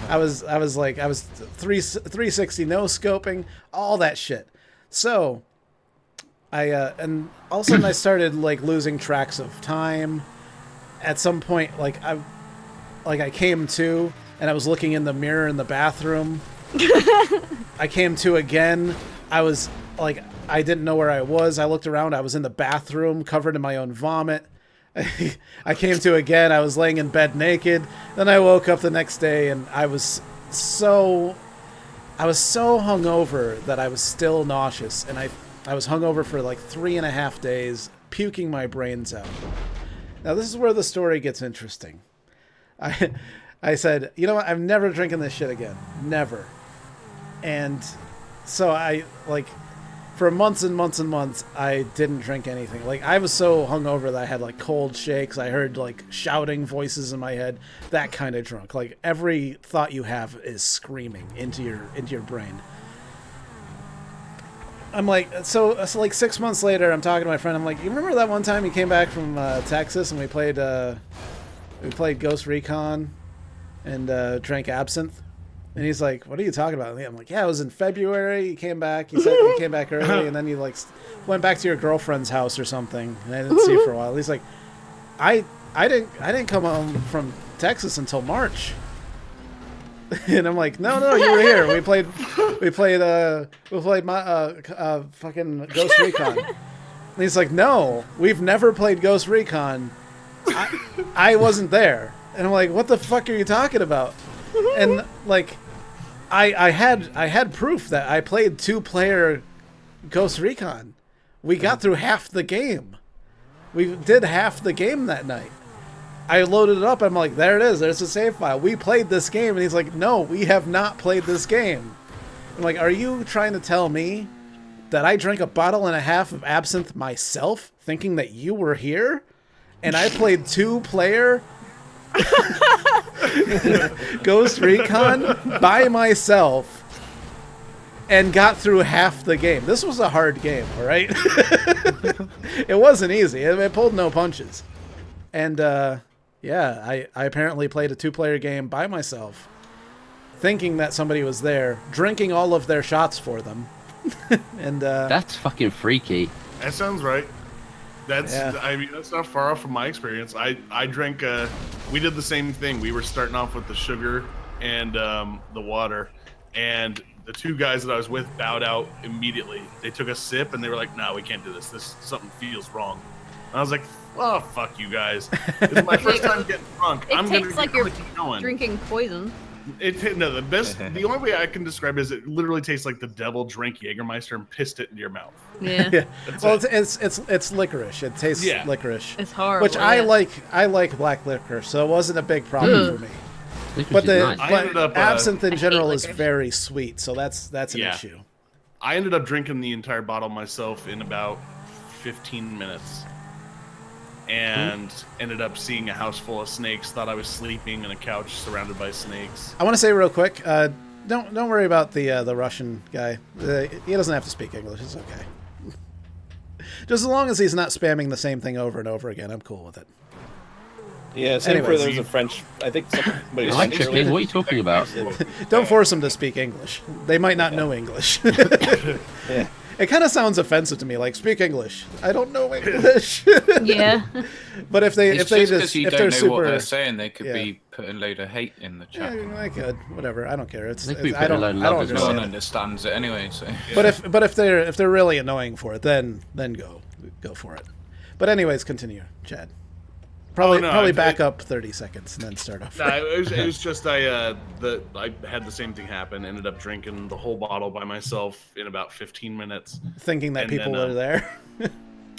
I was 360 no scoping, all that shit. So and all of a sudden I started like losing tracks of time. At some point, I came to, and I was looking in the mirror in the bathroom. I came to again. I was like, I didn't know where I was. I looked around. I was in the bathroom, covered in my own vomit. I came to again. I was laying in bed naked. Then I woke up the next day, and I was so hungover that I was still nauseous, and I was hungover for like 3.5 days, puking my brains out. Now this is where the story gets interesting. I said, you know what? I'm never drinking this shit again, never. And so I like. For months and months and months, I didn't drink anything. Like, I was so hungover that I had, like, cold shakes. I heard, like, shouting voices in my head. That kind of drunk. Like, every thought you have is screaming into your brain. I'm like, so like 6 months later, I'm talking to my friend. I'm like, you remember that one time you came back from Texas and we played Ghost Recon and drank absinthe? And he's like, what are you talking about? And I'm like, yeah, it was in February. You came back. You said you came back early, and then you like went back to your girlfriend's house or something, and I didn't see you for a while. He's like, I didn't come home from Texas until March. And I'm like, no, you were here. We played my fucking Ghost Recon. And he's like, no, we've never played Ghost Recon. I wasn't there. And I'm like, what the fuck are you talking about? And like, I had proof that I played 2-player Ghost Recon. We got through half the game. We did half the game that night. I loaded it up. I'm like, there it is. There's a save file. We played this game. And he's like, no, we have not played this game. I'm like, are you trying to tell me that I drank a bottle and a half of absinthe myself, thinking that you were here, and I played 2-player Ghost Recon by myself and got through half the game. This was a hard game, all right? It wasn't easy. It pulled no punches. And yeah, I apparently played a 2-player game by myself, thinking that somebody was there, drinking all of their shots for them. And That's fucking freaky. That sounds right. That's Yeah. I mean, that's not far off from my experience. I drank. We did the same thing. We were starting off with the sugar and the water, and the 2 guys that I was with bowed out immediately. They took a sip and they were like, "No, we can't do this. Something feels wrong." And I was like, "Oh, fuck you guys! This is my first time getting drunk. It I'm tastes like you're keep going." drinking poison. No, the best. The only way I can describe it is it literally tastes like the devil drank Jägermeister and pissed it into your mouth. Yeah. yeah. That's Well, it. it's licorice. It tastes Yeah. licorice. It's horrible. Which I yeah. like. I like black liquor, so it wasn't a big problem for me. Licorice But is the nice. I ended but up, absinthe in I hate general is licorice. very sweet, so that's an Yeah. issue. I ended up drinking the entire bottle myself in about 15 minutes. And ended up seeing a house full of snakes. Thought I was sleeping in a couch surrounded by snakes. I want to say real quick, don't worry about the Russian guy. He doesn't have to speak English. It's okay. Just as long as he's not spamming the same thing over and over again, I'm cool with it. Yeah, same Anyways. for there's a French. I think somebody was Electric saying King, what are you talking about? Don't force them to speak English. They might not know English. Yeah. It kind of sounds offensive to me, like speak English. I don't know English. Yeah. But if they It's if they just 'cause just you if don't they're know super, what they're saying, they could yeah. be putting a load of hate in the yeah, chat. I could whatever. I don't care. It's They could be I don't putting a I load of don't love as No well. one understand. understands it anyway, so. But if they're really annoying for it, then go for it. But anyways, continue, Chad. Probably Oh, no, probably I- back up 30 seconds and then start over. No, it was just I had the same thing happen. Ended up drinking the whole bottle by myself in about 15 minutes. Thinking that and people then, were there.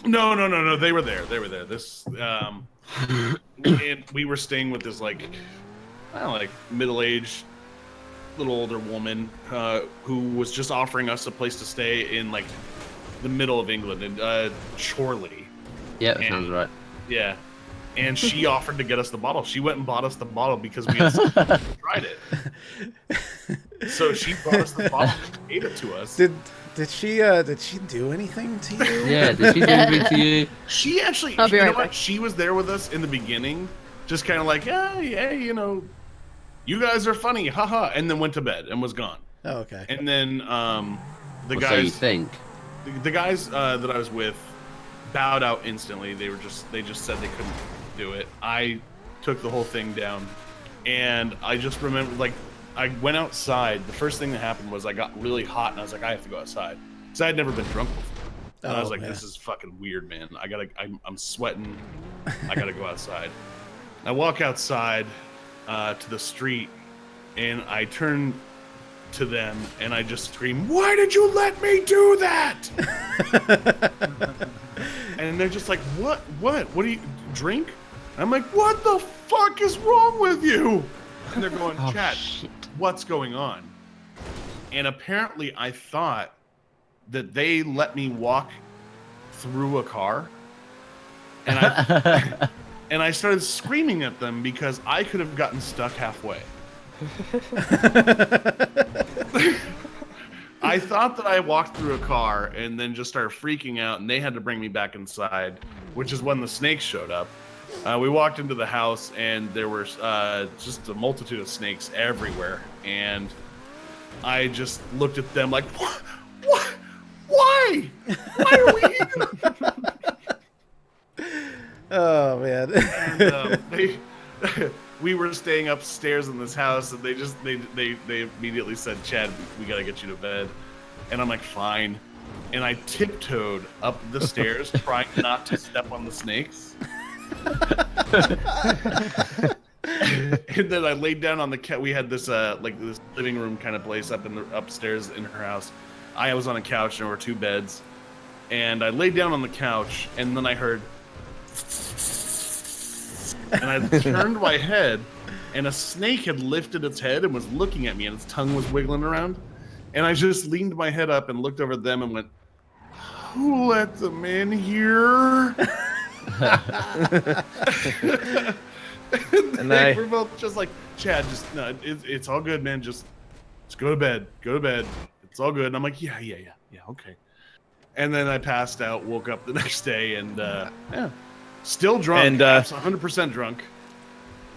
No. They were there. This and we were staying with this like I don't know, like middle-aged, little older woman who was just offering us a place to stay in like the middle of England in Chorley. Yeah, that sounds right. Yeah. And she offered to get us the bottle. She went and bought us the bottle because we had tried it. So she brought us the bottle and gave it to us. Did she do anything to you? Yeah, did she do anything to you? She actually, I'll be you know right what? back. She was there with us in the beginning, just kind of like, yeah, you know, you guys are funny, haha, and then went to bed and was gone. Oh, okay. And then the Well, so you guys, think? the guys that I was with bowed out instantly. They just said they couldn't do it. I took the whole thing down, and I just remember like I went outside. The first thing that happened was I got really hot, and I was like, I have to go outside because I had never been drunk before. And I was like, yeah. this is fucking weird, man. I'm sweating. I gotta go outside. I walk outside to the street, and I turn to them, and I just scream, "Why did you let me do that?" And they're just like, What do you drink? I'm like, what the fuck is wrong with you? And they're going, Oh, Chat, shit. what's going on? And apparently I thought that they let me walk through a car. And I and I started screaming at them because I could have gotten stuck halfway. I thought that I walked through a car and then just started freaking out, and they had to bring me back inside, which is when the snakes showed up. We walked into the house, and there were just a multitude of snakes everywhere, and I just looked at them like, what? Why? Why are we here? Oh man. And, we were staying upstairs in this house, and they immediately said, Chad, we gotta get you to bed. And I'm like, fine. And I tiptoed up the stairs, trying not to step on the snakes. And then I laid down on the couch. We had this like this living room kind of place up in the upstairs in her house. I was on a couch, and there were two beds. And I laid down on the couch, and then I heard, and I turned my head, and a snake had lifted its head and was looking at me, and its tongue was wiggling around. And I just leaned my head up and looked over at them and went, who let them in here? And we're both just like, Chad, just no, it's all good, man. Just go to bed. Go to bed. It's all good. And I'm like, yeah, okay. And then I passed out, woke up the next day, and still drunk, And, 100% drunk.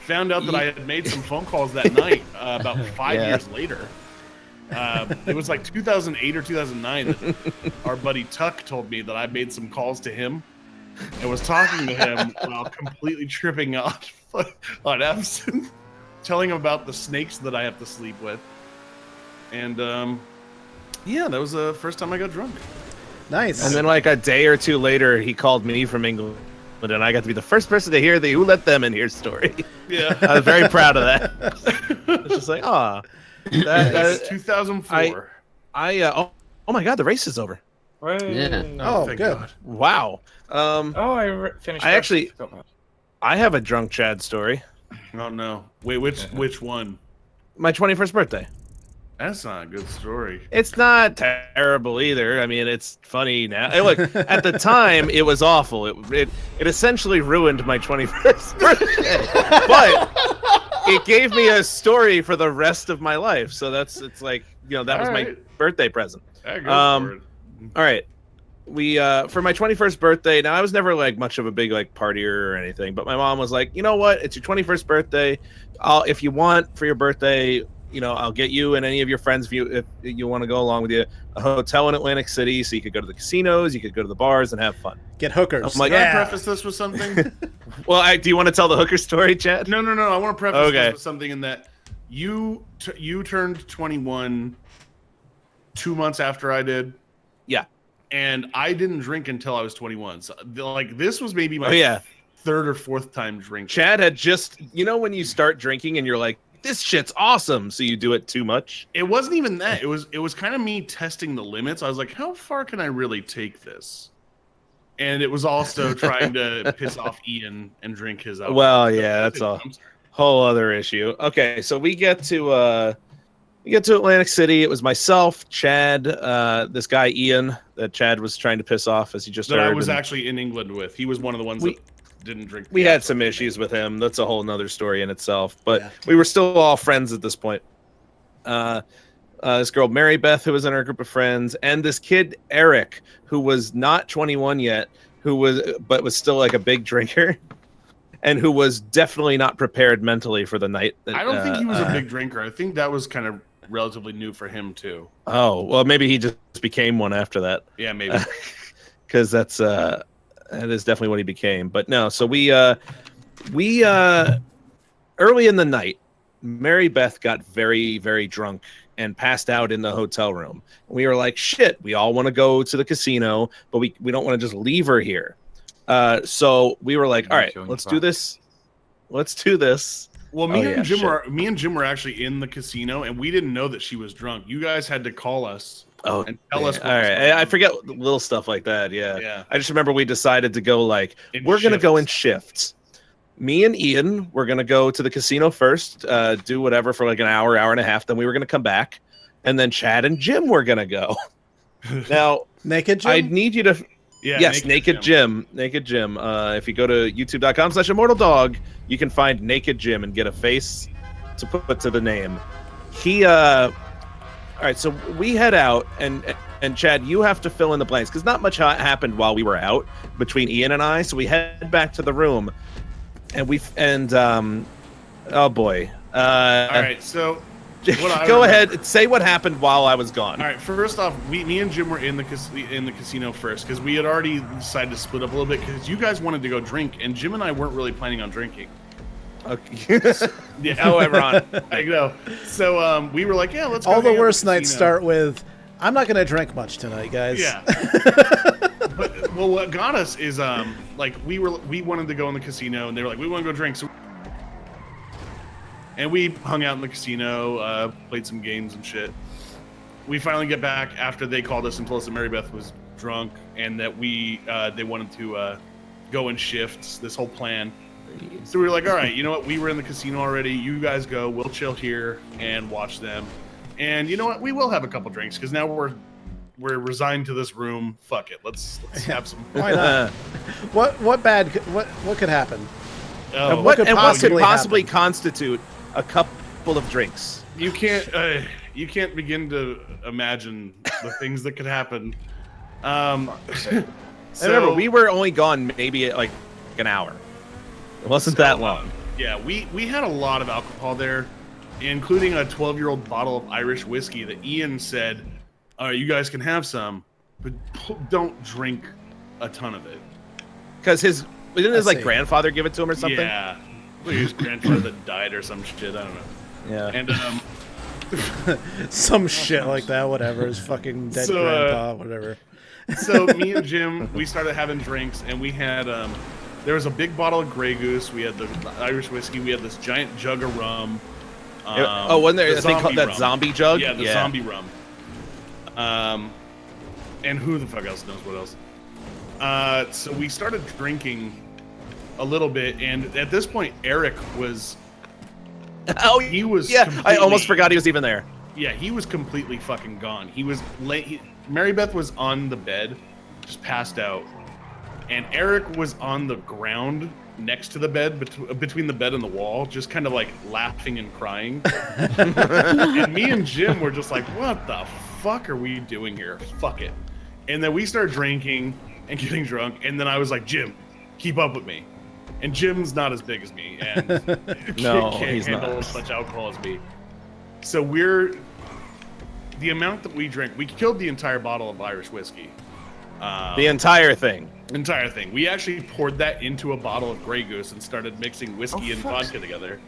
Found out that I had made some phone calls that night, about 5 years later. It was like 2008 or 2009 that our buddy Tuck told me that I made some calls to him and was talking to him while completely tripping out on absinthe, telling him about the snakes that I have to sleep with. And that was the first time I got drunk. Nice. And then like a day or two later, he called me from England, and I got to be the first person to hear the "Who Let Them In Here" story. Yeah, I was very proud of that. It's just like, that's 2004. oh my God, the race is over. Yeah. Oh, thank good. God. Wow. Finished. I actually, I have a drunk Chad story. Oh no! Wait, which one? My 21st birthday. That's not a good story. It's not terrible either. I mean, it's funny now. Hey, look, at the time, it was awful. It essentially ruined my 21st birthday, but it gave me a story for the rest of my life. So it's like, that was my birthday present. Yeah, go for it. All right. We for my 21st birthday. Now I was never like much of a big like partier or anything, but my mom was like, you know what? It's your 21st birthday. If you want for your birthday, I'll get you and any of your friends if you want to go along with you a hotel in Atlantic City, so you could go to the casinos, you could go to the bars and have fun. Get hookers. I'm like, Can I preface this with something? Well, do you want to tell the hooker story, Chad? No. I want to preface this with something in that you turned 21 2 months after I did. Yeah. And I didn't drink until I was 21. So like this was maybe my third or fourth time drinking. Chad had just, when you start drinking and you're like, this shit's awesome, so you do it too much. It wasn't even that. It was kind of me testing the limits. I was like, how far can I really take this? And it was also trying to piss off Ian and drink his alcohol. Well, yeah, that's a whole other issue. Okay, so we get to Atlantic City. It was myself, Chad, this guy Ian that Chad was trying to piss off, as you just heard. I was actually in England with. He was one of the ones that didn't drink. We had some issues with him. That's a whole nother story in itself. But we were still all friends at this point. This girl Mary Beth, who was in our group of friends, and this kid Eric, who was not 21 yet, but was still like a big drinker, and who was definitely not prepared mentally for the night. I don't think he was a big drinker. I think that was kind of relatively new for him too. Oh, well, maybe he just became one after that. Yeah, maybe. Because that is definitely what he became. But no, so we early in the night, Mary Beth got very, very drunk and passed out in the hotel room. We were like, shit, we all want to go to the casino, but we don't want to just leave her here. So we were like, all right, let's do this. Let's do this. Well, me and Jim were actually in the casino, and we didn't know that she was drunk. You guys had to call us. And tell us. All right, I forget little stuff like that. Yeah. I just remember we decided to go we're gonna go in shifts. Me and Ian were gonna go to the casino first, do whatever for like an hour and a half. Then we were gonna come back, and then Chad and Jim were gonna go. Now, Naked Jim? I need you to. Yeah, yes, Naked Jim. Naked Jim. If you go to youtube.com/immortaldog, you can find Naked Jim and get a face to put to the name. All right, so we head out, and Chad, you have to fill in the blanks, because not much happened while we were out between Ian and I. So we head back to the room, and oh boy. All right, so go ahead, say what happened while I was gone. All right, first off, me and Jim were in the casino first, because we had already decided to split up a little bit, because you guys wanted to go drink, and Jim and I weren't really planning on drinking. Okay. Yeah, however, I know. So we were like, yeah, let's go. All the worst nights start with, I'm not going to drink much tonight, guys. Yeah. But what got us is we wanted to go in the casino, and they were like, we want to go drink. And we hung out in the casino, played some games and shit. We finally get back after they called us and told us that Mary Beth was drunk and that they wanted to go in shifts, this whole plan. So we were like, all right, you know what? We were in the casino already. You guys go. We'll chill here and watch them. And you know what? We will have a couple drinks, because now we're we're resigned to this room. Fuck it. Let's have some. Why not? What could happen? Oh, what could and what could possibly possibly happen? constitute a couple of drinks? you can't begin to imagine the things that could happen. And remember, we were only gone maybe like an hour. It wasn't that long. Yeah, we had a lot of alcohol there, including a 12-year-old bottle of Irish whiskey that Ian said, you guys can have some, but don't drink a ton of it. Because didn't his see. grandfather give it to him or something? Yeah, like his grandfather that died or some shit. I don't know. Yeah. And Some shit like that. Whatever. His fucking dead So, grandpa. Whatever. so me and Jim, we started having drinks, and we had there was a big bottle of Grey Goose. We had the Irish whiskey. We had this giant jug of rum. Wasn't there a thing called that rum. zombie jug? Yeah, the zombie rum. And who the fuck else knows what else? So we started drinking a little bit, and at this point, Eric was. Oh, he was. Yeah, I almost forgot he was even there. Yeah, he was completely fucking gone. He was late. Mary Beth was on the bed, just passed out, and Eric was on the ground next to the bed, between the bed and the wall, just kind of like laughing and crying. And me and Jim were just like, "What the fuck are we doing here? Fuck it." And then we started drinking and getting drunk, and then I was like, "Jim, keep up with me." And Jim's not as big as me, and No, can't he's handle not. as much alcohol as me. So the amount that we drink, we killed the entire bottle of Irish whiskey. The entire thing. Entire thing. We actually poured that into a bottle of Grey Goose and started mixing whiskey and vodka together.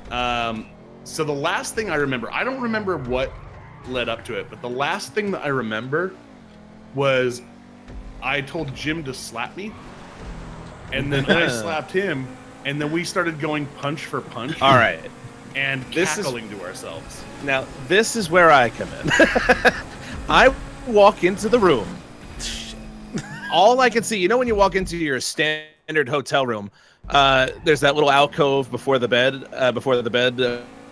So the last thing I remember, I don't remember what led up to it, but the last thing that I remember was I told Jim to slap me, and then I slapped him, and then we started going punch for punch. All right. And cackling to ourselves. Now, this is where I come in. I walk into the room. All I can see, when you walk into your standard hotel room, there's that little alcove before the bed,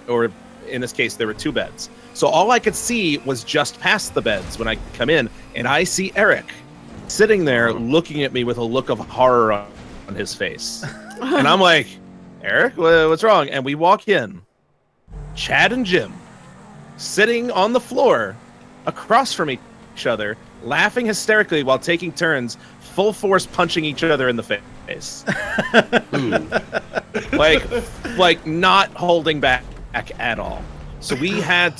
or in this case, there were two beds. So all I could see was just past the beds when I come in, and I see Eric sitting there looking at me with a look of horror on his face. And I'm like, Eric, what's wrong? And we walk in. Chad and Jim sitting on the floor across from each other, laughing hysterically while taking turns, full force punching each other in the face. like not holding back at all. So we and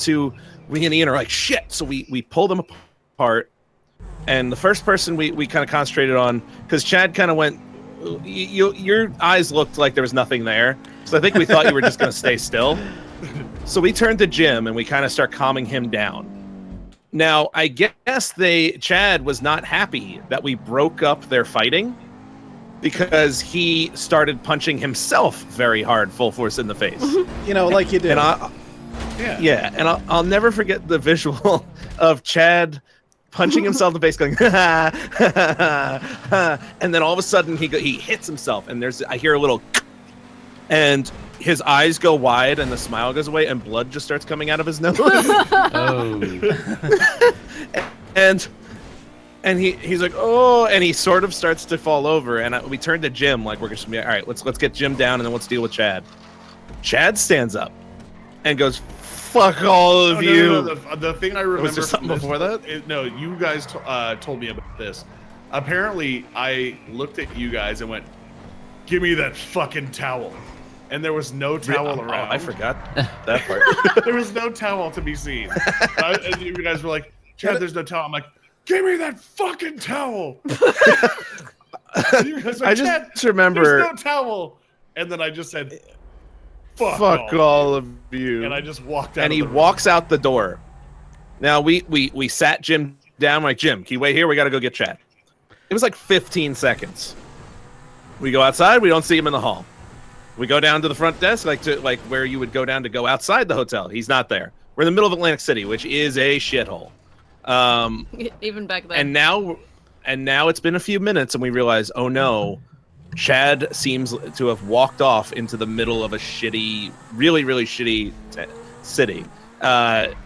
Ian are like, shit. So we pull them apart. And the first person we kind of concentrated on, because Chad kind of went, your eyes looked like there was nothing there. So I think we thought you were just going to stay still. So we turned to Jim and we kind of start calming him down. Now, I guess Chad was not happy that we broke up their fighting because he started punching himself very hard, full force in the face. Like you did. And and I'll never forget the visual of Chad punching himself in the face, going, and then all of a sudden he hits himself, and I hear a little, and his eyes go wide, and the smile goes away, and blood just starts coming out of his nose. Oh. and he's like, oh, and he sort of starts to fall over, and we turn to Jim, like we're just gonna be, all right, let's get Jim down, and then let's deal with Chad. Chad stands up and goes, fuck all of you. No. The thing I remember. Was there something before that? No, you guys told me about this. Apparently, I looked at you guys and went, "Give me that fucking towel," and there was no towel around. I forgot that part. There was no towel to be seen. And you guys were like, "Chad, there's no towel." I'm like, "Give me that fucking towel." You guys were like, I "Chad, just remember. there's no towel," and then I just said, Fuck all of you. And I just walked out. And he walks out the door. Now we sat Jim down. We're like, Jim, can you wait here? We got to go get Chad. It was like 15 seconds. We go outside. We don't see him in the hall. We go down to the front desk, like where you would go down to go outside the hotel. He's not there. We're in the middle of Atlantic City, which is a shithole. Even back then. And now it's been a few minutes, and we realize, oh no. Chad seems to have walked off into the middle of a shitty, really, really shitty city.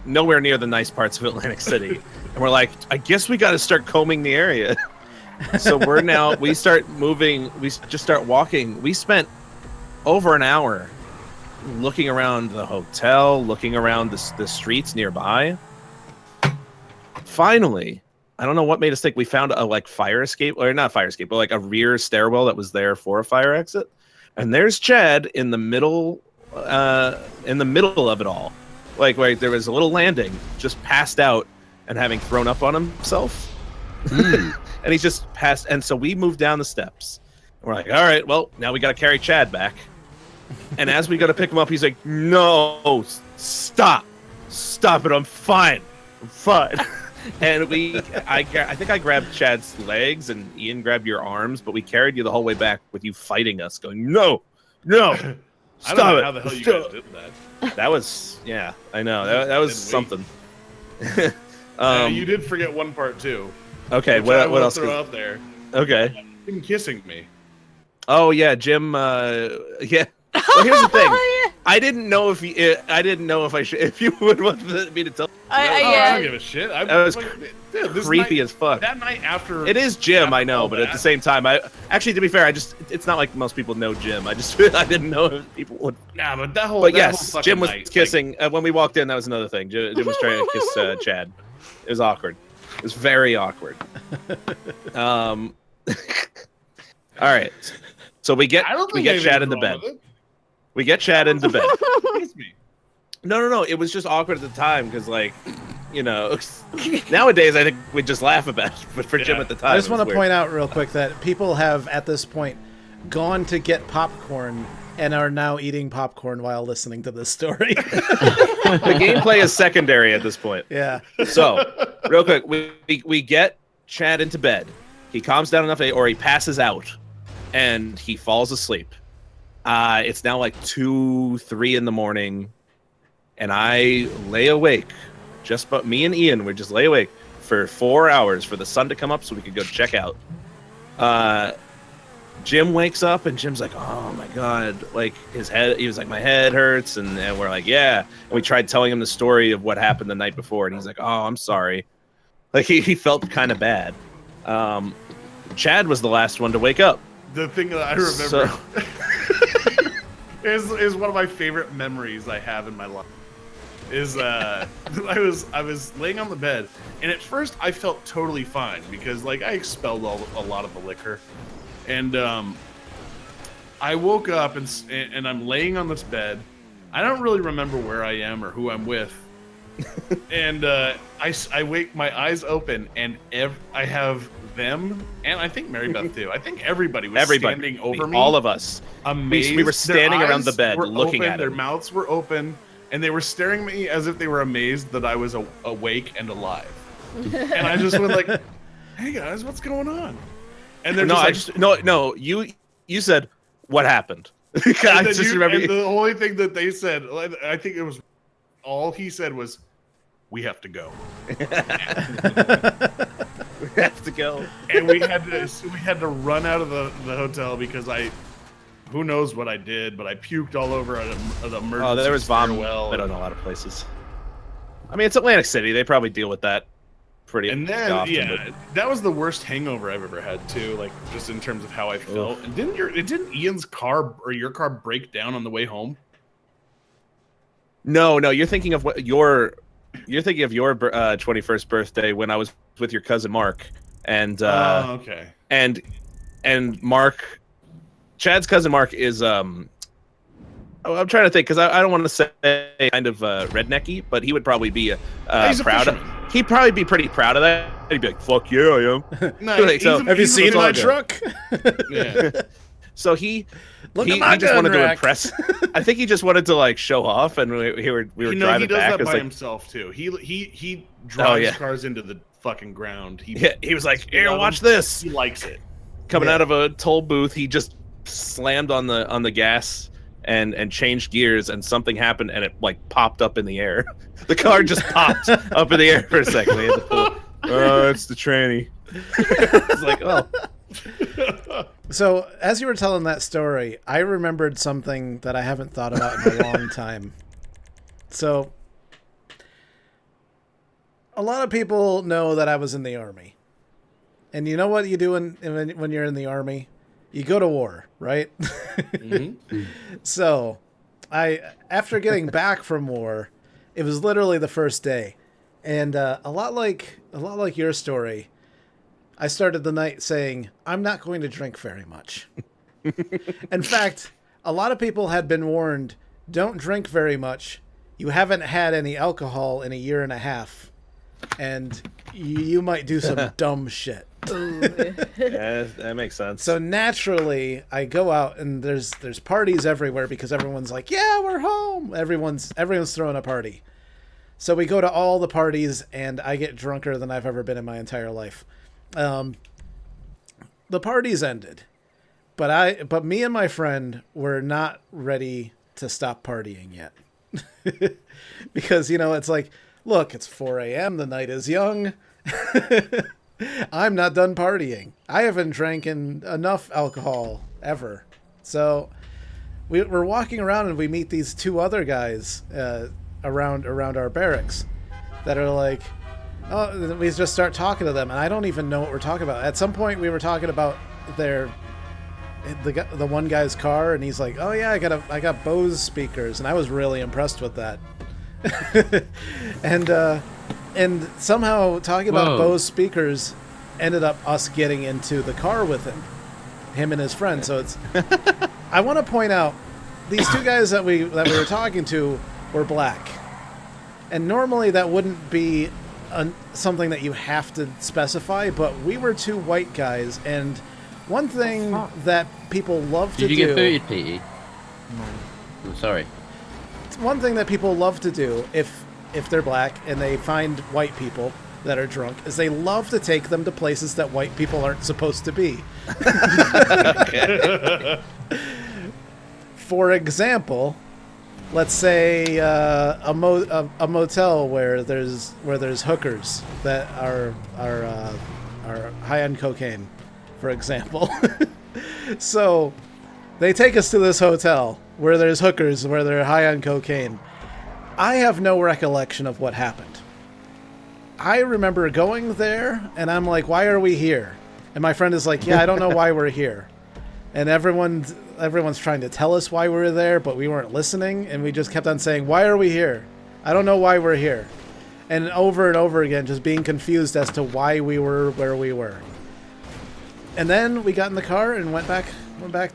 nowhere near the nice parts of Atlantic City. And we're like, I guess we got to start combing the area. So we start moving. We just start walking. We spent over an hour looking around the hotel, looking around the streets nearby. Finally, I don't know what made us think we found a fire escape, or not fire escape, but like a rear stairwell that was there for a fire exit. And there's Chad in the middle of it all. Like where there was a little landing, just passed out and having thrown up on himself. And he's just passed. And so we moved down the steps. And we're like, all right, well, now we got to carry Chad back. And as we go to pick him up, he's like, no, stop it. I'm fine. And I think I grabbed Chad's legs and Ian grabbed your arms, but we carried you the whole way back with you fighting us, going, no, stop it. I don't know how the hell you guys did that. That was, yeah, I know. That was something. You did forget one part, too. Okay, what else? Throw out there. Okay. Him kissing me. Oh, yeah, Jim, yeah. Well, here's the thing. I didn't know if you would want me to tell. I don't give a shit. That was creepy as fuck. That night after. It is Jim, I know, but at the same time, to be fair, it's not like most people know Jim. I didn't know if people would. Nah, but that whole. But that yes, whole Jim was night, kissing. When we walked in, that was another thing. Jim was trying to kiss Chad. It was awkward. It was very awkward. All right. So we get Chad into bed. We get Chad into bed. No. It was just awkward at the time because, nowadays I think we just laugh about it. But for Jim at the time, I just want to point out real quick that people have, at this point, gone to get popcorn and are now eating popcorn while listening to this story. The gameplay is secondary at this point. Yeah. So, real quick, we get Chad into bed. He calms down enough, or he passes out, and he falls asleep. It's now like 2, 3 in the morning, and I lay awake. But me and Ian would just lay awake for 4 hours for the sun to come up so we could go check out. Jim wakes up and Jim's like, oh my god, like he was like, my head hurts, and we're like, yeah. And we tried telling him the story of what happened the night before, and he's like, oh, I'm sorry. Like he felt kind of bad. Chad was the last one to wake up. The thing that I remember is one of my favorite memories I have in my life. Is I was laying on the bed, and at first I felt totally fine because I expelled a lot of the liquor, and I woke up and I'm laying on this bed. I don't really remember where I am or who I'm with, and I wake, my eyes open, and I have them, and I think Mary Beth too. I think everybody was standing over me. All of us. Amazed. We were standing around the bed looking at their him. mouths were open, and they were staring at me as if they were amazed that I was awake and alive. And I just went like, hey guys, what's going on? And they're you said, what happened? I just remember. And the only thing that they said, I think it was, all he said was, we have to go. We have to go. And we had to run out of the hotel because who knows what I did, but I puked all over an emergency. Oh, there was vomit in a lot of places. I mean, it's Atlantic City. They probably deal with that pretty often. And then, that was the worst hangover I've ever had too. Just in terms of how I felt. And didn't Ian's car or your car break down on the way home? No, you're thinking of your 21st birthday when I was with your cousin Mark, and okay. And Mark, Chad's cousin Mark is I'm trying to think because I don't want to say kind of rednecky, but he would probably be proud of. He'd probably be pretty proud of that. He'd be like, "Fuck yeah, I am." No, have you seen my truck? Yeah. So he just wanted to impress. I think he just wanted to show off, and we were driving back. He does that by himself too. He drives cars into the fucking ground. He was like, "Here, watch this." He likes it. Coming out of a toll booth, he just slammed on the gas and changed gears, and something happened, and it popped up in the air. The car just popped up in the air for a second. We had to pull. Oh, it's the tranny. It's like, oh. So, as you were telling that story, I remembered something that I haven't thought about in a long time. So, a lot of people know that I was in the Army. And you know what you do when you're in the Army? You go to war, right? Mm-hmm. So, after getting back from war, it was literally the first day. And a lot like your story, I started the night saying, I'm not going to drink very much. In fact, a lot of people had been warned, don't drink very much. You haven't had any alcohol in a year and a half. And you might do some dumb shit. Yeah, that makes sense. So naturally, I go out and there's parties everywhere because everyone's like, "Yeah, we're home." Everyone's throwing a party. So we go to all the parties, and I get drunker than I've ever been in my entire life. The parties ended, but me and my friend were not ready to stop partying yet, because it's like, look, it's 4 a.m. The night is young. I'm not done partying. I haven't drank enough alcohol ever. So we're walking around and we meet these two other guys around our barracks that are like, oh, we just start talking to them, and I don't even know what we're talking about. At some point, we were talking about the one guy's car, and he's like, oh yeah, I got Bose speakers, and I was really impressed with that. And somehow talking about Bose speakers ended up us getting into the car with him and his friend. So it's, I want to point out, these two guys that we were talking to were black, and normally that wouldn't be something that you have to specify, but we were two white guys, and one thing that people love to do. Did you get booted, Petey? No. I'm sorry. One thing that people love to do if they're black and they find white people that are drunk is they love to take them to places that white people aren't supposed to be. For example, let's say a motel where there's hookers that are high on cocaine, for example. So they take us to this hotel where there's hookers, where they're high on cocaine. I have no recollection of what happened. I remember going there, and I'm like, why are we here? And my friend is like, yeah, I don't know why we're here. And everyone's trying to tell us why we were there, but we weren't listening, and we just kept on saying, why are we here? I don't know why we're here. And over again, just being confused as to why we were where we were. And then we got in the car and went back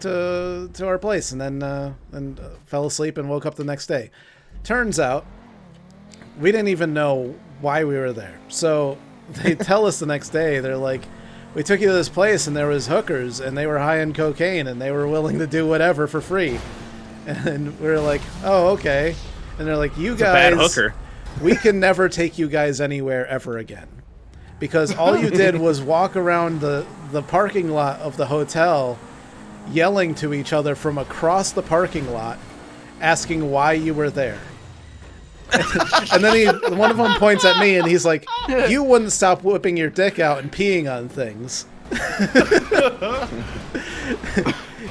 to our place, and then fell asleep and woke up the next day. Turns out, we didn't even know why we were there. So they tell us the next day, they're like, we took you to this place and there was hookers and they were high on cocaine and they were willing to do whatever for free. And we were like, oh, okay. And they're like, you guys, a bad hooker. We can never take you guys anywhere ever again. Because all you did was walk around the parking lot of the hotel yelling to each other from across the parking lot, asking why you were there. And then one of them points at me and he's like, you wouldn't stop whipping your dick out and peeing on things.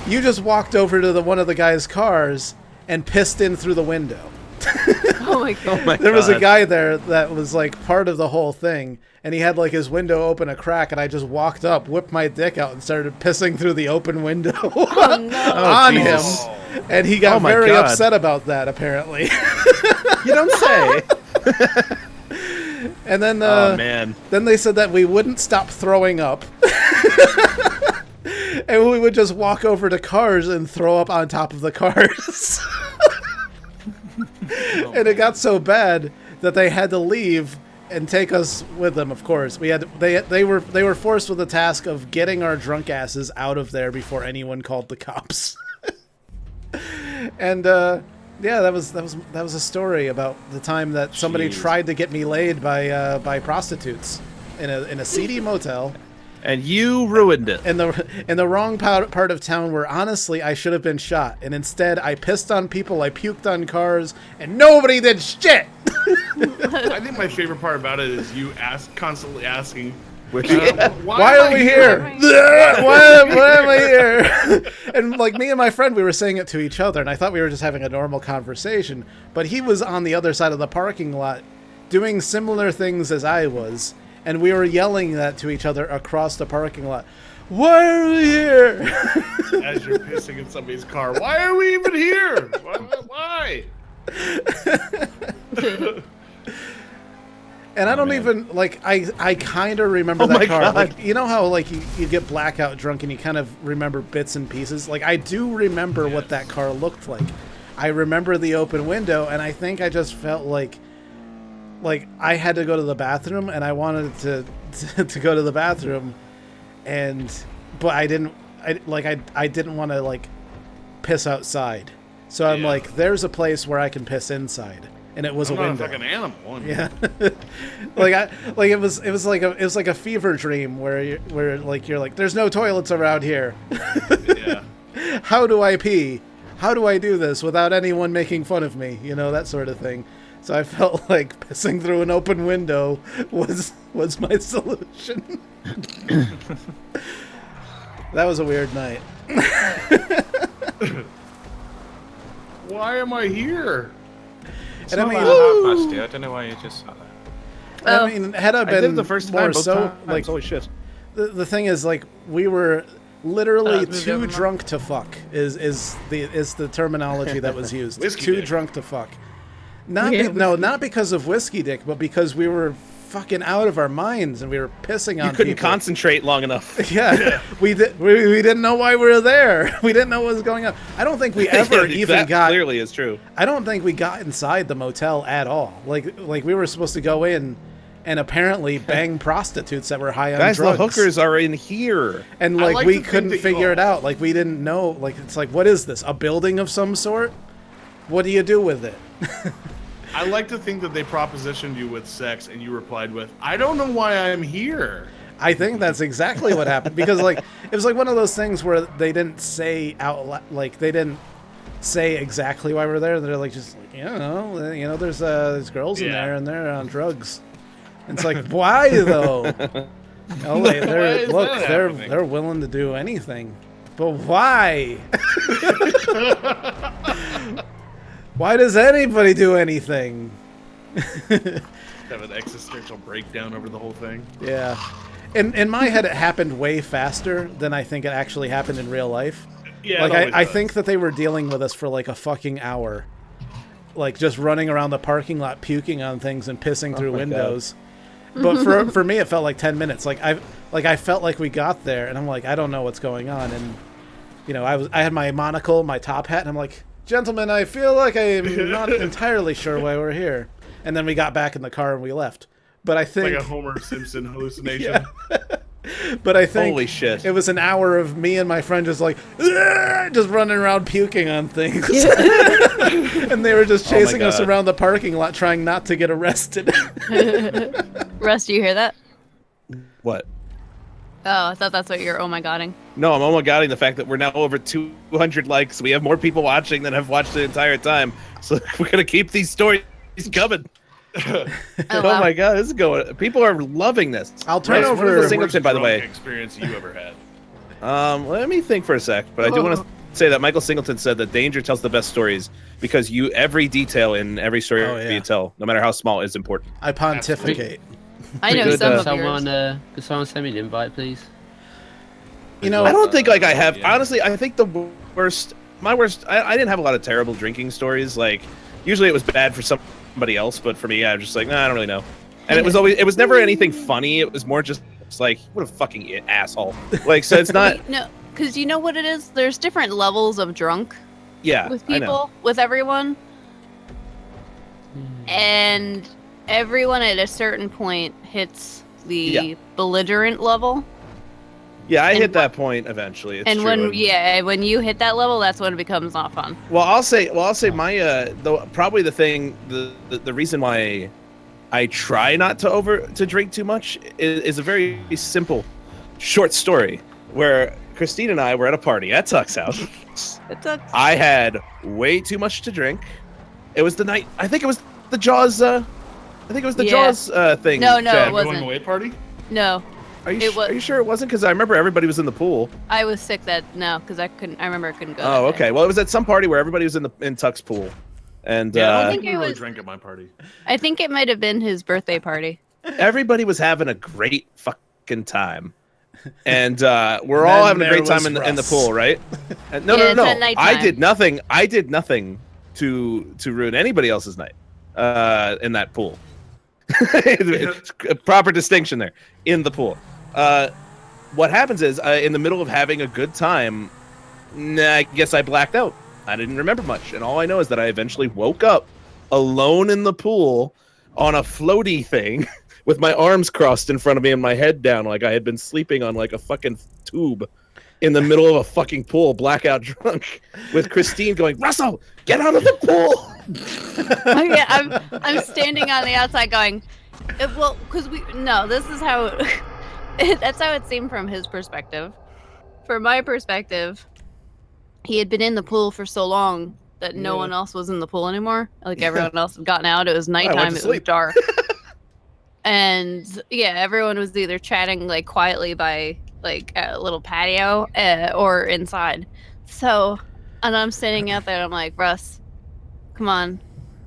You just walked over to one of the guy's cars and pissed in through the window. Oh my god. There was a guy there that was like part of the whole thing, and he had like his window open a crack, and I just walked up, whipped my dick out, and started pissing through the open window on him. And he got very upset about that, apparently. You don't say. And then, man. Then they said that we wouldn't stop throwing up. And we would just walk over to cars and throw up on top of the cars. And it got so bad that they had to leave and take us with them. Of course, they were forced with the task of getting our drunk asses out of there before anyone called the cops. And yeah, that was a story about the time that somebody tried to get me laid by prostitutes in a seedy motel. And you ruined it. In the wrong part of town where, honestly, I should have been shot. And instead, I pissed on people, I puked on cars, and nobody did shit! I think my favorite part about it is you constantly asking, why are we here? Why am I here? And like me and my friend, we were saying it to each other, and I thought we were just having a normal conversation. But he was on the other side of the parking lot doing similar things as I was, and we were yelling that to each other across the parking lot. Why are we here? As you're pissing in somebody's car. Why are we even here? Why? And I don't even, like, I kind of remember that car. God. Like, you know how, like, you get blackout drunk and you kind of remember bits and pieces? Like, I do remember what that car looked like. I remember the open window, and I think I just felt like I had to go to the bathroom, and I wanted to go to the bathroom, but I didn't want to, like, piss outside. So I'm like, there's a place where I can piss inside. And it was a window. I'm not a fucking animal. Yeah, it was like a fever dream where you're like, there's no toilets around here. Yeah. How do I pee? How do I do this without anyone making fun of me? You know, that sort of thing. So I felt like pissing through an open window was my solution. That was a weird night. Why am I here? It's And I not mean- that hard, Basti. I don't know why you just sat there. I mean, had I I been did it the first more time. Both so, times. like, Holy shit. the thing is, like, we were literally move the too other one. drunk to fuck is the terminology that was used. Whiskey Too dick. drunk to fuck. Not Yeah, not because of whiskey dick, but because we were fucking out of our minds and we were pissing on You couldn't people. concentrate long enough. Yeah, we didn't know why we were there. We didn't know what was going on. I don't think we ever even that got. clearly is true. I don't think we got inside the motel at all. Like we were supposed to go in and apparently bang prostitutes that were high on Guys, drugs. the hookers are in here. And I like like we to think couldn't that you figure it all- out. Like we didn't know. Like it's like, what is this? A building of some sort? What do you do with it? I like to think that they propositioned you with sex and you replied with, I don't know why I'm here. I think that's exactly what happened because like it was like one of those things where they didn't say like they didn't say exactly why we're there. They're like just like, there's girls in Yeah. there and they're on drugs. And it's like, why though? Oh, Why is that they're happening? willing to do anything, but why? Why does anybody do anything? Have an existential breakdown over the whole thing. Yeah. In my head, it happened way faster than I think it actually happened in real life. Yeah, Like, it always I does. think that they were dealing with us for like a fucking hour. Like, just running around the parking lot, puking on things and pissing through my God. windows. But for me, it felt like 10 minutes. Like, I felt like we got there, and I'm like, I don't know what's going on. And, I had my monocle, my top hat, and I'm like, gentlemen, I feel like I'm not entirely sure why we're here. And then we got back in the car and we left. But I think... Like a Homer Simpson hallucination. Yeah. But I think Holy shit. it was an hour of me and my friend just like just running around puking on things. And they were just my chasing us God. around the parking lot trying not to get arrested. Russ, do you hear that? What? Oh, I thought that's what you're oh my godding. No, I'm oh my godding the fact that we're now over 200 likes. We have more people watching than have watched the entire time. So we're gonna keep these stories coming. Oh, Oh wow. my god, this is going. People are loving this. I'll turn Russ, over- what is the Worst Singleton, by the drunk way. experience you ever had. Let me think for a sec. But I do want to say that Michael Singleton said that Danger tells the best stories because every detail in every story Oh, yeah. you tell, no matter how small, is important. I pontificate. I know Good, some of Could someone send me an invite, please? You know, I don't think like I have. yeah. Honestly, I think my worst. I didn't have a lot of terrible drinking stories. Like usually it was bad for somebody else, but for me, I was just like, nah, I don't really know. And it was never anything funny. It was more just like, what a fucking asshole. Like, so it's not. No, because you know what it is? There's different levels of drunk Yeah, with I know. people, with everyone. And everyone at a certain point hits the Yeah. belligerent level. Yeah, I and hit that point eventually. It's And true. when you hit that level, that's when it becomes not fun. Well, I'll say my probably the reason why I try not to drink too much is a very simple, short story where Christine and I were at a party at Tuck's house. It took I had way too much to drink. It was the night. I think it was the Jaws. I think it was the Yeah. Jaws thing. No, Chad. it wasn't. Going away party? no. Are you, it was- are you sure it wasn't? Because I remember everybody was in the pool. I was sick because I remember I couldn't go. Oh, that day. okay. Well, it was at some party where everybody was in Tuck's pool, And Yeah, I don't think think we it really was- drank at my party. I think it might have been his birthday party. everybody was having a great fucking time. And we're And all then having a there great time was in the Russ. pool, right? And no, Yeah, no, it's no. at nighttime. I did nothing to ruin anybody else's night in that pool. Proper distinction there in the pool. What happens is in the middle of having a good time, I guess I blacked out. I didn't remember much, and all I know is that I eventually woke up alone in the pool on a floaty thing with my arms crossed in front of me and my head down, like I had been sleeping on like a fucking tube in the middle of a fucking pool, blackout drunk, with Christine going, "Russell, get out of the pool!" Yeah, I'm standing on the outside going, well, because this is how that's how it seemed from his perspective. From my perspective, he had been in the pool for so long that no one else was in the pool anymore. Like everyone else had gotten out. It was nighttime. It was sleep. dark. And yeah, everyone was either chatting like quietly by like a little patio or inside. So, and I'm sitting out there. I'm like, Russ, come on.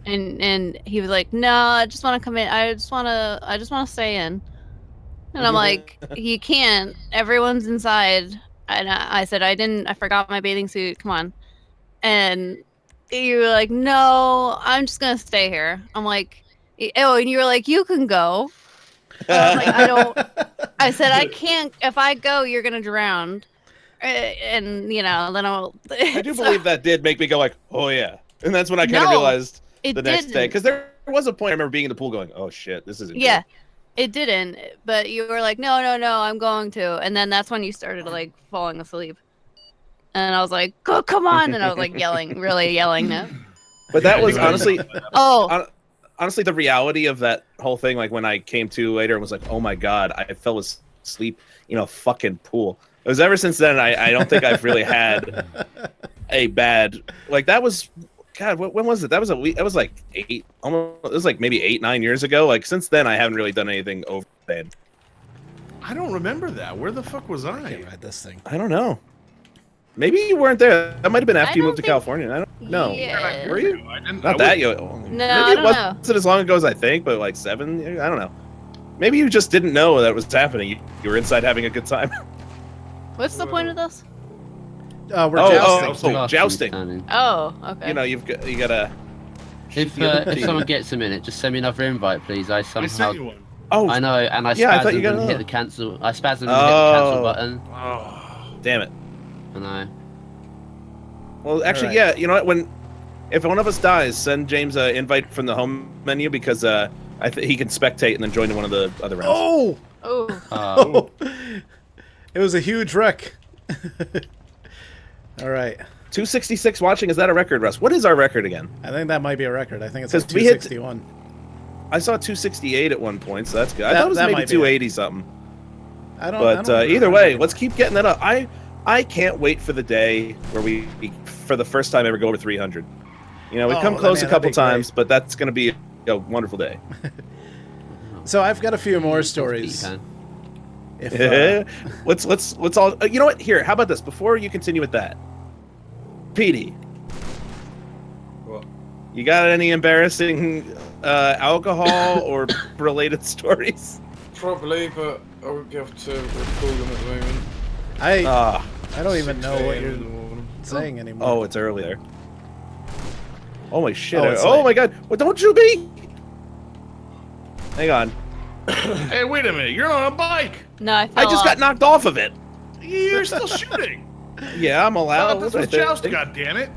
And he was like, no, I just want to come in. I just want to stay in. And I'm like, you can't. Everyone's inside. And I said, I forgot my bathing suit. Come on. And you were like, no, I'm just going to stay here. I'm like, oh, and you were like, you can go. I was like, I said, I can't. If I go, you're going to drown. And, then I'll. I do believe that did make me go like, "Oh yeah," and that's when I kind of No, realized it the next day, didn't. because there was a point I remember being in the pool going, "Oh shit, this isn't." Yeah, it didn't. But you were like, no, I'm going to. And then that's when you started like falling asleep. And I was like, oh, come on. And I was like really yelling now. But that was honestly, Oh, honestly, the reality of that whole thing. Like when I came to later and was like, "Oh my god, I fell asleep in a fucking pool." It was ever since then. I don't think I've really had a bad like that was. God, when was it? That was a week. That was like 8. Almost. It was like maybe 8-9 years ago. Like since then, I haven't really done anything overbad. I don't remember that. Where the fuck was I I? can't ride this thing. I don't know. Maybe you weren't there. That might have been after I you don't moved to think- California. I don't know. Yeah. Were you? I didn't. Not I that was- you. No, Maybe I it don't wasn't as long ago as I think, but like 7. I don't know. Maybe you just didn't know that was happening. You were inside having a good time. What's the point of this? We're Oh, jousting. jousting. Stunning. Oh, okay. You know, you gotta. If someone gets a minute, just send me another invite, please. I I somehow. sent you one. Oh, I know, and I Yeah, I thought you spasmed got and hit another. the cancel. I spasmed and hit the cancel Oh. button. Oh. damn it. I know. Well, actually, Alright. yeah. You know what? If one of us dies, send James an invite from the home menu because he can spectate and then join in one of the other rounds. Oh! Oh, It was a huge wreck. All right. 266 watching. Is that a record, Russ? What is our record again? I think that might be a record. I think it's like 'Cause we hit- 261. I saw 268 at one point, so that's good. I That- thought it was that maybe might be it. 280 something. I don't But remember. either way, let's keep getting that up. I can't wait for the day where we for the first time ever go over 300. You know, we've Oh, come close man, a couple that'd be great. times, but that's going to be a wonderful day. So I've got a few more Peter stories. Pan. If, let's all. You know what? Here, how about this? Before you continue with that, Petey, What? you got any embarrassing alcohol or related stories? Probably, but I won't be able to recall them at the moment. I don't even 6 know what a.m. you're in the morning. saying anymore. Oh, it's early there. Oh my shit! Oh, it's Oh late. my god! Well, don't you be? Hang on. Hey, wait a minute. You're on a bike. no, I I fell just off. got knocked off of it. You're still shooting. Yeah, I'm allowed. This I was think. joust. God damn it.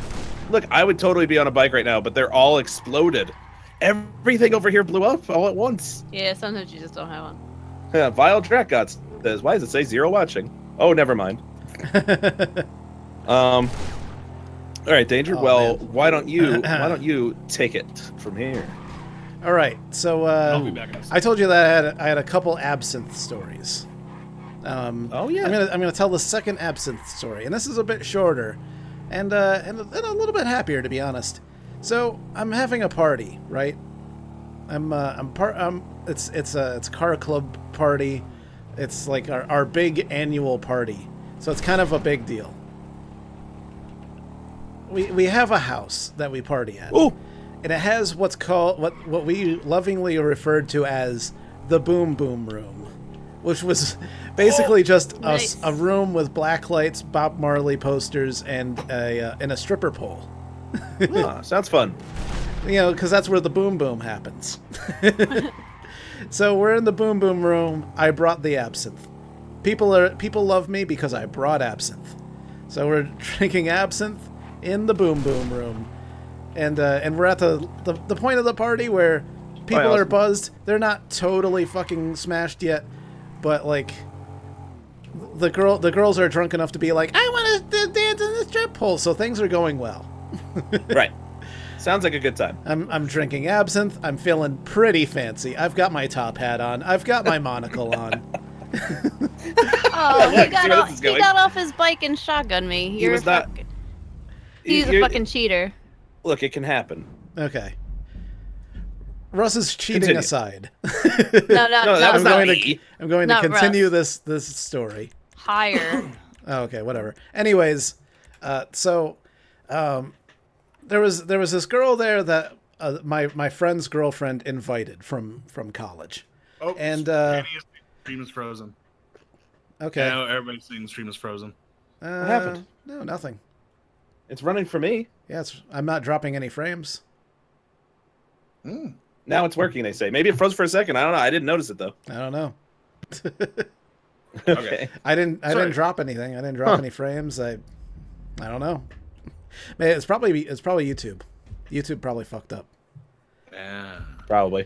Look, I would totally be on a bike right now, but they're all exploded. Everything over here blew up all at once. Yeah, sometimes you just don't have one. Yeah, Vile Drakgots says, why does it say 0 watching? Oh, never mind. All right, Danger. Oh, well, man. why don't you take it from here? All right. So I'll be back in a second. I told you that I had a couple absinthe stories. Oh yeah. I'm gonna tell the second absinthe story, and this is a bit shorter, and a little bit happier, to be honest. So I'm having a party, right? It's a car club party. It's like our big annual party, so it's kind of a big deal. We have a house that we party at. Oh, and it has what's called what we lovingly referred to as the Boom Boom Room, which was basically just Nice. a room with black lights, Bob Marley posters, and a stripper pole. Sounds fun. You know, because that's where the boom boom happens. So we're in the Boom Boom Room. I brought the absinthe. People love me because I brought absinthe. So we're drinking absinthe in the Boom Boom Room, and we're at the point of the party where people are awesome. buzzed. They're not totally fucking smashed yet, but like the girls are drunk enough to be like, I want to dance in the strip pole. So things are going well. Right. Sounds like a good time. I'm drinking absinthe. I'm feeling pretty fancy. I've got my top hat on. I've got my monocle on. Oh, Look, see where this is he going. got off his bike and shotgunned me. He was not. He's a You're- fucking cheater. Look, it can happen. Okay. Russ is cheating Continue. aside. No, No, that was I'm not going me. I'm going to Not continue Russ. this story. higher. Oh, okay, whatever. Anyways, so there was this girl there that my friend's girlfriend invited from college. Oh, And, stream is frozen. Okay. Yeah, everybody's saying the stream is frozen. What happened? No, nothing. It's running for me. Yeah, I'm not dropping any frames. Now it's working, they say. Maybe it froze for a second. I don't know. I didn't notice it, though. I don't know. Okay. I didn't Sorry. drop anything. I didn't drop any frames. I don't know. Man, it's probably YouTube. YouTube probably fucked up. Yeah. Probably.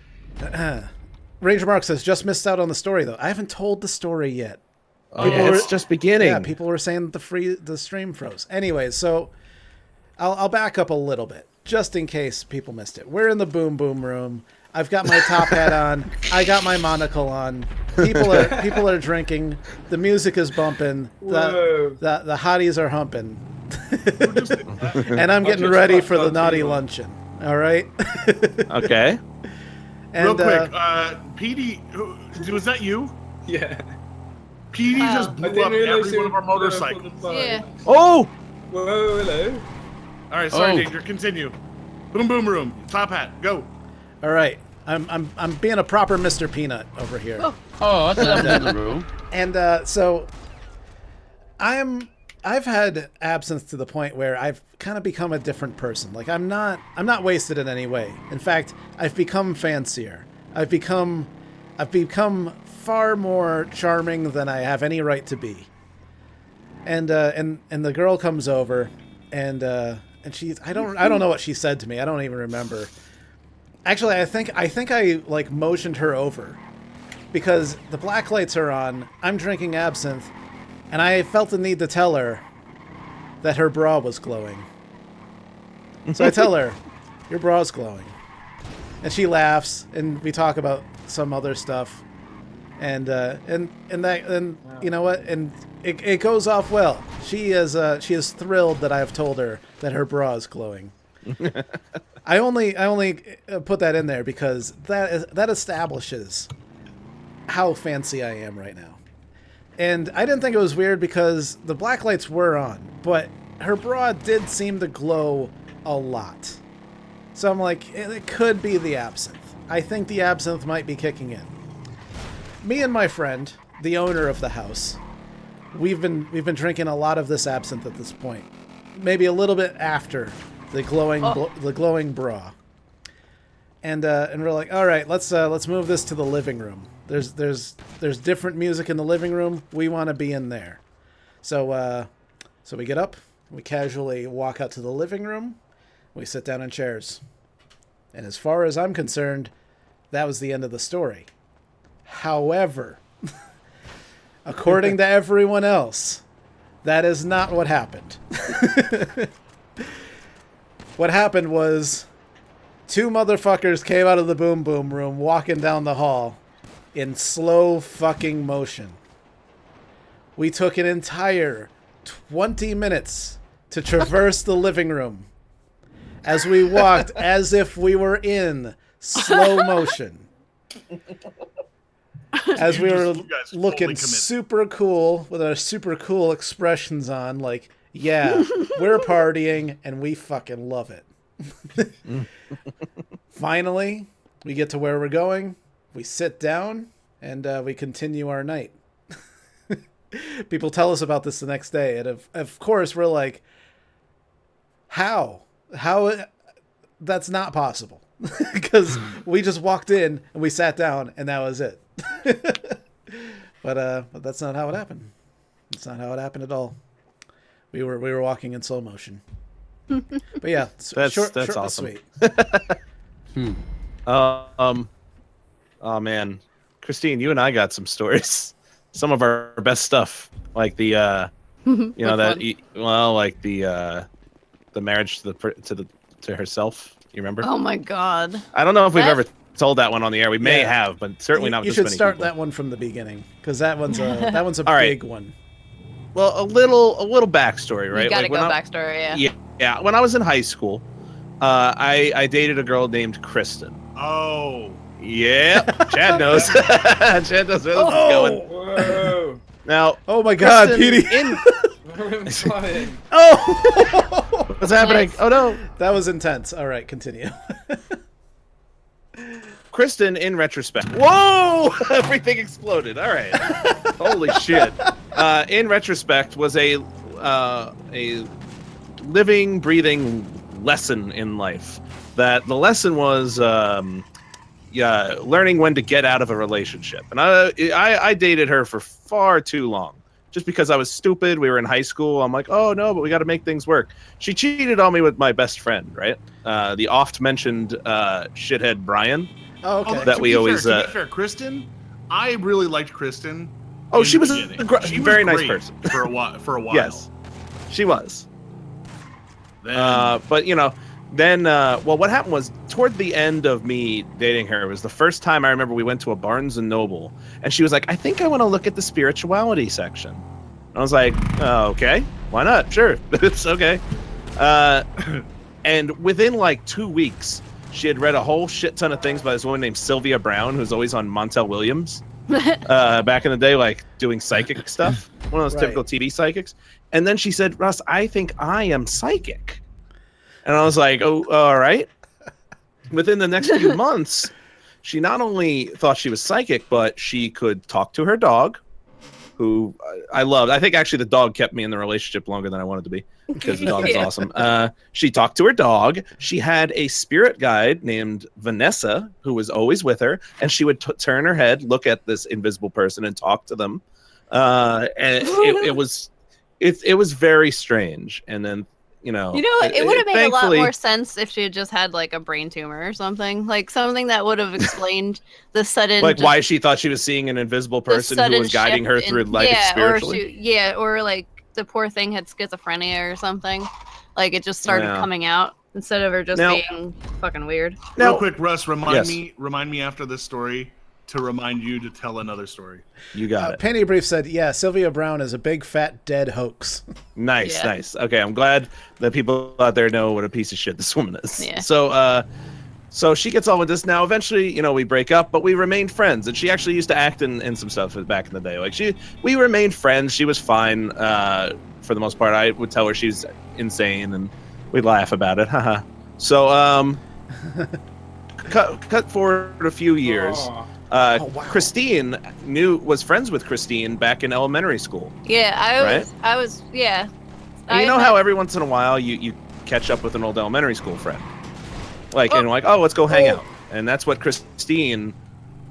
Ranger Mark says, just missed out on the story though. I haven't told the story yet. Oh, People yeah, were- it's just beginning. Yeah, people were saying that the stream froze. Anyways, so I'll back up a little bit just in case people missed it. We're in the Boom Boom Room. I've got my top hat on. I got my monocle on. People are drinking. The music is bumping. The hotties are humping. And I'm getting ready for the naughty luncheon. All right. Okay. And, Real quick, PD, was that you? Yeah. PD just I blew didn't up realize every you one of our were motorcycles. Yeah. Oh! Whoa, hello. All right, sorry, Oh. Danger. Continue. Boom Boom Room. Top hat. Go. all right. I'm being a proper Mr. Peanut over here. Oh. Oh, I thought that was in the room. And so I've had absinthe to the point where I've kind of become a different person. Like I'm not wasted in any way. In fact, I've become fancier. I've become far more charming than I have any right to be. And the girl comes over and she's I don't know what she said to me. I don't even remember. Actually, I think I like motioned her over because the black lights are on. I'm drinking absinthe, and I felt the need to tell her that her bra was glowing. So I tell her, "Your bra's glowing," and she laughs, and we talk about some other stuff, and you know what? And it goes off well. She is thrilled that I have told her that her bra is glowing. I only put that in there because that establishes how fancy I am right now. And I didn't think it was weird because the black lights were on, but her bra did seem to glow a lot. So I'm like, it could be the absinthe. I think the absinthe might be kicking in. Me and my friend, the owner of the house, we've been drinking a lot of this absinthe at this point. Maybe a little bit after the glowing bra. And we're like, all right, let's move this to the living room. There's different music in the living room. We want to be in there. So we get up, we casually walk out to the living room, we sit down in chairs. And as far as I'm concerned, that was the end of the story. However, according to everyone else, that is not what happened. What happened was two motherfuckers came out of the Boom Boom Room walking down the hall in slow fucking motion. We took an entire 20 minutes to traverse the living room as we walked as if we were in slow motion. As we were You guys fully looking committed. super cool with our super cool expressions on, like, yeah, we're partying and we fucking love it. Finally, we get to where we're going. We sit down and we continue our night. People tell us about this the next day, and of course we're like, how that's not possible, because we just walked in and we sat down and that was it. But that's not how it happened. It's not how it happened at all. We were walking in slow motion. But yeah, That's short awesome. and sweet. Oh man, Christine, you and I got some stories. Some of our best stuff, like the like the marriage to herself. You remember? Oh my god. I don't know if we've ever told that one on the air. We may have, but certainly not. You with should this many start people. that one from the beginning, because that one's a All right. big one. Well, a little backstory, right? You gotta Like, go backstory, Yeah. When I was in high school, I dated a girl named Kristen. Oh. Yeah, Chad knows. Chad knows where this is going. Whoa. Now, Oh my God, Kristen Petey! I'm flying. Oh, what's happening? Nice. Oh no, that was intense. All right, continue. Kristen. In retrospect, whoa! Everything exploded. All right, holy shit. In retrospect, was a living, breathing lesson in life. That the lesson was learning when to get out of a relationship. And I dated her for far too long. Just because I was stupid. We were in high school. I'm like, oh no, but we got to make things work. She cheated on me with my best friend, right? The oft mentioned shithead Brian. Oh, okay. That we always. To be fair, Kristen, I really liked Kristen. Oh, in she the was beginning. a very nice great person. for a while. Yes, she was. Then, But then what happened was, toward the end of me dating her, it was the first time I remember we went to a Barnes and Noble, and she was like, I think I want to look at the spirituality section. And I was like, oh, okay, why not? Sure, it's okay. And within like 2 weeks, she had read a whole shit ton of things by this woman named Sylvia Brown, who's always on Montel Williams back in the day, like doing psychic stuff, one of those typical TV psychics. And then she said, Russ, I think I am psychic. And I was like, oh, all right. Within the next few months, she not only thought she was psychic, but she could talk to her dog, who I loved. I think actually the dog kept me in the relationship longer than I wanted to be, because the dog was awesome. She talked to her dog. She had a spirit guide named Vanessa, who was always with her, and she would turn her head, look at this invisible person, and talk to them. And it was very strange. And then, it would have made a lot thankfully- more sense if she had just had like a brain tumor or something, like something that would have explained the sudden, like why she thought she was seeing an invisible person who was guiding her through life spiritually. Or like the poor thing had schizophrenia or something, like it just started coming out instead of her just being fucking weird. real quick, Russ, remind Yes. me after this story to remind you to tell another story. You got it. Penny Brief said, yeah, Sylvia Brown is a big fat dead hoax. Nice. Yeah. Okay, I'm glad that people out there know what a piece of shit this woman is. Yeah. So she gets on with this. Now, eventually, we break up, but we remained friends. And she actually used to act in some stuff back in the day. Like we remained friends. She was fine for the most part. I would tell her she's insane, and we'd laugh about it. Haha. So cut forward a few years. Aw. Wow. Christine was friends with Christine back in elementary school. Yeah, I was. And you know how every once in a while you catch up with an old elementary school friend, and like, oh, let's go hang out. And that's what Christine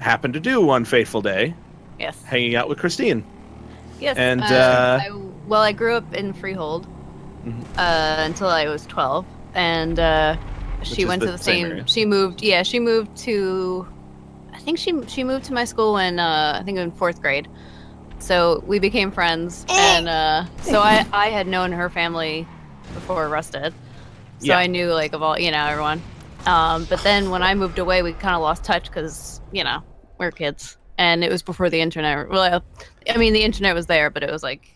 happened to do one fateful day, Yes. hanging out with Christine. Yes. And, I grew up in Freehold until I was 12, and she is went to the the same same. area. She moved. Yeah, she moved to. I think she moved to my school in I think in 4th grade. So we became friends, and so I had known her family before Russ did. So Yeah. I knew like of all everyone. But then when I moved away, we kind of lost touch because we're kids, and it was before the internet. Well, I mean the internet was there, but it was like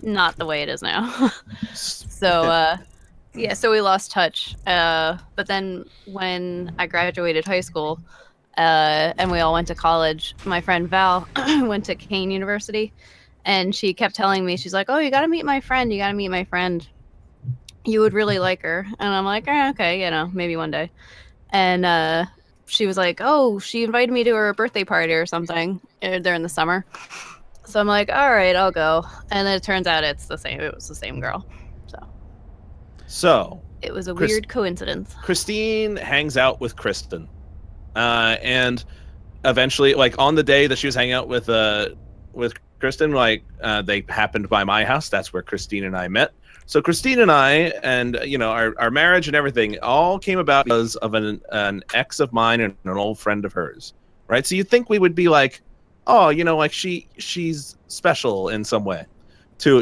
not the way it is now. So so we lost touch. But then when I graduated high school, and we all went to college, my friend Val went to Kane University, and she kept telling me, she's like, oh, you got to meet my friend. you would really like her. And I'm like, okay, maybe one day. And she was like, oh, she invited me to her birthday party or something during the summer. So I'm like, all right, I'll go. And then it turns out it was the same girl. So It was a weird coincidence. Christine hangs out with Kristen, and eventually, like on the day that she was hanging out with Kristen, like they happened by my house. That's where Christine and I met. So Christine and I, and our marriage and everything, all came about because of an ex of mine and an old friend of hers, right? So you think we would be like, oh, like she's special in some way to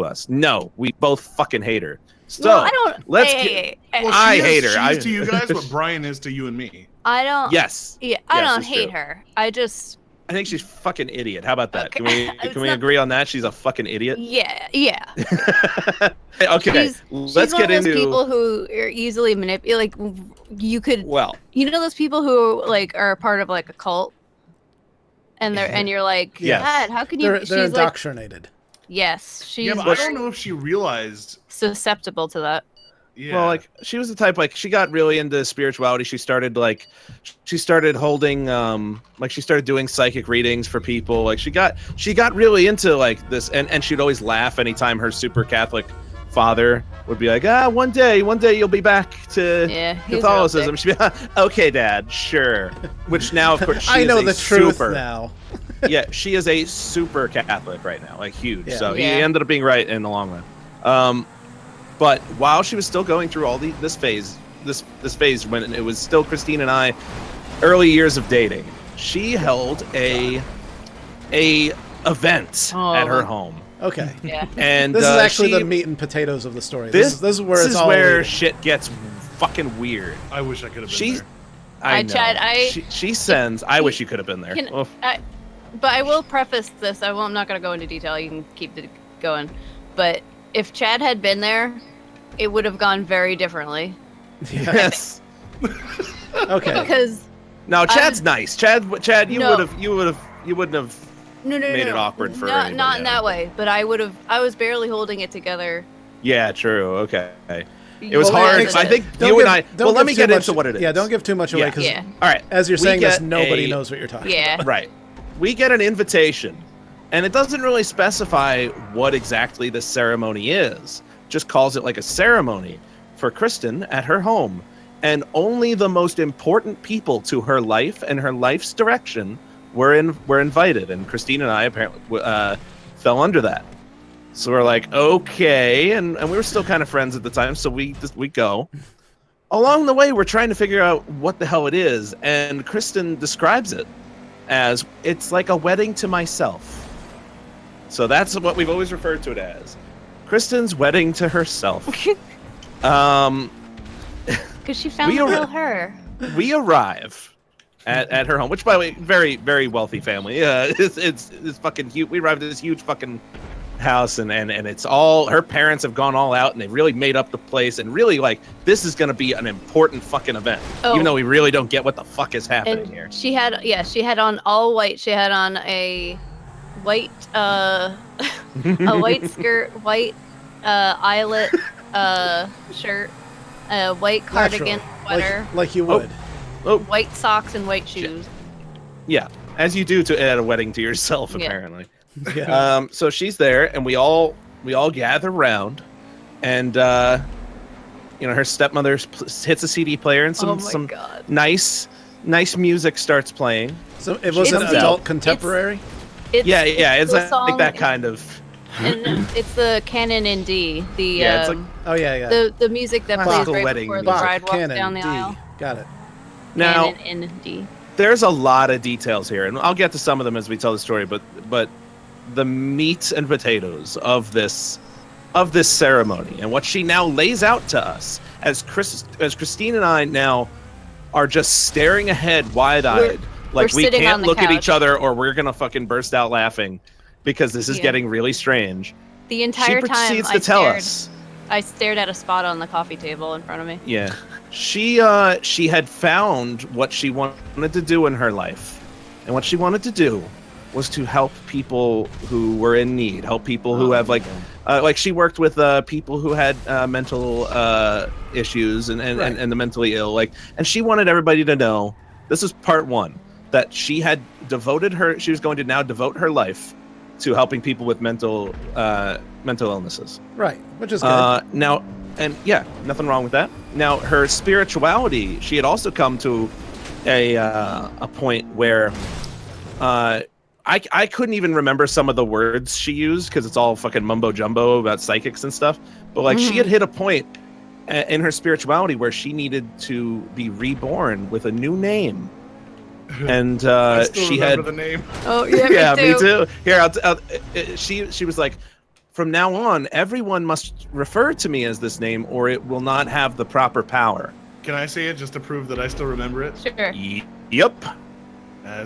us. No, we both fucking hate her. So I don't. let's. Well, I hate her. She's to you guys what Brian is to you and me. I don't. Yes. Yeah, I Yes, don't it's hate true. her. I just. I think she's fucking idiot. How about that? Okay. Can we agree on that? She's a fucking idiot. Yeah. Okay, She's let's one get of those into people who are easily manipulated. Like you could. well. Those people who like are part of like a cult, and you're like, Yes. Dad, how can you? They're She's like, indoctrinated. yes, she's Yeah, but I don't know if she realized. susceptible to that. Yeah. Well, like she was the type, like she got really into spirituality. She started holding like she started doing psychic readings for people. Like she got really into like this, and she'd always laugh anytime her super Catholic father would be like, one day you'll be back to He was Catholicism. real She'd be okay, Dad, sure. Which now, of course, she I is know a the truth super, now. yeah, she is a super Catholic right now, like huge. Yeah. So he Yeah. ended up being right in the long run. But while she was still going through all this phase when it was still Christine and I, early years of dating, she held a event at her home. Okay. Yeah. And This is actually she- the meat and potatoes of the story. This This is where this it's is all where leading. shit gets fucking weird. I wish I could have been She's there. I I know. tried- She sends. I wish you could have been there. Oof. But I will preface this. I'm not going to go into detail. You can keep it going. But if Chad had been there, it would have gone very differently. Yes. Okay. Because No, Chad's nice. Chad, you No. wouldn't have. no, Made it awkward for not, anybody not in else. that way. But I was barely holding it together. Yeah, true. Okay. It was Well, hard. ex- I think Don't you give- and I. don't Well, let give me too get much- into what it is. Yeah, don't give too much away Yeah. because Yeah. All right. as you're We saying this, get nobody a- knows what you're talking Yeah. about. Right. We get an invitation, and it doesn't really specify what exactly the ceremony is. Just calls it like a ceremony for Kristen at her home, and only the most important people to her life and her life's direction were invited, and Christine and I apparently fell under that. So we're like, okay, and we were still kind of friends at the time, so we go. Along the way, we're trying to figure out what the hell it is, and Kristen describes it as it's like a wedding to myself. So that's what we've always referred to it as. Kristen's wedding to herself. Because she found We the are- real her. We arrive at her home, which, by the way, very, very wealthy family. It's fucking huge. We arrived at this huge fucking house, and it's all, her parents have gone all out, and they really made up the place, and really, like, this is going to be an important fucking event, Oh. even though we really don't get what the fuck is happening And here. she had on all white. She had on a white a white skirt, white eyelet shirt, a white cardigan sweater, Like you would. white socks and white shoes. Yeah, as you do at a wedding to yourself, Yeah. apparently. Yeah. So she's there, and we all gather around, and her stepmother hits a CD player, and Oh my some God. nice music starts playing. So it was an It's- adult it's- contemporary. It's, Yeah, it's the like song, that kind of. and it's the canon in D. The Yeah, it's like Oh yeah. the music that plays Classical right wedding before the music. bride walks Canon, down the D. aisle. Got it. Now Canon in D. there's a lot of details here, and I'll get to some of them as we tell the story. But the meat and potatoes of this ceremony, and what she now lays out to us as Christine and I now are just staring ahead, wide-eyed, like we're we sitting on can't the look at couch. each other, or we're gonna fucking burst out laughing because this is Yeah. getting really strange. The She entire time proceeds to tell us. I stared at a spot on the coffee table in front of me. Yeah. She had found what she wanted to do in her life. And what she wanted to do was to help people who were in need, help people who have like she worked with people who had mental issues and the mentally ill, and she wanted everybody to know, this is part one, that she was going to now devote her life to helping people with mental illnesses. Right, which is good. Now, and yeah, nothing wrong with that. Now, her spirituality, she had also come to a point where I couldn't even remember some of the words she used because it's all fucking mumbo jumbo about psychics and stuff. But like she had hit a point in her spirituality where she needed to be reborn with a new name. And I still she remember had the name. Oh yeah, yeah, me too. Here, she was like, from now on, everyone must refer to me as this name, or it will not have the proper power. Can I say it just to prove that I still remember it? Sure. Yep.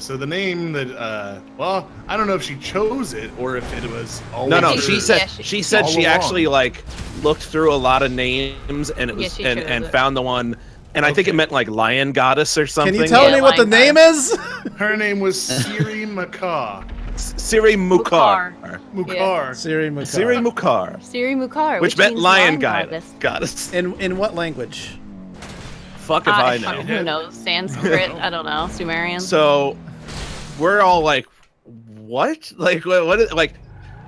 So the name that, well, I don't know if she chose it or if it was always No. her- She said Yeah, she said all she along. actually like looked through a lot of names and it Yeah, was she and chose it. found the one. And I think it Okay. meant like lion goddess or something. Can you tell Yeah, me what the Lion name is? Her name was Siri Macaw. Siri Mukar. Mukar. Siri Mukar. Siri Mukar, Siri Mukar, which meant means lion goddess. goddess. In what language? Fuck if I know. Who knows? Sanskrit? I don't know. Sumerian. So we're all like, what? Like, what is, like,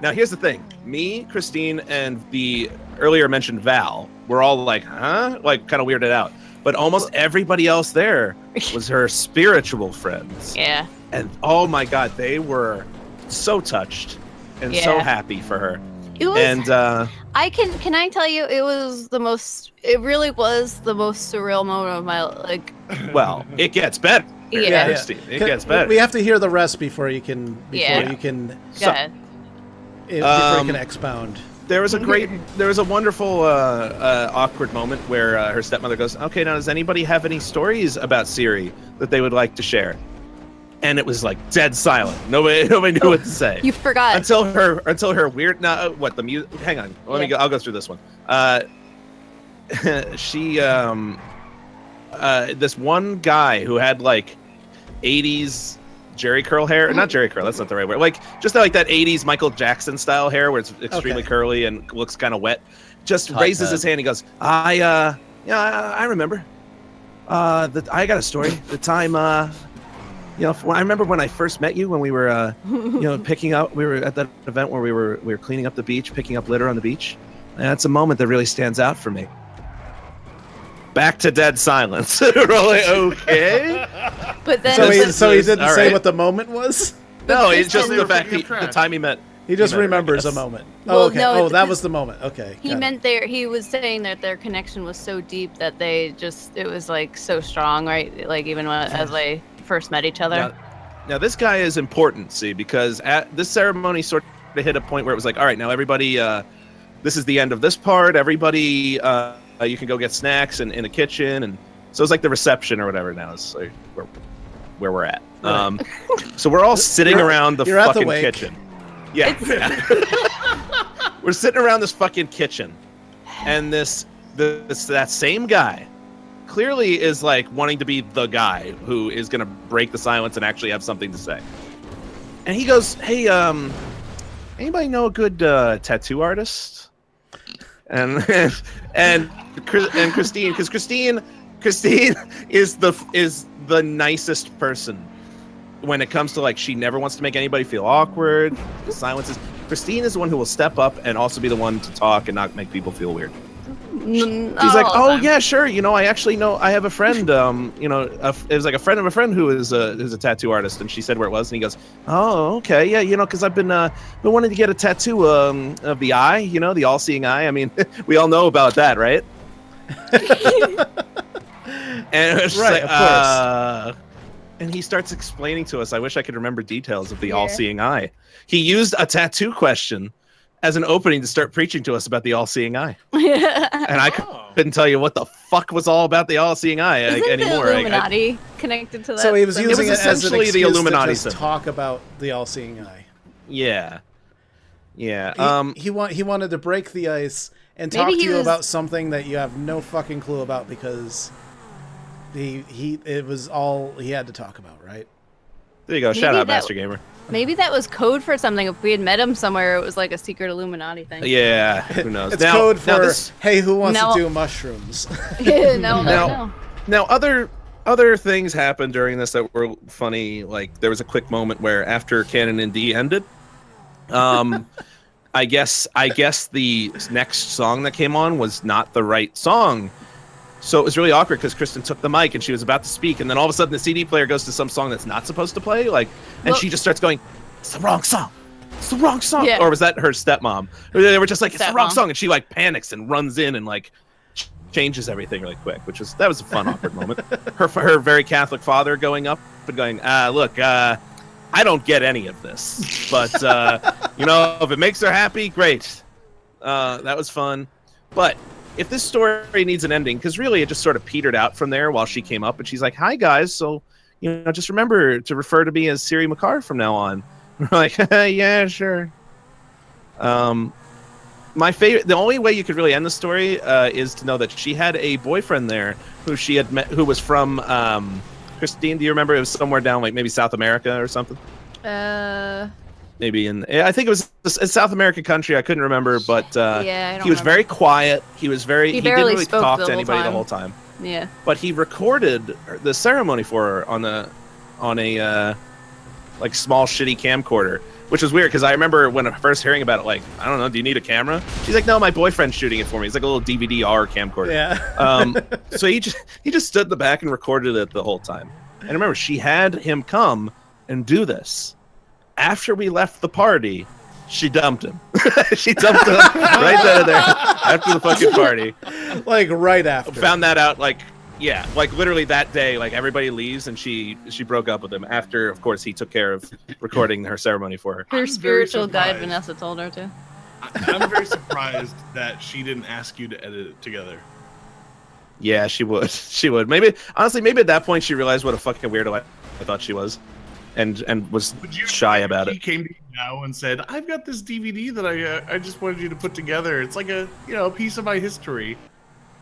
now here's the thing. Me, Christine, and the earlier mentioned Val, we're all like, huh? Like, kind of weirded out. But almost everybody else there was her spiritual friends. Yeah. And oh my God, they were so touched and so Yeah. happy for her. It was. And Can I tell you? It really was the most surreal moment of my like. well, it gets better. Yeah. Christine. It gets better. We have to hear the rest before you can. Yeah. Before So, you can expound. there was a wonderful awkward moment where her stepmother goes, okay, now does anybody have any stories about Siri that they would like to share? And it was like dead silent. Nobody knew what to say. You forgot. Until her weird, what the music, hang on, I'll go through this one. She this one guy who had like 80s Jerry curl hair, not Jerry curl, that's not the right word, like just like that 80s Michael Jackson style hair where it's extremely curly and looks kind of wet, just raises his hand. He goes, I remember that I got a story. The time I remember when I first met you, when we were picking up, we were at that event where we were cleaning up the beach, picking up litter on the beach. And that's a moment that really stands out for me. Back to dead silence. We're like, okay. But then. So he didn't all say right. what the moment was. No, it's just They the were fact picking up the trash. time he met. He just met her, I remembers a guess. moment. Well, Oh, okay. no, That because was the moment. Okay. He got it. meant he was saying that their connection was so deep that it was like so strong, right? Like even as they first met each other. Now this guy is important, see, because at this ceremony sort of hit a point where it was like, all right, now everybody, this is the end of this part. Everybody, you can go get snacks in the kitchen, and so it's like the reception or whatever. Now is like where we're at. So we're all sitting around the you're at the fucking wake. kitchen. Yeah, we're sitting around this fucking kitchen, and that same guy clearly is like wanting to be the guy who is going to break the silence and actually have something to say. And he goes, hey, anybody know a good tattoo artist? And Christine, because Christine is the nicest person when it comes to like, she never wants to make anybody feel awkward. The silences. Christine is the one who will step up and also be the one to talk and not make people feel weird. She's like, oh yeah, sure. I actually know. I have a friend. It was like a friend of a friend who is a tattoo artist, and she said where it was, and he goes, oh okay, yeah, because I've been wanting to get a tattoo of the eye, the all-seeing eye. I mean, we all know about that, right? And it was just Right, like, of course. And he starts explaining to us. I wish I could remember details of the all-seeing eye. He used a tattoo question as an opening to start preaching to us about the all-seeing eye. And I couldn't tell you what the fuck was all about the all-seeing eye anymore. The Illuminati connected to that? So he was using it as an essentially excuse the Illuminati to just symbol. talk about the all-seeing eye. Yeah. He wanted to break the ice and Maybe talk to he you was- about something that you have no fucking clue about because it was all he had to talk about, right? There you go. Shout out, Master Gamer. Maybe that was code for something. If we had met him somewhere, it was like a secret Illuminati thing. Yeah, who knows? It's code for, hey, who wants to do mushrooms? No. Now, other things happened during this that were funny. Like, there was a quick moment where after Canon and D ended, I guess the next song that came on was not the right song. So it was really awkward because Kristen took the mic and she was about to speak, and then all of a sudden the CD player goes to some song that's not supposed to play, and she just starts going, "It's the wrong song. It's the wrong song." Yeah. Or was that her stepmom? They were just like, "It's the wrong song," and she panics and runs in and changes everything really quick, that was a fun awkward moment. Her very Catholic father going up and going, "Look, I don't get any of this, but if it makes her happy, great." That was fun, but. If this story needs an ending, because really it just sort of petered out from there while she came up and she's like, "Hi guys, so just remember to refer to me as Siri McCarr from now on." We're like, "Yeah, sure." My favorite, the only way you could really end the story is to know that she had a boyfriend there who she had met, who was from Christine. Do you remember? It was somewhere down maybe South America or something. Maybe I think it was a South American country. I couldn't remember, but he was very quiet. He didn't really talk to anybody the whole time. Yeah. But he recorded the ceremony for her on a small shitty camcorder, which was weird because I remember when first hearing about it, I don't know, do you need a camera? She's like, "No, my boyfriend's shooting it for me." It's like a little DVD-R camcorder. Yeah. So he just stood in the back and recorded it the whole time. And remember, she had him come and do this. After we left the party, she dumped him. She dumped him right then and there after the fucking party. Right after. Found that out, literally that day, everybody leaves and she broke up with him after, of course, he took care of recording her ceremony for her. Her spiritual guide, Vanessa, told her to. I'm very surprised that she didn't ask you to edit it together. Yeah, she would. She would. Maybe at that point she realized what a fucking weirdo I thought she was. And was shy about it. He came to you now and said, "I've got this DVD that I just wanted you to put together. It's like a piece of my history.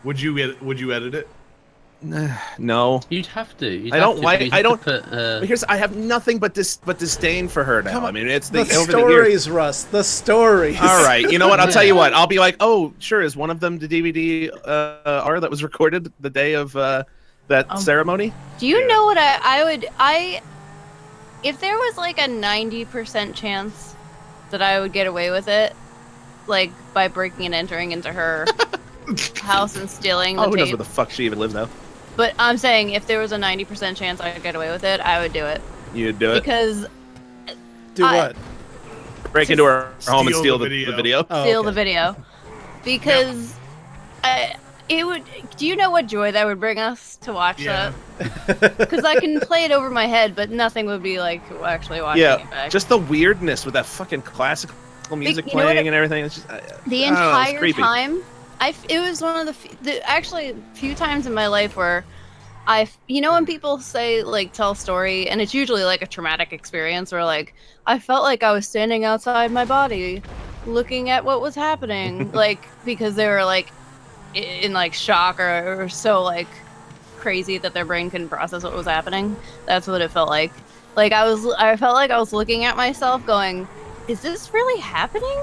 Would you edit it?" No. You'd have to. I have nothing but disdain for her now. I mean, it's the stories, Russ. The stories. All right. You know what? I'll tell you what. I'll be like, "Oh, sure. Is one of them the DVD R that was recorded the day of that ceremony?" Do you know what I would if there was a 90% chance that I would get away with it, by breaking and entering into her house and stealing the who knows tape. where the fuck she even lives now? But I'm saying if there was a 90% chance I could get away with it, I would do it. You'd do it? Because... what? Break into her home and steal the video? Steal the video. Because... It would. Do you know what joy that would bring us to watch that? Because I can play it over my head, but nothing would be like actually watching it back. Just the weirdness with that fucking classical music playing and everything. It's just the entire time. It was one of the actually few times in my life where when people say tell a story, and it's usually a traumatic experience, or I felt like I was standing outside my body, looking at what was happening, because they were in shock or so crazy that their brain couldn't process what was happening. That's what it felt like. I felt like I was looking at myself going, "Is this really happening?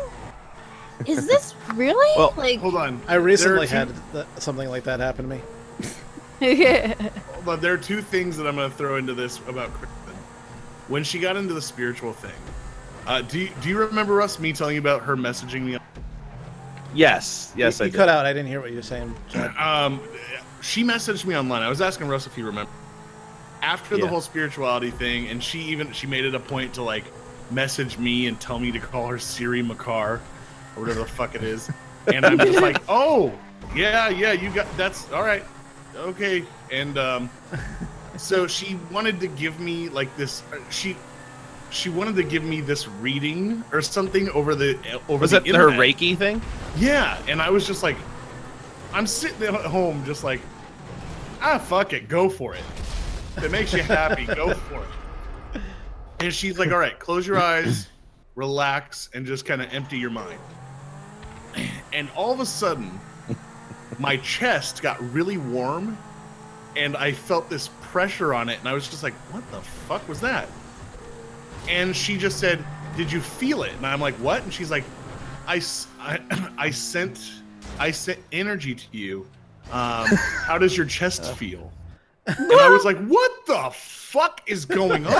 Is this really?" Well, hold on. I recently had something like that happen to me. But there are two things that I'm going to throw into this about Kristen. When she got into the spiritual thing, do you remember, Russ, me telling you about her messaging me? Yes, I did. You cut out. I didn't hear what you were saying, Chad. She messaged me online. I was asking Russ if he remembered. After the whole spirituality thing, and she made it a point to message me and tell me to call her Siri McCarr or whatever the fuck it is. And I'm just like, "Oh, yeah, you got that's all right, okay." And so she wanted to give me this. She wanted to give me this reading or something over the Was the it internet. her Reiki thing? Yeah, and I was just like, I'm sitting at home just like, fuck it, go for it. If it makes you happy, go for it. And she's like, "All right, close your eyes, relax, and just kind of empty your mind." And all of a sudden, my chest got really warm, and I felt this pressure on it, and I was just like, "What the fuck was that?" And she just said, "Did you feel it?" And I'm like, "What?" And she's like, I sent energy to you. How does your chest feel?" And I was like, "What the fuck is going on?"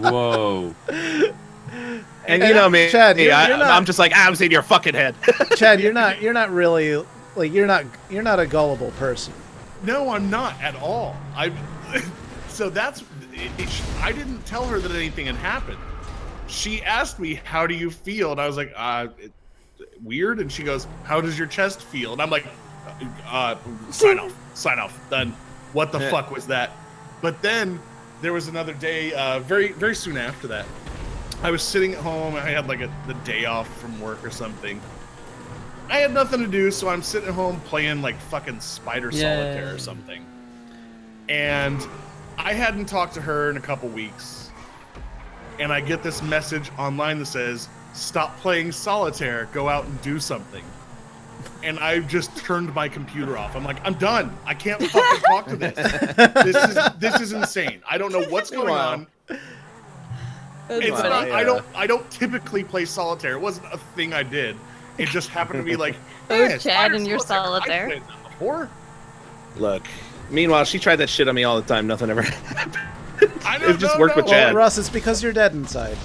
Whoa. And you know me, Chad, you're not- I'm just like, I'm seeing your fucking head. Chad, you're not really like you're not a gullible person. No, I'm not at all. So that's I didn't tell her that anything had happened. She asked me, "How do you feel?" And I was like, weird. And she goes, "How does your chest feel?" And I'm like, sign off. Then what the fuck was that? But then there was another day, very, very soon after that. I was sitting at home. I had like the day off from work or something. I had nothing to do, so I'm sitting at home playing like fucking Spider Solitaire or something. And I hadn't talked to her in a couple weeks. And I get this message online that says, "Stop playing solitaire, go out and do something." And I just turned my computer off. I'm like, I'm done. I can't fucking talk to this. This is insane. I don't know what's going on. It's not, I don't typically play solitaire. It wasn't a thing I did. It just happened to be like, Oh, Chad and your solitaire. I played that before. Look. Meanwhile, she tried that shit on me all the time. Nothing ever happened. I It just worked with Chad. Well, Russ, it's because you're dead inside.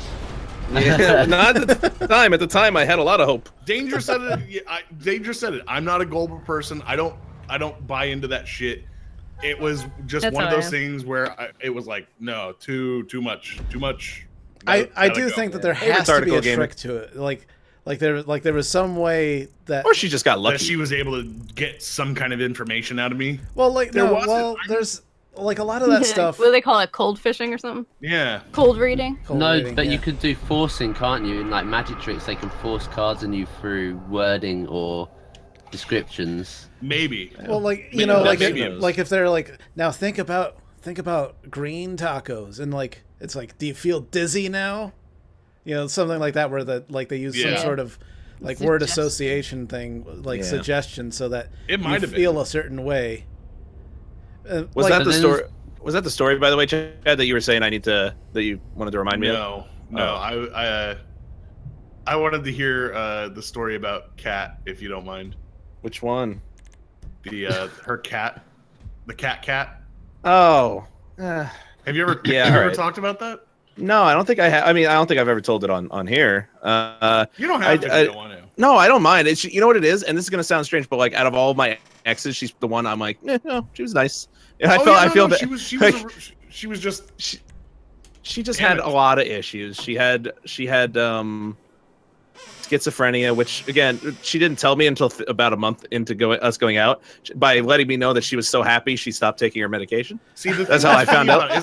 Yeah, not at the time. At the time, I had a lot of hope. Danger said it. Yeah, Danger said it. I'm not a gullible person. I don't buy into that shit. It was just That's one of how I those am. things where it was like, no, too much. I Gotta do go. think that there Favorite has to be article a gamer. trick to it. Like there was some way that Or she just got that lucky. she was able to get some kind of information out of me. there wasn't. there's like a lot of that stuff. What do they call it? Cold fishing or something? Yeah. Cold reading? Cold No, reading, but yeah. you could do forcing, can't you? In like magic tricks, they can force cards on you through wording or descriptions. Maybe. Well, like Maybe that's- like if they're like, now think about green tacos, and like it's like, do you feel dizzy now? You know, something like that, where they use some Yeah. sort of like word Suggestion. association thing, like Yeah. suggestion, so that It you might have feel been. a certain way. Was Like, that the then story? Was that the story, by the way, Chad, that you were saying that you wanted to remind me of? No. Oh. I wanted to hear the story about Kat, if you don't mind. Which one? The her cat, the cat. Oh. Have you ever Yeah, have you ever alright. talked about that? No, I don't think I have. I mean, I don't think I've ever told it on here. You don't have to if you don't want to. No, I don't mind. It's, you know what it is, and this is gonna sound strange, but like out of all my exes, she's the one I'm like, no, she was nice. And I feel that She was just she just Damn had it. a lot of issues. She had schizophrenia, which again she didn't tell me until about a month into us going out, by letting me know that she was so happy she stopped taking her medication. See, the That's thing how I that's found funny out. about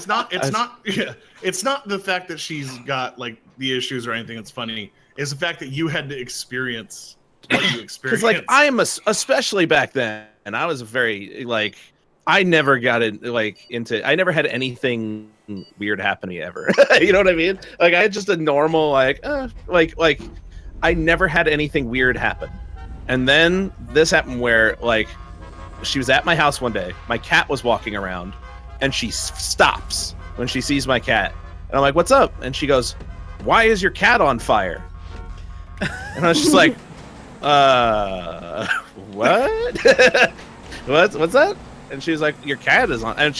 it, it's not the fact that she's got like the issues or anything that's funny. It's the fact that you had to experience what you Because experienced. like I am especially back then, and I was very like I never got into. I never had anything weird happen to me ever. You know what I mean? Like I had just a normal like I never had anything weird happen. And then this happened where like she was at my house one day. My cat was walking around, and she stops when she sees my cat. And I'm like, "What's up?" And she goes, "Why is your cat on fire?" And I was just like, what? What's that? And she was like, "Your cat is on." And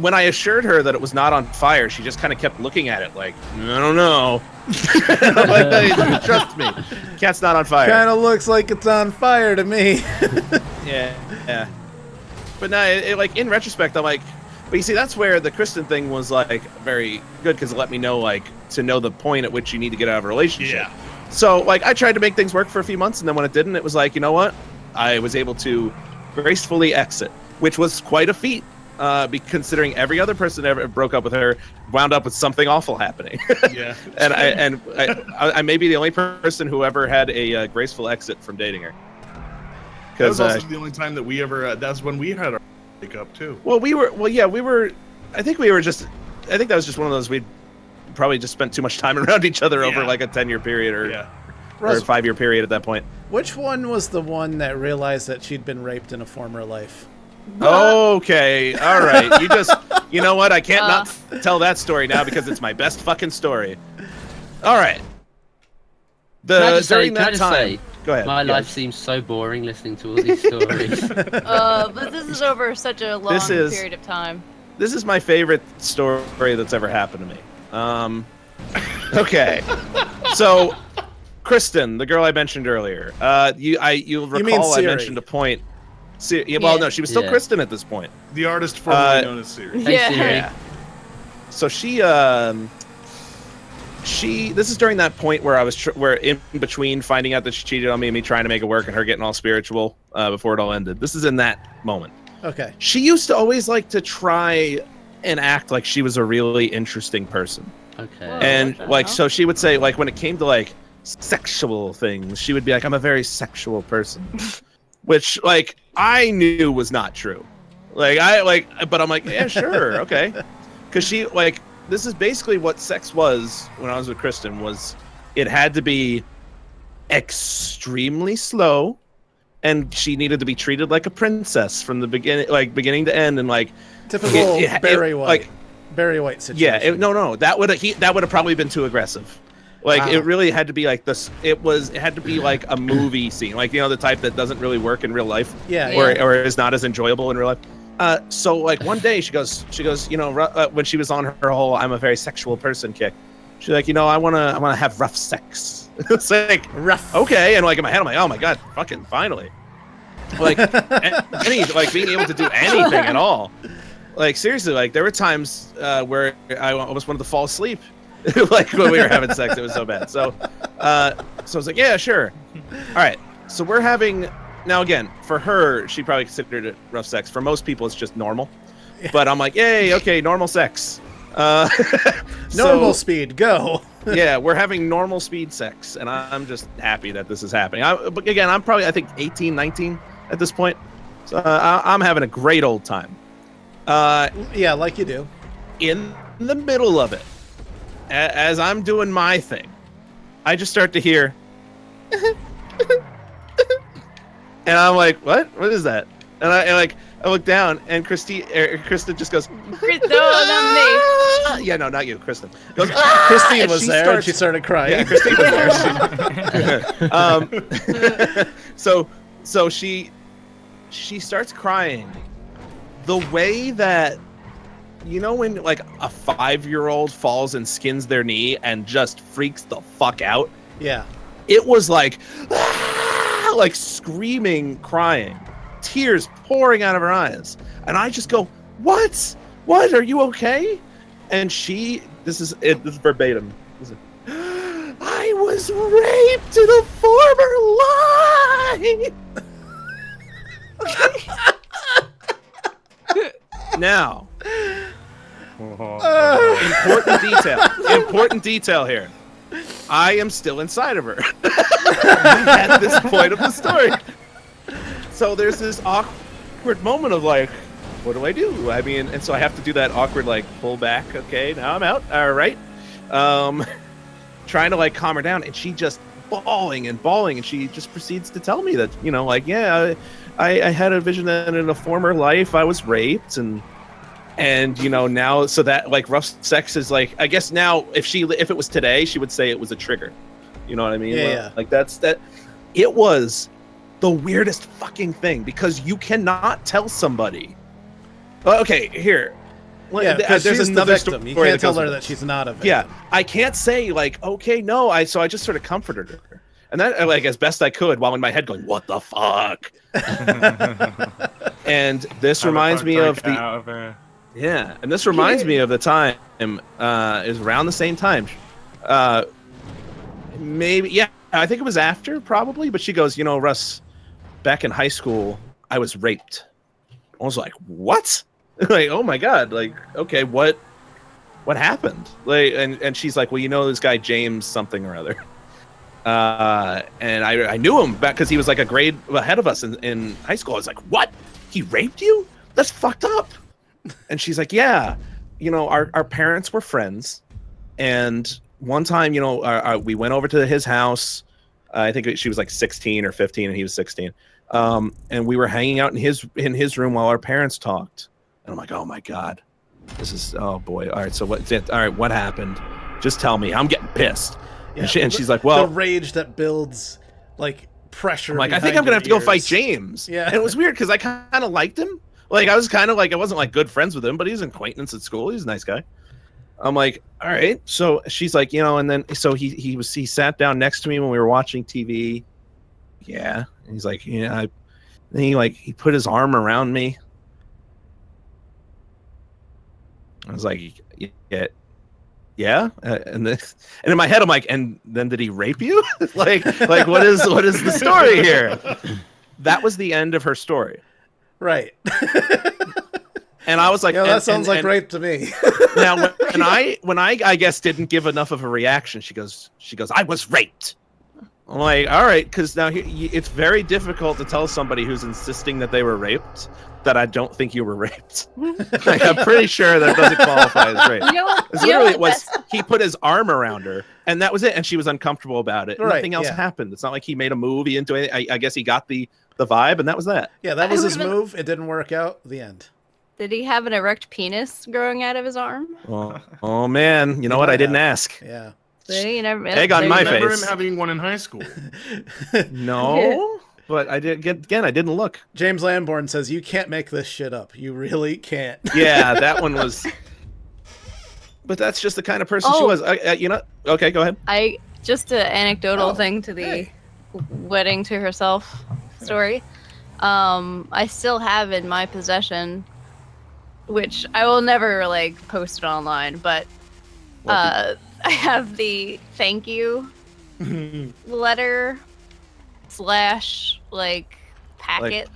when I assured her that it was not on fire, she just kind of kept looking at it like, "I don't know." I'm like, "Hey, trust me, cat's not on fire." kind of looks like it's on fire to me. Yeah. But no, it like in retrospect, I'm like, but you see, that's where the Kristen thing was like very good, because it let me know like to know the point at which you need to get out of a relationship. Yeah. So like I tried to make things work for a few months, and then when it didn't, it was like, you know what? I was able to gracefully exit, which was quite a feat, considering every other person that ever broke up with her wound up with something awful happening. Yeah. and I may be the only person who ever had a graceful exit from dating her. That was Because also the only time that we ever. That's when we had our breakup too. I think that was just one of those we'd probably just spent too much time around each other over Yeah. like a 10-year period or a Russ, 5-year period at that point. which one was the one that realized that she'd been raped in a former life? Okay, all right. You know what? I can't not tell that story now because it's my best fucking story. All right. Can I just During that say, time, go ahead. my Yes. life seems so boring listening to all these stories. But this is over such a long period of time. This is my favorite story that's ever happened to me. Okay. So, Kristen, the girl I mentioned earlier, you'll recall I mentioned a point. Well, no, she was still Kristen at this point. The artist formerly known as Siri. Yeah. So this is during that point where I was where in between finding out that she cheated on me and me trying to make it work and her getting all spiritual before it all ended. This is in that moment. Okay. She used to always like to try and act like she was a really interesting person. Okay. And so she would say, like, when it came to like sexual things, she would be like, I'm a very sexual person. Which, like, I knew was not true. But I'm like, yeah, sure, okay. Because she, like, this is basically what sex was when I was with Kristen, was it had to be extremely slow, and she needed to be treated like a princess from the beginning to end, and like typical Barry White. Barry White situation. Yeah, that would have probably been too aggressive. Like, It really had to be like this. It had to be like a movie scene, like, the type that doesn't really work in real life, or is not as enjoyable in real life. So like one day she goes, when she was on her whole "I'm a very sexual person" kick, she's like, I wanna have rough sex. It's like rough. Okay, and like in my head I'm like, oh my god, fucking finally, like being able to do anything at all. Like, seriously, like there were times where I almost wanted to fall asleep. Like when we were having sex, it was so bad. So I was like, yeah, sure. All right. So we're having, now again, for her, she probably considered it rough sex. For most people, it's just normal. But I'm like, yay, okay, normal sex. Normal speed, go. Yeah, we're having normal speed sex, and I'm just happy that this is happening. But again, I'm probably, I think, 18, 19 at this point. So I'm having a great old time. Yeah, like you do. In the middle of it, as I'm doing my thing, I just start to hear, and I'm like, "What? What is that?" And I look down, and Kristen just goes, "No, not me." Yeah, no, not you, Kristen. Goes, Christine was there, and she started crying. Yeah, Christine was there. So she starts crying. The way that, when like a 5-year-old falls and skins their knee and just freaks the fuck out. Yeah. It was like, like screaming, crying, tears pouring out of her eyes. And I just go, what? What? Are you okay? And this is verbatim. I was raped in a former life. Now, important detail here. I am still inside of her at this point of the story. So there's this awkward moment of like, what do I do? I mean, and so I have to do that awkward like pull back. Okay, now I'm out. All right. Trying to like calm her down, and she just bawling, and she just proceeds to tell me that, I had a vision that in a former life I was raped, and now, so that like rough sex is like, I guess now if it was today, she would say it was a trigger. You know what I mean? Yeah. Like that. It was the weirdest fucking thing, because you cannot tell somebody. Okay, here. Yeah, because she's the victim. You can't tell her that she's not a victim. Yeah, I can't say like, okay, no. So I just sort of comforted her, and that, like, as best I could, while in my head going, what the fuck? And this reminds me of the. Yeah, and this reminds me of the time. Is around the same time. Maybe, yeah, I think it was after, probably. But she goes, Russ, back in high school, I was raped. I was like, what? Like, oh my god, like, okay, what happened? Like, and she's like, well, this guy James something or other. And I knew him back because he was like a grade ahead of us in high school. I was like, what? He raped you? That's fucked up. And she's like, yeah, our parents were friends, and one time, we went over to his house. I think she was like 16 or 15 and he was 16. And we were hanging out in his room while our parents talked. And I'm like, oh my God, oh boy. All right, so what's it? All right, what happened? Just tell me. I'm getting pissed. Yeah, and she's like, well, the rage that builds like pressure. I'm like, I think I'm gonna have to go fight James. Yeah, and it was weird because I kind of liked him. Like, I was kind of like, I wasn't like good friends with him, but he's an acquaintance at school. He's a nice guy. I'm like, all right. So she's like, and then so he sat down next to me when we were watching TV. Yeah, and he's like, yeah. Then he put his arm around me. I was like, yeah, and in my head I'm like, and then did he rape you? like what is the story here? That was the end of her story. Right. And I was like, yeah, that sounds like rape to me. Now when I guess didn't give enough of a reaction, she goes, I was raped. I'm like, all right, because now it's very difficult to tell somebody who's insisting that they were raped that I don't think you were raped. Like, I'm pretty sure that doesn't qualify as rape. Literally, it was he put his arm around her, and that was it, and she was uncomfortable about it. Right, Nothing else happened. It's not like he made a movie into it. I guess he got the vibe, and that was that. Yeah, that was his move. It didn't work out. The end. Did he have an erect penis growing out of his arm? Oh man, you know what? I didn't ask. Yeah. See, you never. Egg on my face. I remember him having one in high school. No, but I didn't look. James Lamborn says you can't make this shit up. You really can't. Yeah, that one was. But that's just the kind of person she was. Okay, go ahead. Just an anecdotal thing to the wedding to herself story. I still have in my possession, which I will never post it online, but I have the thank you letter / packet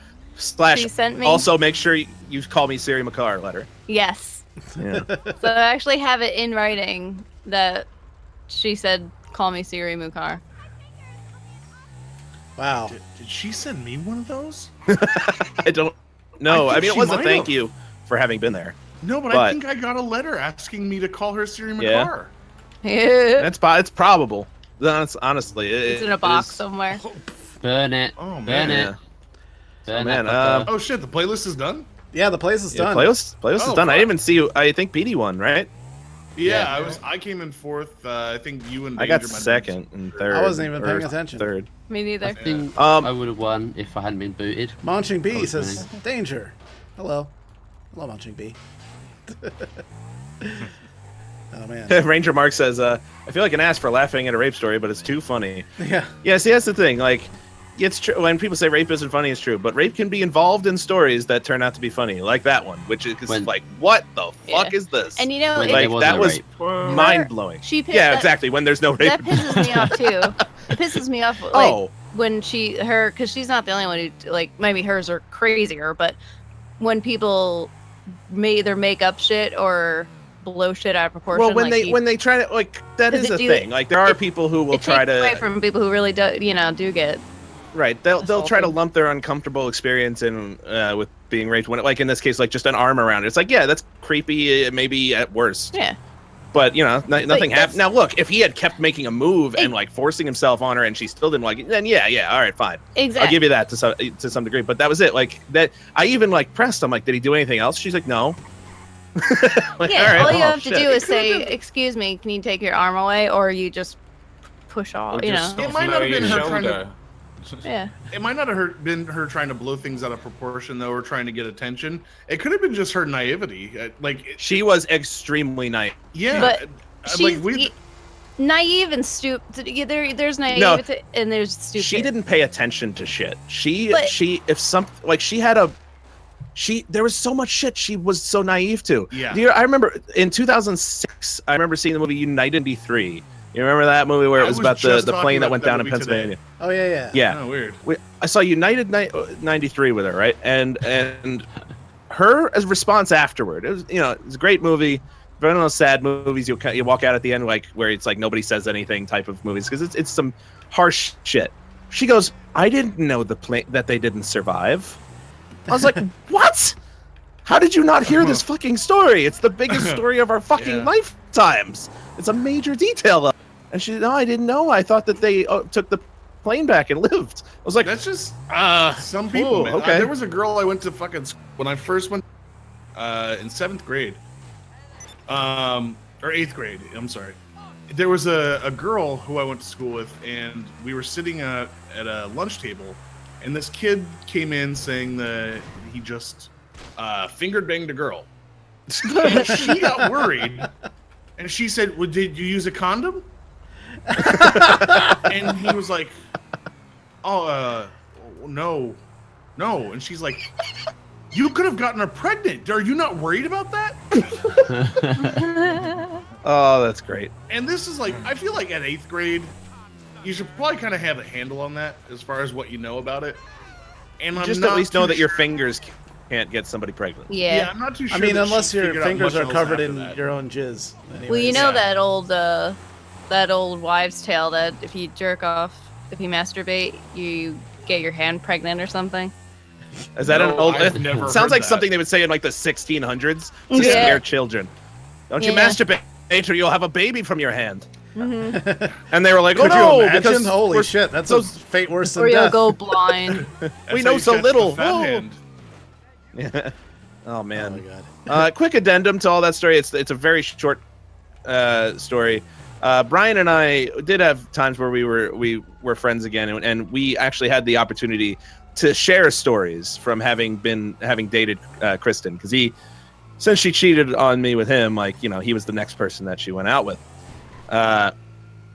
she sent me. Also, make sure you call me Siri McCarr letter. Yes. Yeah. So I actually have it in writing that she said, "Call me Siri McCarr." Wow. Did she send me one of those? I don't know. I mean, it was a thank have. you for having been there. No, but I think I got a letter asking me to call her Siri McCarr. Yeah. It's probable. Honestly, it's in a box somewhere. Burn it. Oh Burn man. it. Oh, Burn man. it. Oh shit, the playlist is done? Yeah, the playlist is done. Playlist is done. fuck. I didn't even see you. I think Petey won, right? Yeah, I came in fourth. I think you and I got Danger might have second and third. I wasn't even paying or attention. Third. Me neither. I think Um, I would have won if I hadn't been booted. Munching B was says, winning. danger. Hello, Munching B. Oh man. Ranger Mark says, I feel like an ass for laughing at a rape story, but it's too funny. Yeah. Yeah, see, that's the thing. It's true. When people say rape isn't funny, it's true. But rape can be involved in stories that turn out to be funny, like that one, which is what the fuck is this? And When there wasn't that a was rape. mind-blowing. That- exactly. When there's no rape. That pisses me off too. It pisses me off. When because she's not the only one who maybe hers are crazier, but when people either make up shit or blow shit out of proportion. Well, when they try to that is a thing. There are people who will try to away from people who really do get. Right, they'll try to lump their uncomfortable experience in with being raped when in this case just an arm around it. It's that's creepy, maybe at worst. Yeah. But nothing happened. Now look, if he had kept making a move and forcing himself on her and she still didn't like it, then yeah, all right, fine. Exactly. I'll give you that to some degree. But that was it. That I even pressed. I'm like, did he do anything else? She's like, no. All you have to do is say, "Excuse me, can you take your arm away?" Or you just push off. It might not have been her trying to. Yeah. It might not have been her trying to blow things out of proportion, though, or trying to get attention. It could have been just her naivety. She was extremely naive. Yeah, but she's naive and stupid. There's naivety and there's stupid. She didn't pay attention to shit. There was so much shit she was so naive to. Yeah. I remember in 2006. I remember seeing the movie United D3. You remember that movie where it was about the plane that went down in Pennsylvania? Today. Oh yeah. Yeah. Oh, weird. I saw United 93 with her, right? And her response afterward, it was it's a great movie. One of those sad movies you walk out at the end where it's nobody says anything type of movies because it's some harsh shit. She goes, "I didn't know that they didn't survive." I was like, "What? How did you not hear this fucking story? It's the biggest story of our fucking lifetimes. It's a major detail." And she said, "No, I didn't know. I thought that they took the plane back and lived. I was like, That's just some people. cool, Man. okay. There was a girl I went to fucking when I first went in 7th grade, or 8th grade. I'm sorry. There was a girl who I went to school with, and we were sitting at a lunch table, and this kid came in saying that he just fingered banged a girl. And she got worried, and she said, "Well, did you use a condom?" And he was like, "Oh, no." And she's like, "You could have gotten her pregnant. Are you not worried about that?" oh, that's great. And this is like, I feel like at 8th grade, you should probably kind of have a handle on that as far as what you know about it. And I'm Just not at least know too that your sure- fingers can't get somebody pregnant. Yeah, I'm not too sure. I mean, that unless she your figured out fingers much are else covered after in that. your own jizz. Well, you anyways. know Yeah. that old wives' tale that if you jerk off, if you masturbate, you get your hand pregnant or something. Is that No, an old? I've never Sounds heard like that. something they would say in like the 1600s to Yeah. scare children. Don't you Yeah. masturbate, or you'll have a baby from your hand. Mhm. And they were like, Could "Oh you no!" imagine? Because Holy we're shit, that's so a fate worse than Or you'll death. go blind. That's we how know you so catch little. the fat Whoa. hand. Yeah. Oh Oh man. my god. Quick addendum to all that story. It's a very short story. Brian and I did have times where we were friends again, and we actually had the opportunity to share stories from having dated Kristen, because since she cheated on me with him, like, you know, he was the next person that she went out with.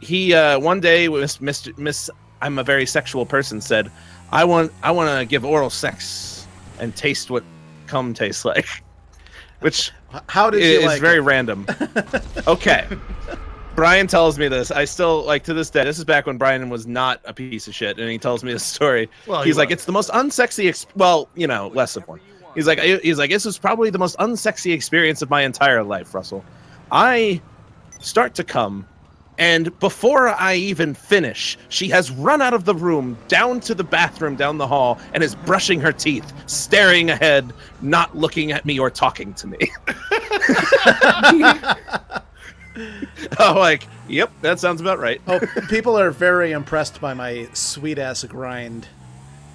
He one day, Miss I'm a very sexual person, said, I want to give oral sex and taste what cum tastes like, which How did you is like very it? random. Okay. Brian tells me this. I still, like, to this day, this is back when Brian was not a piece of shit, and he tells me this story. Well, He's like, was. it's the most unsexy, well, you know, less of one. He's like, this is probably the most unsexy experience of my entire life, Russell. I start to come, and before I even finish, she has run out of the room, down to the bathroom, down the hall, and is brushing her teeth, staring ahead, not looking at me or talking to me. I'm like, yep, that sounds about right. Oh, people are very impressed by my sweet ass grind.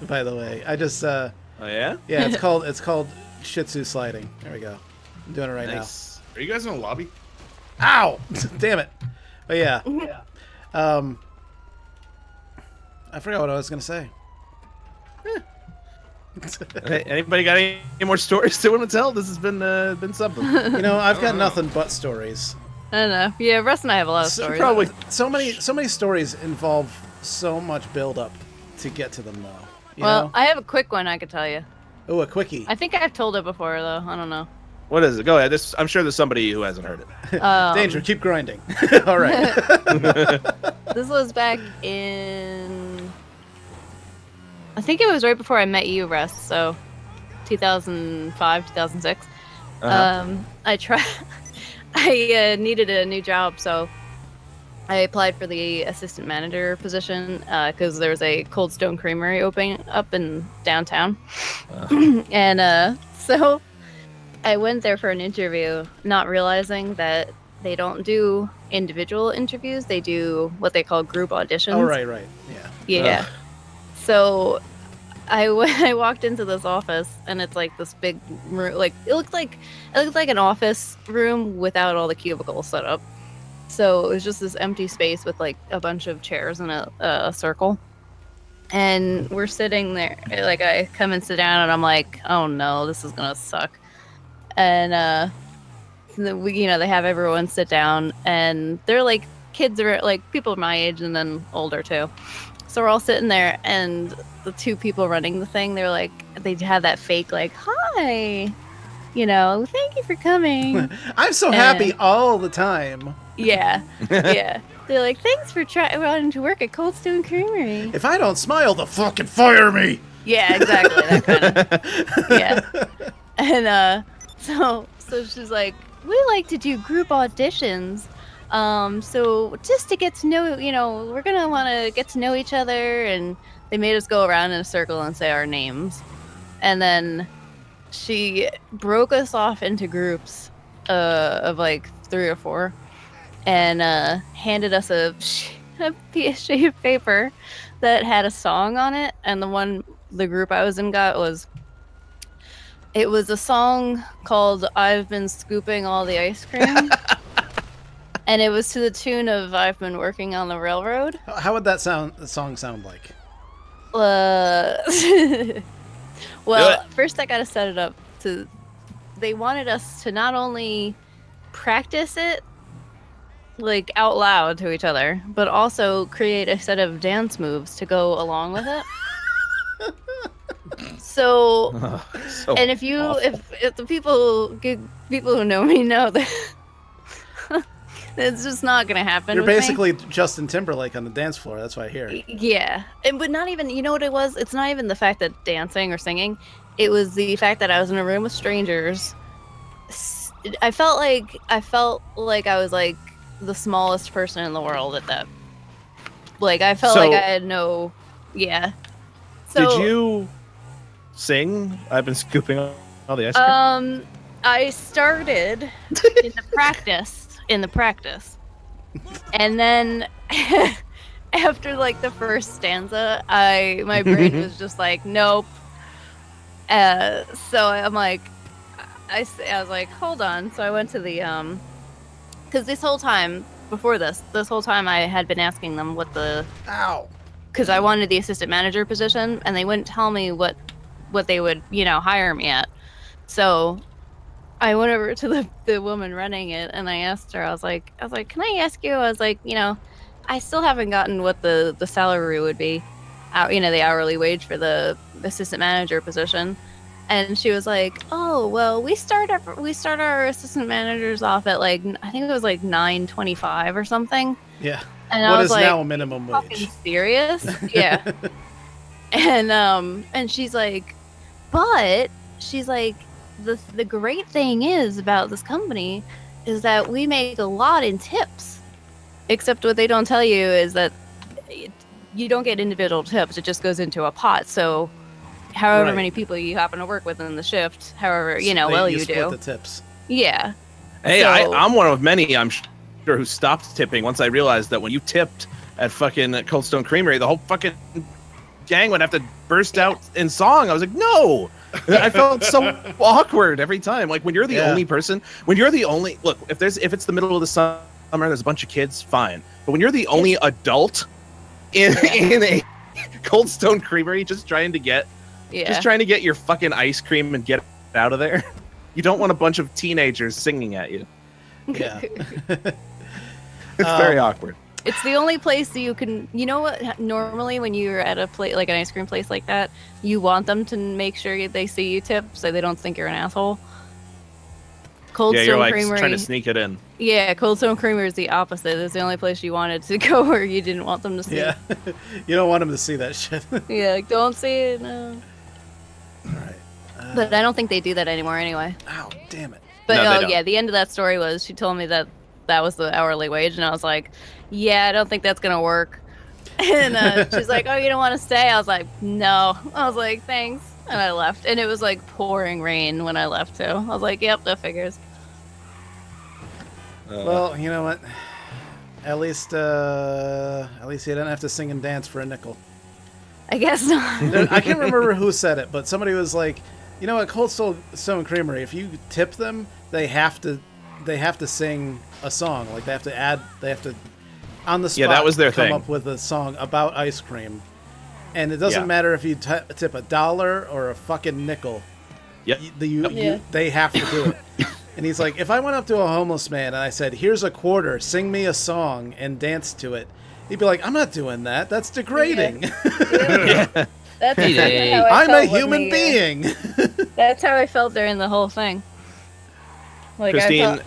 By the way, I just Oh yeah, yeah, it's called Shih Tzu sliding. There we go. I'm doing it right nice. Are you guys in a lobby? now. Ow! Damn it. But yeah. I forgot what I was gonna say. Hey, anybody got any more stories they want to tell? This has been something. You know, I've got nothing but stories. I don't know. Yeah, Russ and I have a lot of stories. Probably. So many stories involve so much build up to get to them though. You Well, know? I have a quick one I could tell you. Oh, a quickie. I think I've told it before though. I don't know. What is it? Go ahead. I'm sure there's somebody who hasn't heard it. Danger, keep grinding. All right. This was back in. I think it was right before I met you, Russ. So, 2005, 2006. Uh-huh. I needed a new job, so I applied for the assistant manager position because there was a Cold Stone Creamery opening up in downtown, and so I went there for an interview, not realizing that they don't do individual interviews; they do what they call group auditions. Oh, right. Yeah. Yeah. So I walked into this office and it's like this big room, like it looked like an office room without all the cubicles set up. So it was just this empty space with like a bunch of chairs in a circle. And we're sitting there, like I come and sit down and I'm like, oh no, this is gonna suck. And they have everyone sit down and they're like kids are like people my age and then older too. So we're all sitting there, and the two people running the thing, they're like, they had that fake, like, hi, thank you for coming. I'm so happy all the time. Yeah, yeah. They're like, thanks for wanting to work at Cold Stone Creamery. If I don't smile, they'll fucking fire me. Yeah, exactly, that kind of. Yeah. And so she's like, we like to do group auditions. So just to get to know, we're gonna want to get to know each other, and they made us go around in a circle and say our names, and then she broke us off into groups of like 3 or 4, and handed us a sheet of paper that had a song on it, and the group I was in it was a song called "I've Been Scooping All the Ice Cream," and it was to the tune of "I've Been Working on the Railroad." How would that song sound like? Well, first I gotta set it up to. They wanted us to not only practice it like out loud to each other, but also create a set of dance moves to go along with it. So, and if the people who know me know that it's just not gonna happen. You're with me. basically Justin Timberlake on the dance floor. That's what I hear. Yeah, but not even. You know what it was? It's not even the fact that dancing or singing. It was the fact that I was in a room with strangers. I felt like I was like the smallest person in the world at that. Like I felt like I had no. Yeah. So, did you sing? I've been scooping all the ice cream. I started in the practice, and then after like the first stanza, my brain was just like, nope. So I'm like, I was like, hold on. So I went to the because this whole time before this whole time I had been asking them what because I wanted the assistant manager position, and they wouldn't tell me what they would hire me at. So I went over to the woman running it, and I asked her. I was like, can I ask you? I was like, I still haven't gotten what the salary would be, the hourly wage for the assistant manager position. And she was like, oh, well, we start our assistant managers off at like, I think it was like $9.25 or something. Yeah. And what I was is like, now a minimum wage? Fucking serious? Yeah. And she's like, but she's like, the great thing is about this company is that we make a lot in tips. Except what they don't tell you is that you don't get individual tips. It just goes into a pot. So however many people you happen to work with in the shift, however, you do. Split the tips. Yeah. Hey, So, I'm one of many, I'm sure, who stopped tipping once I realized that when you tipped at fucking Cold Stone Creamery, the whole fucking gang would have to burst out in song. I was like, no. I felt so awkward every time. Like when you're the only person, look, if it's the middle of the summer, there's a bunch of kids, fine. But when you're the only adult in a Cold Stone Creamery just trying to get your fucking ice cream and get out of there, you don't want a bunch of teenagers singing at you. Yeah. It's very awkward. It's the only place that you can, what, normally when you're at a place, like an ice cream place like that, you want them to make sure they see you tip so they don't think you're an asshole. Cold Stone you're like Creamery, trying to sneak it in. Yeah, Cold Stone Creamery is the opposite. It's the only place you wanted to go where you didn't want them to see. Yeah. You don't want them to see that shit. Yeah, like, don't see it, no. All right. But I don't think they do that anymore anyway. Ow, damn it. But No, they don't. the end of that story was she told me that was the hourly wage, and I was like, yeah, I don't think that's gonna work. And she's like, oh, you don't want to stay? I was like, no. I was like, thanks, and I left. And it was like pouring rain when I left too. I was like, yep, that figures. Well, you know what? At least you didn't have to sing and dance for a nickel. I guess not. I can't remember who said it, but somebody was like, you know, at Cold Stone Creamery, if you tip them, they have to sing a song. Like they have to on the spot. Yeah, that was their come thing. up with a song about ice cream, and it doesn't matter if you tip $1 or a fucking nickel. Yep. They have to do it. And he's like, if I went up to a homeless man and I said, here's a quarter, sing me a song and dance to it, he'd be like, I'm not doing that. That's degrading. Yeah. That's exactly how I'm I a felt when human being. That's how I felt during the whole thing. Like Christine,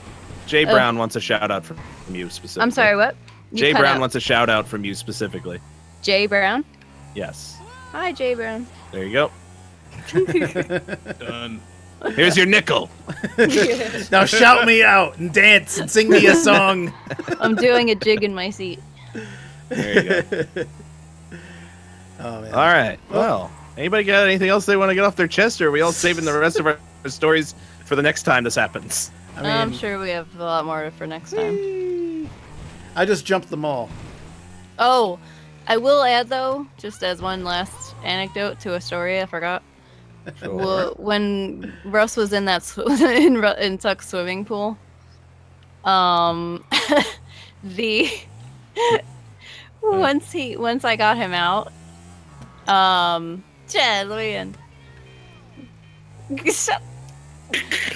Jay Brown wants a shout out from you specifically. I'm sorry, what? Jay Brown wants a shout out from you specifically. Jay Brown? Yes. Hi, Jay Brown. There you go. Done. Here's your nickel. Now shout me out and dance and sing me a song. I'm doing a jig in my seat. There you go. Oh, man. All right. Well, anybody got anything else they want to get off their chest, or are we all saving the rest of our stories for the next time this happens? I mean, I'm sure we have a lot more for next time. I just jumped them all. Oh, I will add though, just as one last anecdote to a story I forgot. Sure. Well, when Russ was in that in Tuck's swimming pool, the once I got him out, Chad, let me in.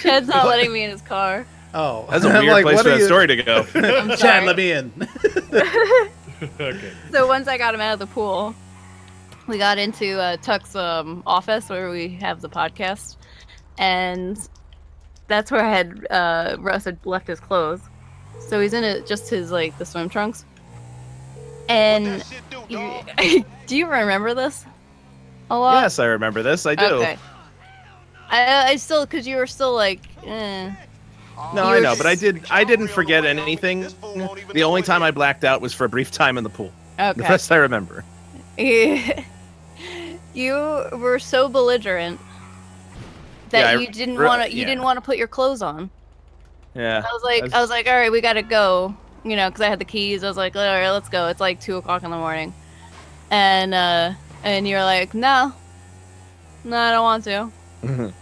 Chad's not letting me in his car. Oh, That's a I'm weird like, place what for are that you- story to go. I'm Chad, sorry. let me in. Okay. So once I got him out of the pool, we got into Tuck's office where we have the podcast, and that's where I had Russ had left his clothes. So he's in just his like the swim trunks. And do you remember this? A lot. Yes, I remember this. I do. Okay. I still, because you were still like, eh. No, You I were know, but I just- didn't forget anything. The only time I blacked out was for a brief time in the pool. The Okay. rest I remember. You were so belligerent that Yeah, you didn't want to. You didn't want to put your clothes on. Yeah. I was like, all right, we gotta go. You know, because I had the keys. I was like, all right, let's go. It's like 2:00 in the morning, and you were like, no, I don't want to. And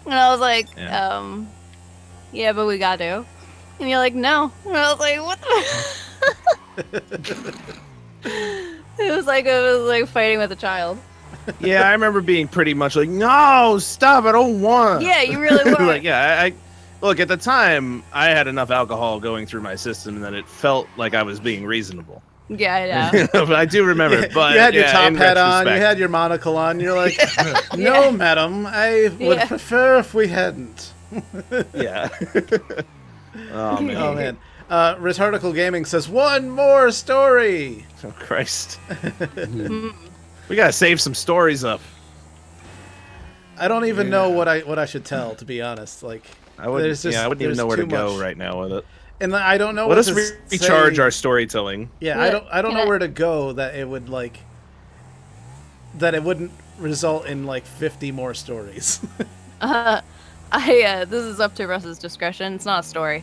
I was like, Yeah. yeah, but we got to. And you're like, no. And I was like, what the? It was like fighting with a child. Yeah, I remember being pretty much like, no, stop, I don't want. Yeah, you really were. Like, yeah, I look, at the time, I had enough alcohol going through my system that it felt like I was being reasonable. Yeah, I know. But I do remember. But you had your yeah, top in hat on, you retrospect- had your monocle on. You're like, no, madam, I would Yeah. prefer if we hadn't. Yeah. Oh man. Oh man. Retardical Gaming says one more story. Oh Christ. We gotta save some stories up. I don't even know what I should tell, to be honest. Like, I wouldn't. there's just- I wouldn't even there's know where to too go much. right now with it. and I don't know Let what us to recharge say. our storytelling. Yeah, What- I don't can know I- where to go that it would like that it wouldn't result in like 50 more stories. This is up to Russ's discretion. It's not a story.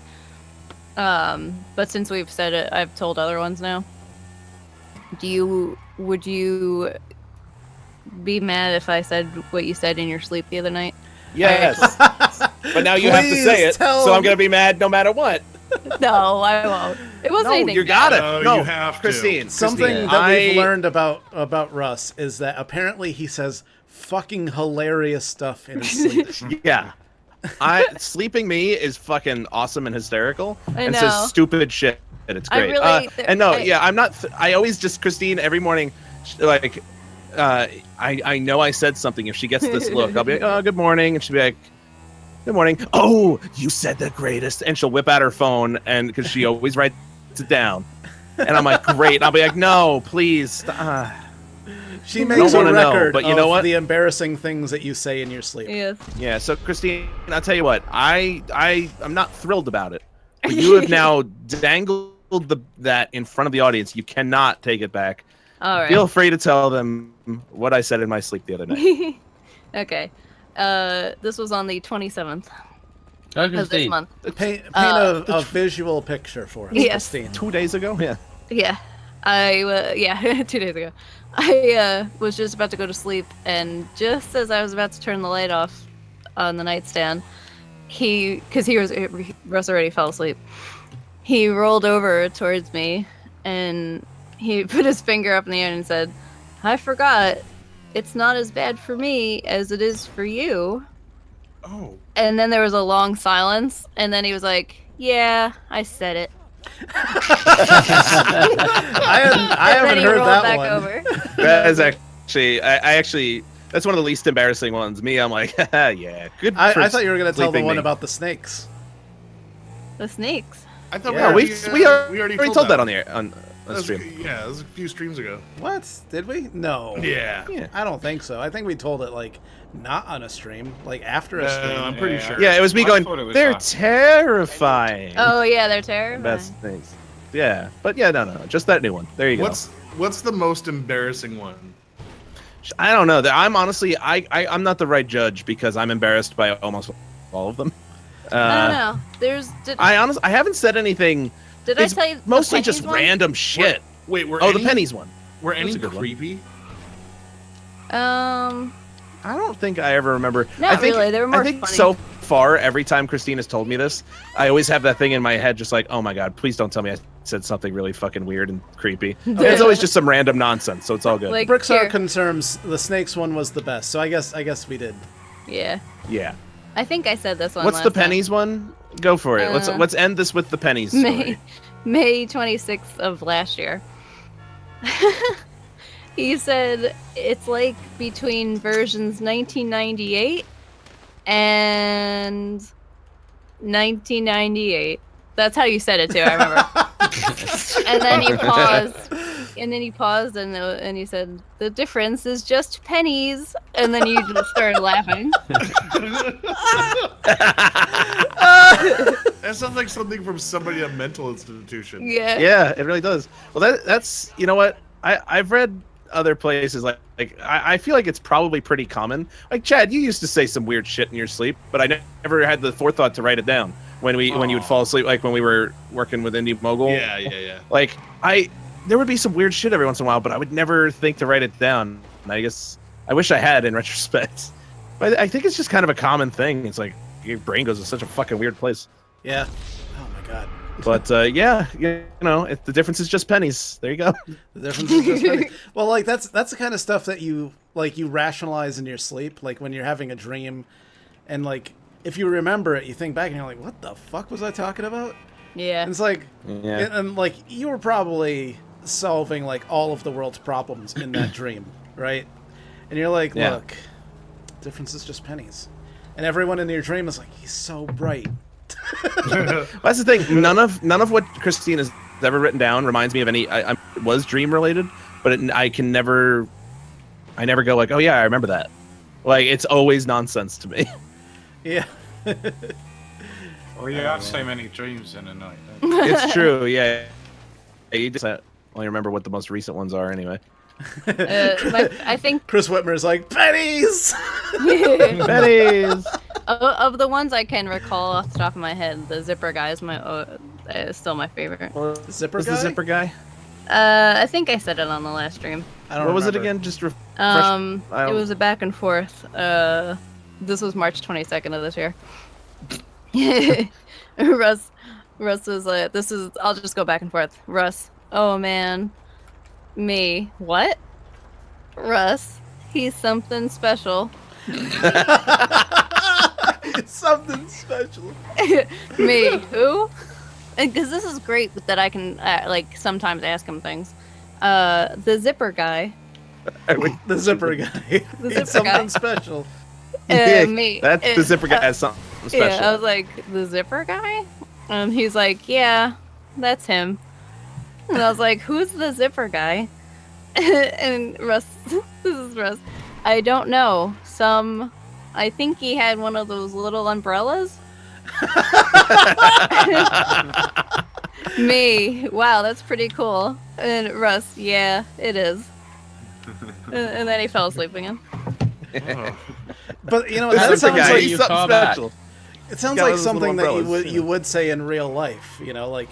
But since we've said it, I've told other ones now. Would you be mad if I said what you said in your sleep the other night? Yes. But now you have to Please say it, tell so I'm them. gonna be mad no matter what. No, I won't. It wasn't No, anything. you bad. got it. No, No, you have to. Christine. Something Christine, that we've I- learned about Russ is that apparently he says fucking hilarious stuff in his sleep. Yeah. Sleeping me is fucking awesome and hysterical, I and know. says stupid shit, and it's I great. really- And no, I- yeah, I'm not. I always just Christine every morning, like, I know I said something. If she gets this look, I'll be like, oh, good morning, and she'll be like, good morning. Oh, you said the greatest, and she'll whip out her phone, and because she always writes it down, and I'm like, great. And I'll be like, no, please. She makes a wanna know, record but you know of what? the embarrassing things that you say in your sleep. Yes. Yeah, so Christine, I'll tell you what, I'm not thrilled about it. But you have now dangled that in front of the audience. You cannot take it back. All right. Feel free to tell them what I said in my sleep the other night. Okay. This was on the 27th Oh, of this Christine. month. Paint a visual picture for us, Yes. Christine. 2 days ago? Yeah. Yeah. Yeah, 2 days ago. I was just about to go to sleep, and just as I was about to turn the light off on the nightstand, Russ already fell asleep. He rolled over towards me, and he put his finger up in the air and said, "I forgot. It's not as bad for me as it is for you." Oh. And then there was a long silence, and then he was like, "Yeah, I said it." I And then haven't he heard rolled that back one. over. That is actually, I actually, that's one of the least embarrassing ones. Me, I'm like, yeah, good. I for thought you were going to tell the sleeping one me. about the snakes. The snakes. I thought Yeah, we already told that on the air, on That was- stream. Yeah, it was a few streams ago. What? Did we? No. Yeah. Yeah. I don't think so. I think we told it like not on a stream, like after a No, stream. I'm pretty sure. Yeah, it was me I going, thought it was they're us. terrifying. Oh yeah, they're terrifying. Best things. Yeah, but yeah, no, just that new one. There you go. What's the most embarrassing one? I don't know. I'm honestly, I'm not the right judge because I'm embarrassed by almost all of them. I don't know. I I haven't said anything. did I It's tell you the mostly pennies just one? random shit. Wait, were Oh, any, the pennies one. Were That's any a good one. creepy? I don't think I ever remember. Not I think, really, they were more I think funny. so far, every time Christina's told me this, I always have that thing in my head, just like, oh my god, please don't tell me I said something really fucking weird and creepy. And it's always just some random nonsense, so it's all good. Like, Bricks are here. confirms the snakes one was the best. So I guess we did. Yeah. Yeah. I think I said this one. What's last the time. pennies one? Go for it. Let's end this with the pennies story. May 26th of last year. He said it's like between versions 1998 and 1998. That's how you said it too, I remember. And then he paused. And he said, the difference is just pennies. And then you just started laughing. That sounds like something from somebody at a mental institution. Yeah. Yeah, it really does. Well, that's you know what, I've read other places like I feel like it's probably pretty common. Like Chad, you used to say some weird shit in your sleep, but I never had the forethought to write it down when you would fall asleep, like when we were working with Indie Mogul. Yeah. Like there would be some weird shit every once in a while, but I would never think to write it down. And I guess I wish I had in retrospect. But I think it's just kind of a common thing. It's like your brain goes to such a fucking weird place. Yeah. Oh my god. But yeah, you know, the difference is just pennies. There you go. The difference is just funny. Well, like that's the kind of stuff that you rationalize in your sleep, like when you're having a dream, and like if you remember it, you think back and you're like, what the fuck was I talking about? Yeah. And it's like, Yeah. and like you were probably solving like all of the world's problems in that dream, right? And you're like, Yeah. look, difference is just pennies, and everyone in your dream is like, he's so bright. Well, that's the thing. None of what Christine has ever written down reminds me of any. I was dream related, but I never go like, oh yeah, I remember that. Like it's always nonsense to me. Yeah. Well, you have so many dreams in a night. It's true. Yeah. You just only remember what the most recent ones are anyway. I think Chris Whitmer's like, pennies. Pennies. of the ones I can recall off the top of my head, the zipper guy is still my favorite. Zipper What's guy? the zipper guy? I think I said it on the last stream. I don't What was it remember. again? Just It don't- was a back and forth. This was March 22nd of this year. Russ was like, I'll just go back and forth. Russ, oh man. Me, what? Russ, he's something special. Something special. Me, who? Because this is great that I can like sometimes ask him things. The zipper guy. The zipper guy. The It's zipper guy. something special. Me. That's the zipper guy has something special. Yeah, I was like, the zipper guy? And he's like, yeah, that's him. And I was like, who's the zipper guy? And Russ, this is Russ. I don't know. I think he had one of those little umbrellas. Me, wow, that's pretty cool. And Russ, yeah, it is. And then he fell asleep again. But you know, The that zipper sounds guy, like he's you something call back. special. it sounds got like those little something that umbrellas, you would say in real life. You know, like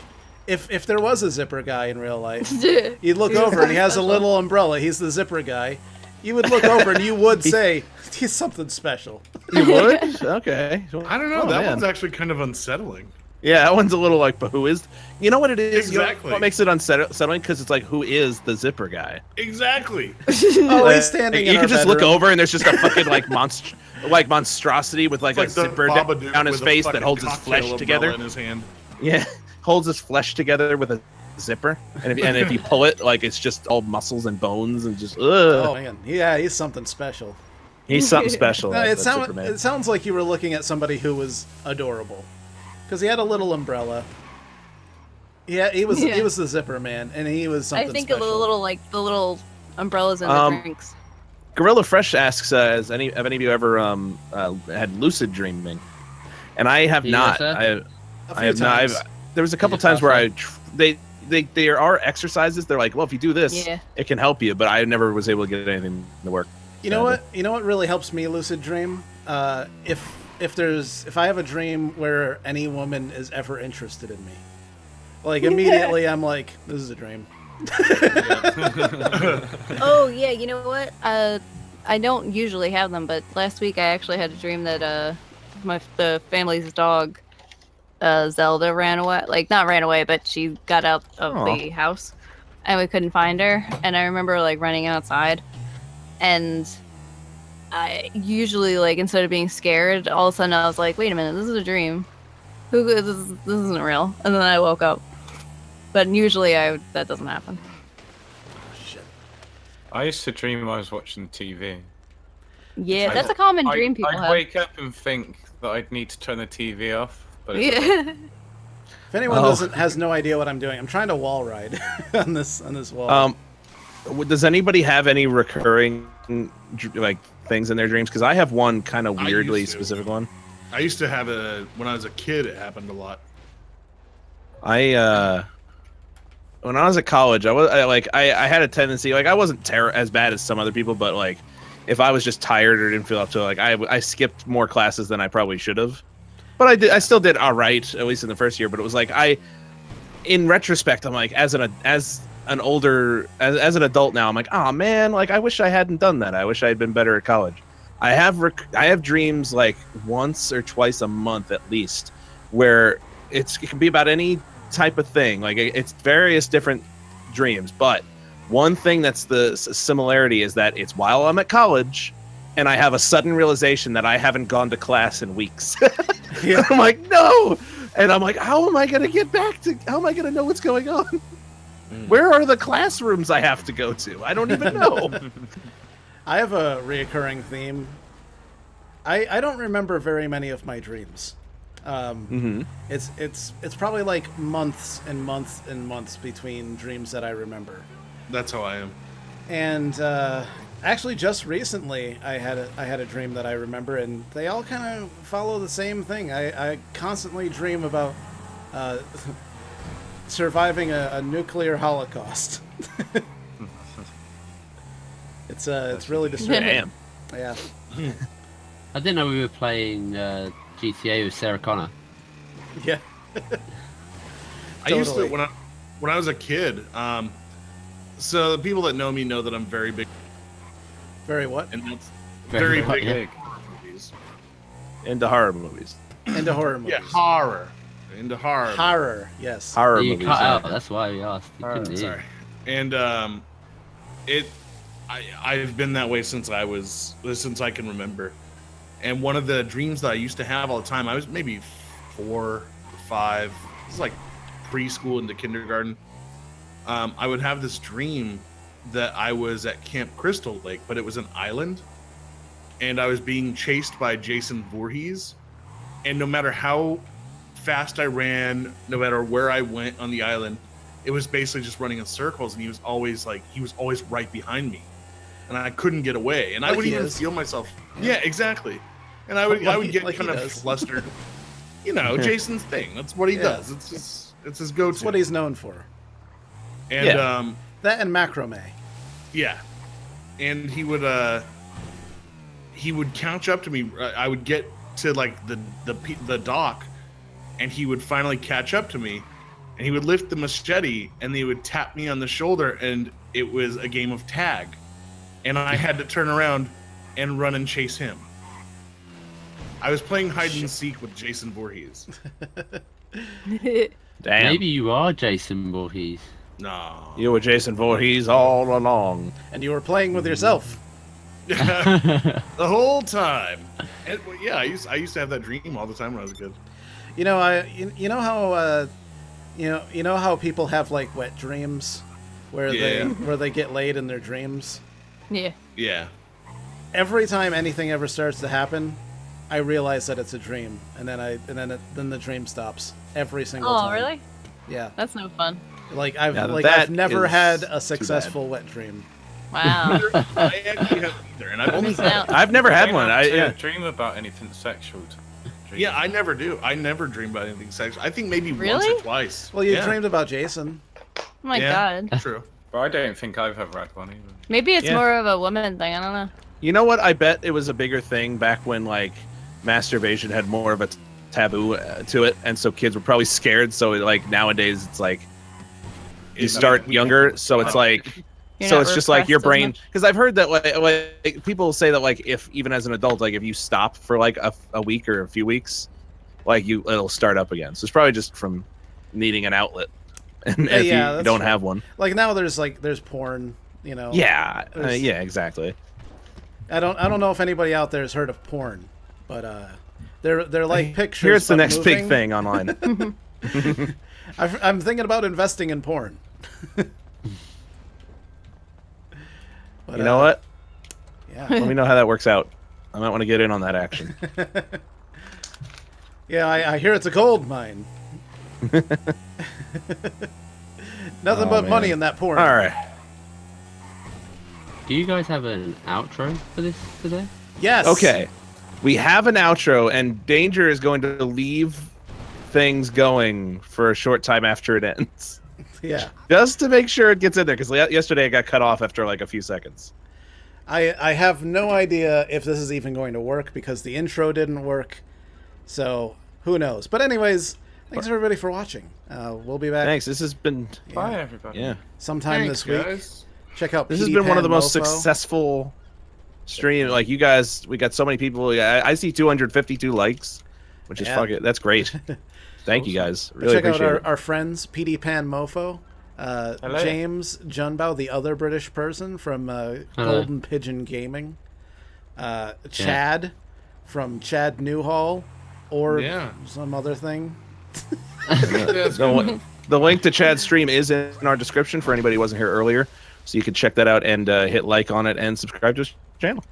if there was a zipper guy in real life, Yeah. you'd look over and he has a little umbrella. He's the zipper guy. You would look over and you would say he's something special. You would? Okay. I don't know. Oh, that man. one's actually kind of unsettling. Yeah, that one's a little like, but who is? You know what it is? You know Exactly. what makes it unsettling? Because it's like, who is the zipper guy? Exactly. Oh, he's standing. You in can our just look bedroom. over and there's just a fucking like monstrosity with like a Like the zipper Babadook down his with a face that fucking holds his cocktail flesh umbrella together. in his hand. Yeah, holds his flesh together with a zipper, and if you pull it, like it's just all muscles and bones and just. Ugh. Oh man, yeah, he's something special. He's something special. No, that Superman. it sounds like you were looking at somebody who was adorable, because he had a little umbrella. Yeah, he was the zipper man, and he was something I think special. the little umbrellas in the drinks. Gorilla Fresh asks, have any of you ever had lucid dreaming? And I have Yes, not. sir. I have not. There was a couple Did times you where pass there are exercises. They're like, well, if you do this, Yeah. it can help you. But I never was able to get anything to work. You know what? You know what really helps me lucid dream? If I have a dream where any woman is ever interested in me, like immediately I'm like, this is a dream. Oh yeah, you know what? I don't usually have them, but last week I actually had a dream that the family's dog, Zelda, ran away. Like not ran away, but she got out of Aw. the house, and we couldn't find her. And I remember like running outside, and I usually like instead of being scared, all of a sudden I was like, wait a minute, this is a dream. This isn't real. And then I woke up. But usually that doesn't happen. Shit. I used to dream I was watching TV. Yeah, that's a common dream people I'd have. wake up and think that I'd need to turn the TV off. But it's Yeah. If anyone has no idea what I'm doing, I'm trying to wall ride on this wall. Does anybody have any recurring like things in their dreams? Because I have one kind of I weirdly used to. specific one. I used to have when I was a kid, it happened a lot. When I was at college, I had a tendency, like I wasn't as bad as some other people, but like if I was just tired or didn't feel up to it, like I skipped more classes than I probably should have. But I still did all right, at least in the first year. But it was like in retrospect, I'm like as an adult now, I'm like, oh man, like I wish I hadn't done that. I wish I had been better at college. I have dreams like once or twice a month at least, where it can be about any type of thing. Like it's various different dreams, but one thing that's the similarity is that it's while I'm at college, and I have a sudden realization that I haven't gone to class in weeks. Yeah. I'm like, no, and I'm like, how am I gonna get back to? How am I gonna know what's going on? Where are the classrooms I have to go to? I don't even know. I have a reoccurring theme. I don't remember very many of my dreams. It's probably like months and months and months between dreams that I remember. That's how I am. And actually, just recently, I had a dream that I remember, and they all kind of follow the same thing. I constantly dream about surviving a nuclear holocaust. It's really disturbing. Damn. Yeah. I didn't know we were playing GTA with Sarah Connor. Yeah. I used to Totally. when I was a kid. So the people that know me know that I'm very big, Very what? and that's Very very big big. movies. Into horror movies. Into horror movies. Yeah, horror. Into horror. Horror, yes. Horror You movies. cut yeah. out. That's why we asked. You couldn't hear. Sorry. And I've been that way since I can remember. And one of the dreams that I used to have all the time, I was maybe 4 or 5. This is like preschool into kindergarten. I would have this dream that I was at Camp Crystal Lake, but it was an island, and I was being chased by Jason Voorhees. And no matter how fast I ran, no matter where I went on the island, it was basically just running in circles, and he was always right behind me, and I couldn't get away, and I Like would he even is. feel myself. Yeah, exactly. And I would get like he kind of does. flustered. You know, Jason's thing. That's what he Yeah. does. It's his go-to. That's what he's known for. And Yeah. That and macrame. yeah, and he would couch up to me. I would get to like the dock, and he would finally catch up to me, and he would lift the machete, and he would tap me on the shoulder, and it was a game of tag, and I had to turn around and run and chase him. I was playing hide and seek with Jason Voorhees. Damn. Maybe you are Jason Voorhees. No. You were Jason Voorhees all along. And you were playing with yourself. The whole time. And, well, yeah, I used to have that dream all the time when I was a kid. You know, you know how people have like wet dreams where Yeah. they get laid in their dreams. Yeah. Yeah. Every time anything ever starts to happen, I realize that it's a dream, and then the dream stops every single Oh, time. really? Yeah. That's no fun. Like Now I've that never is had too a successful wet dream. Wow. I actually have either, and I've only Missed out. I've never had Don't one. have to Yeah. dream about anything sexual. Dream. Yeah, I never do. I never dream about anything sexual. I think maybe once Really? or twice. Well, you yeah. dreamed about Jason. Oh my Yeah. god. True. But I don't think I've ever had one either. Maybe it's Yeah. more of a woman thing. I don't know. You know what? I bet it was a bigger thing back when like masturbation had more of a taboo to it, and so kids were probably scared. So like nowadays, it's like you start younger, so it's like. You're So not it's just like your repressed as brain, much. because I've heard that like people say that like if even as an adult, like if you stop for like a week or a few weeks, like it'll start up again. So it's probably just from needing an outlet, and if you that's don't true. have one, Like now there's porn, yeah, There's- yeah, exactly. I don't know if anybody out there has heard of porn, but they're like pictures. Here's the but next big moving. thing online. I'm thinking about investing in porn. But, You know what? Yeah. Let me know how that works out. I might want to get in on that action. Yeah, I hear it's a gold mine. Nothing but man. money in that porn. All right. Do you guys have an outro for this today? Yes. Okay. We have an outro, and Danger is going to leave things going for a short time after it ends. Yeah. Just to make sure it gets in there, because yesterday it got cut off after like a few seconds. I have no idea if this is even going to work because the intro didn't work. So who knows? But anyways, thanks everybody for watching. We'll be back. Thanks. This has been Bye, everybody. yeah. sometime Thanks, this week. guys. Check out This has PD been one of the Pan most Mofo. successful stream. Like you guys, we got so many people. I see 252 likes, which is Yeah. That's great. Thank you guys. Really Check out appreciate it. our friends, PD Pan Mofo, James Junbao, the other British person from Golden Pigeon Gaming, Chad from Chad Newhall, or Yeah. some other thing. The link to Chad's stream is in our description for anybody who wasn't here earlier, so you can check that out and hit like on it and subscribe to his channel.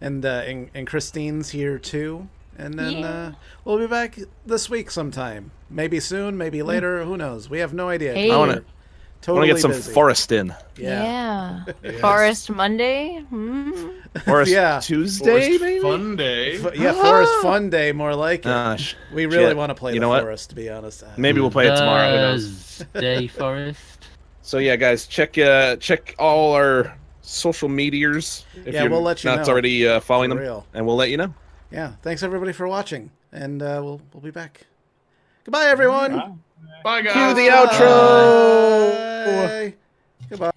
And Christine's here too. And then Yeah. we'll be back this week sometime. Maybe soon, maybe later. Who knows? We have no idea. Hey. I want to Totally get some busy. Forest in. Yeah. Forest Monday. Forest Yeah. Tuesday, Forest maybe. Fun Day. Yeah, Forest Fun Day, more like it. We really shit. want to play You the know what? Forest, to be honest. Maybe we'll play it tomorrow. Who knows? Thursday Forest. So yeah, guys, check all our social meteors if Yeah, you're we'll let you not know. already following For them, real. and we'll let you know. Yeah, thanks everybody for watching, and we'll be back. Goodbye, everyone. Bye, guys. Cue the outro. Bye. Goodbye.